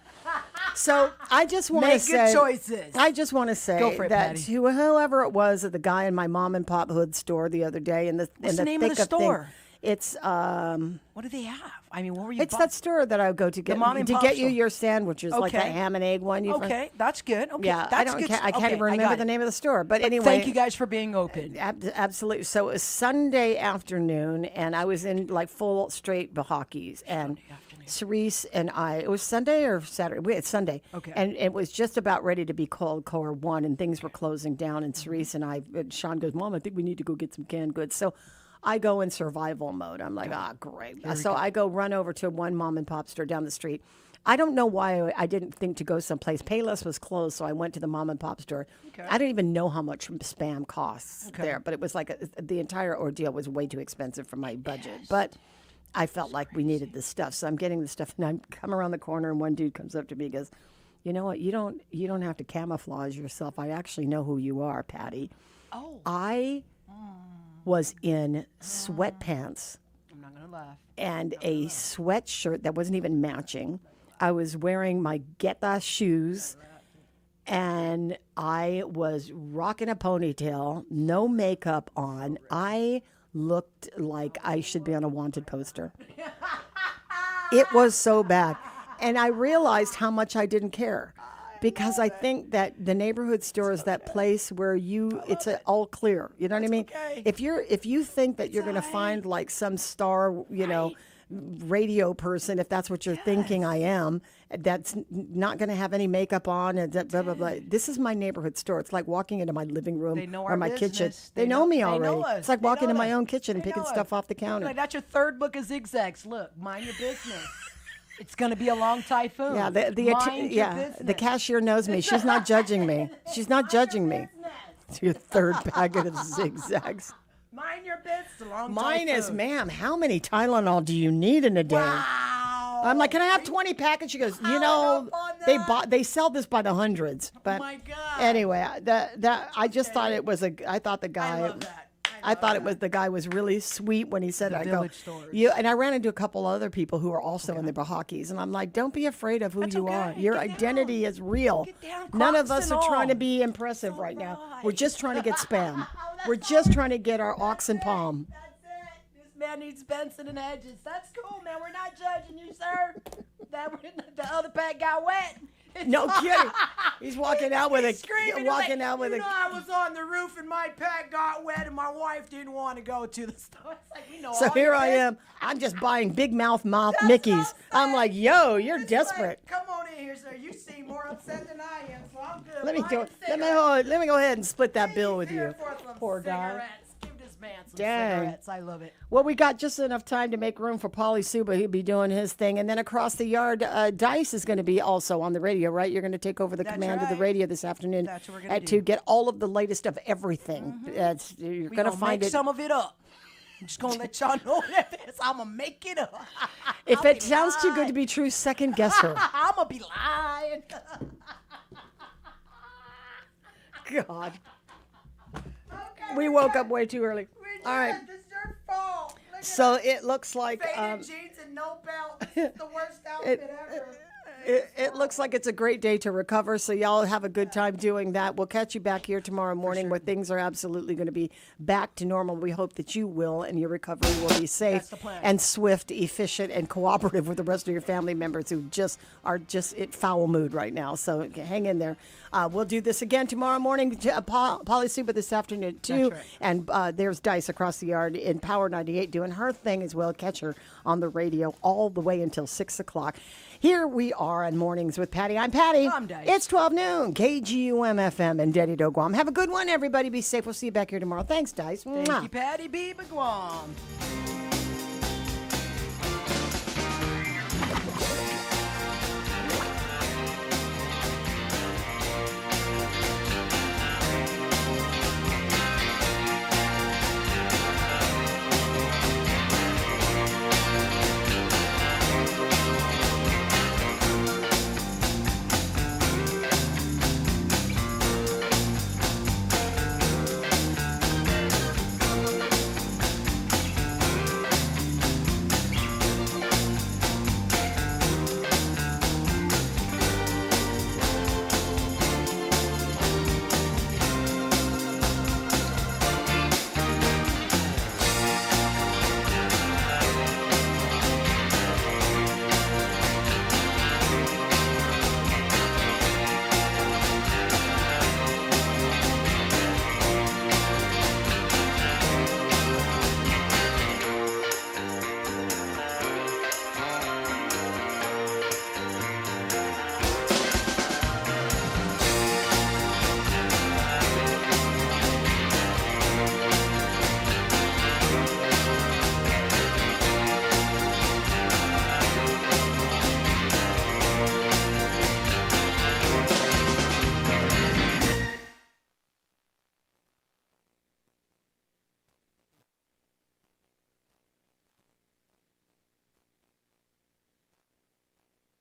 So I just want to say, make good choices. I just want to say Go for it, that Patti. whoever it was at the guy in my mom and pop hood store the other day, What's the name of the store? It's What do they have? I mean, what were you? It's that store that I go to get mom and to pop get you store. your sandwiches, like that Okay. ham and egg one. Okay, that's good. Okay, Yeah, that's I good. can't Okay, remember got the it. name of the store, but But anyway. thank you guys for being open. Absolutely. So it was Sunday afternoon, and I was in like full straight Bahakis, and Cerise and it was Sunday or Saturday? It's Sunday. Okay. And it was just about ready to be called Core 1, and things were closing down, and Cerise and Sean goes, Mom, I think we need to go get some canned goods. So I go in survival mode. I'm like, great. So I go run over to one mom and pop store down the street. I don't know why I didn't think to go someplace. Payless was closed, so I went to the mom and pop store. Okay. I don't even know how much Spam costs there, but it was like the entire ordeal was way too expensive for my budget. But I felt like we needed this stuff, so I'm getting the stuff, and I come around the corner, and one dude comes up to me and goes, "You know what? You don't have to camouflage yourself. I actually know who you are, Patti." Oh. I was in sweatpants I'm not gonna laugh. and a sweatshirt that wasn't even matching. I was wearing my Guetta shoes, and I was rocking a ponytail, no makeup on. I looked like I should be on a wanted poster. It was so bad. And I realized how much I didn't care. Because I think that the neighborhood store is that place where it's all clear. You know what I mean? Okay. If you think that you're going to find like some star, radio person, if that's what you're thinking I am, that's not going to have any makeup on and blah, blah, blah. This is my neighborhood store. It's like walking into my living room They know or our my kitchen. business. They know me they already. know us. It's like They walking know in my us. own kitchen and They picking know stuff us. off the counter. Like, that's your third book of zigzags. Look, mind your business. It's going to be a long typhoon. Yeah, Mind your business. the cashier knows me. She's not judging me. She's not judging me. It's your third packet of zigzags. Mind your business. Long Mine is, typhoon. ma'am, how many Tylenol do you need in a day? Wow. I'm like, can I have 20 packets? She goes, they sell this by the hundreds. But my God. anyway, I just thought it was I thought the guy. I thought it was the guy was really sweet when he said it. I go, village stores. and I ran into a couple other people who are also in the Bahakis, and I'm like, don't be afraid of who you are. Your identity is real. None of us are trying to be impressive right now. We're just trying to get spam. We're just trying to get our ox and palm. This man needs Benson and Hedges. That's cool, man. We're not judging you, sir. The other pack got wet. No kidding. He's walking out with screaming. I was on the roof and my pack got wet and my wife didn't want to go to the store. It's like, we know So all here your I business. am. I'm just buying big mouth Mickeys. I'm like, yo, you're desperate. Come on in here, sir. You seem more upset than I am, so I'm good. Let me go ahead and split that bill with you. Poor guy. Give this man some Dang. cigarettes. I love it. Well, we got just enough time to make room for Paulie Suba. He'll be doing his thing. And then across the yard, Dice is going to be also on the radio, right? You're going to take over the command of the radio this afternoon That's what we're gonna to do. get all of the latest of everything. You're going to find make it. some of it up. I'm just going to let y'all know that I'm going to make it up. If it sounds too good to be true, second guess her. I'm going to be lying. God. We woke up way too early. All right. It's your fault. So it looks like Faded jeans and no belt. It's the worst outfit ever. it looks like it's a great day to recover. So y'all have a good time doing that. We'll catch you back here tomorrow morning where things are absolutely going to be back to normal. We hope that you will and your recovery will be safe and swift, efficient, and cooperative with the rest of your family members who are in foul mood right now. So hang in there. We'll do this again tomorrow morning. Paulie Suba this afternoon too. That's right. And there's Dice across the yard in Power 98 doing her thing as well. Catch her on the radio all the way until 6 o'clock. Here we are on Mornings with Patty. I'm Patty. I'm Dice. It's 12 noon. KGUM FM in Dedido, Guam. Have a good one, everybody. Be safe. We'll see you back here tomorrow. Thanks, Dice. Thank Mwah. you, Patty B. Guam.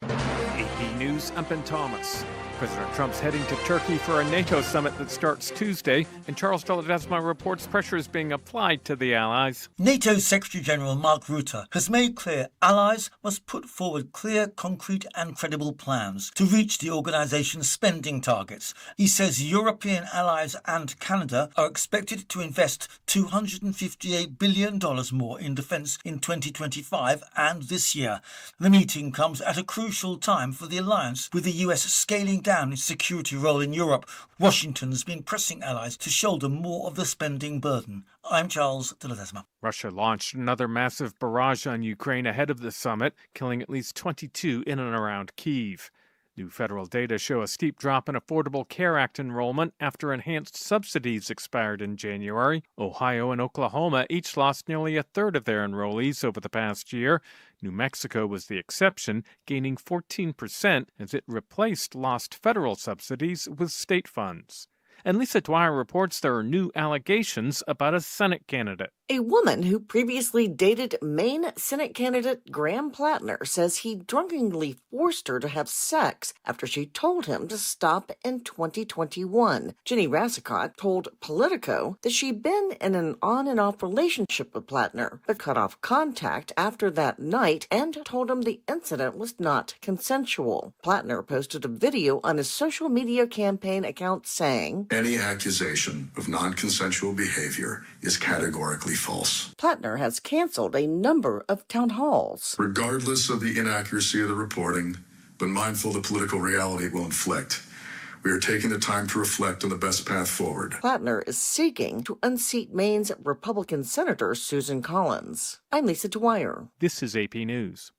AP News, I'm Ben Thomas. President Trump's heading to Turkey for a NATO summit that starts Tuesday, and Charles de Ledesma reports pressure is being applied to the allies. NATO Secretary-General Mark Rutte has made clear allies must put forward clear, concrete and credible plans to reach the organization's spending targets. He says European allies and Canada are expected to invest $258 billion more in defense in 2025 and this year. The meeting comes at a crucial time for the alliance, with the US scaling down its security role in Europe. Washington's been pressing allies to shoulder more of the spending burden. I'm Charles de Ledesma. Russia launched another massive barrage on Ukraine ahead of the summit, killing at least 22 in and around Kyiv. New federal data show a steep drop in Affordable Care Act enrollment after enhanced subsidies expired in January. Ohio and Oklahoma each lost nearly a third of their enrollees over the past year. New Mexico was the exception, gaining 14% as it replaced lost federal subsidies with state funds. And Lisa Dwyer reports there are new allegations about a Senate candidate. A woman who previously dated Maine Senate candidate Graham Plattner says he drunkenly forced her to have sex after she told him to stop in 2021. Jenny Rassicott told Politico that she'd been in an on and off relationship with Plattner, but cut off contact after that night and told him the incident was not consensual. Plattner posted a video on his social media campaign account saying, "Any accusation of non-consensual behavior is categorically false." Plattner has canceled a number of town halls. Regardless of the inaccuracy of the reporting, but mindful of the political reality it will inflict, we are taking the time to reflect on the best path forward. Plattner is seeking to unseat Maine's Republican Senator Susan Collins. I'm Lisa Dwyer. This is AP News.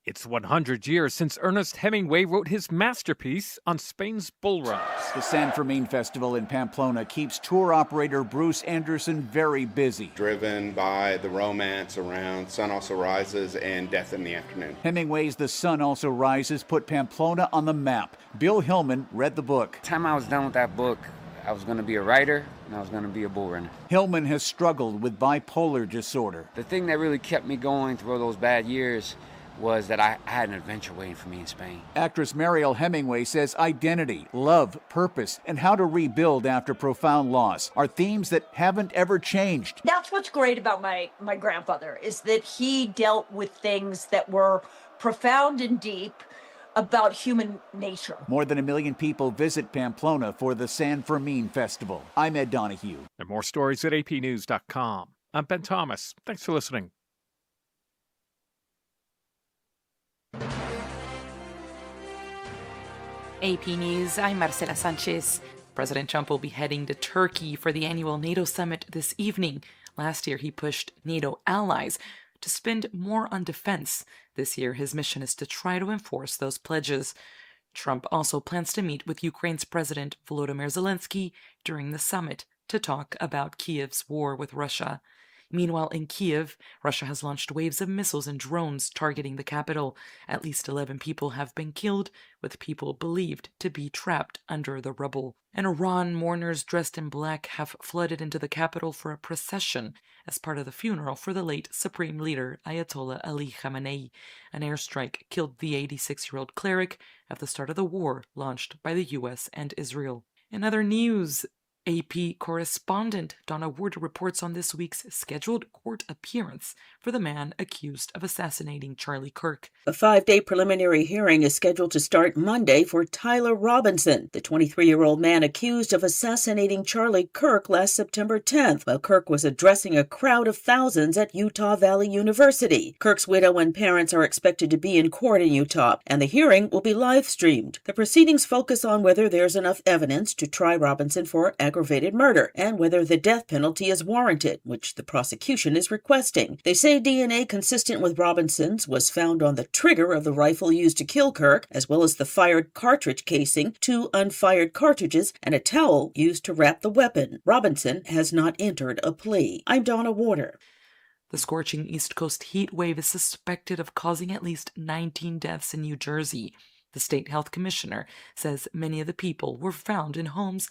It's 100 years since Ernest Hemingway wrote his masterpiece on Spain's bull runs. The San Fermin Festival in Pamplona keeps tour operator Bruce Anderson very busy. Driven by the romance around Sun Also Rises and Death in the Afternoon. Hemingway's The Sun Also Rises put Pamplona on the map. Bill Hillman read the book. The time I was done with that book, I was going to be a writer and I was going to be a bull runner. Hillman has struggled with bipolar disorder. The thing that really kept me going through those bad years was that I had an adventure waiting for me in Spain. Actress Mariel Hemingway says identity, love, purpose, and how to rebuild after profound loss are themes that haven't ever changed. That's what's great about my grandfather, is that he dealt with things that were profound and deep about human nature. More than 1 million people visit Pamplona for the San Fermin Festival. I'm Ed Donahue. And more stories at apnews.com. I'm Ben Thomas. Thanks for listening. AP News, I'm Marcela Sanchez. President Trump will be heading to Turkey for the annual NATO summit this evening. Last year, he pushed NATO allies to spend more on defense. This year, his mission is to try to enforce those pledges. Trump also plans to meet with Ukraine's President Volodymyr Zelensky during the summit to talk about Kyiv's war with Russia. Meanwhile, in Kyiv, Russia has launched waves of missiles and drones targeting the capital. At least 11 people have been killed, with people believed to be trapped under the rubble. In Iran, mourners dressed in black have flooded into the capital for a procession as part of the funeral for the late Supreme Leader Ayatollah Ali Khamenei. An airstrike killed the 86-year-old cleric at the start of the war launched by the U.S. and Israel. In other news, AP correspondent Donna Ward reports on this week's scheduled court appearance for the man accused of assassinating Charlie Kirk. A 5-day preliminary hearing is scheduled to start Monday for Tyler Robinson, the 23-year-old man accused of assassinating Charlie Kirk last September 10th, while Kirk was addressing a crowd of thousands at Utah Valley University. Kirk's widow and parents are expected to be in court in Utah, and the hearing will be live-streamed. The proceedings focus on whether there's enough evidence to try Robinson for aggravated murder, and whether the death penalty is warranted, which the prosecution is requesting. They say DNA consistent with Robinson's was found on the trigger of the rifle used to kill Kirk, as well as the fired cartridge casing, 2 unfired cartridges, and a towel used to wrap the weapon. Robinson has not entered a plea. I'm Donna Warder. The scorching East Coast heat wave is suspected of causing at least 19 deaths in New Jersey. The state health commissioner says many of the people were found in homes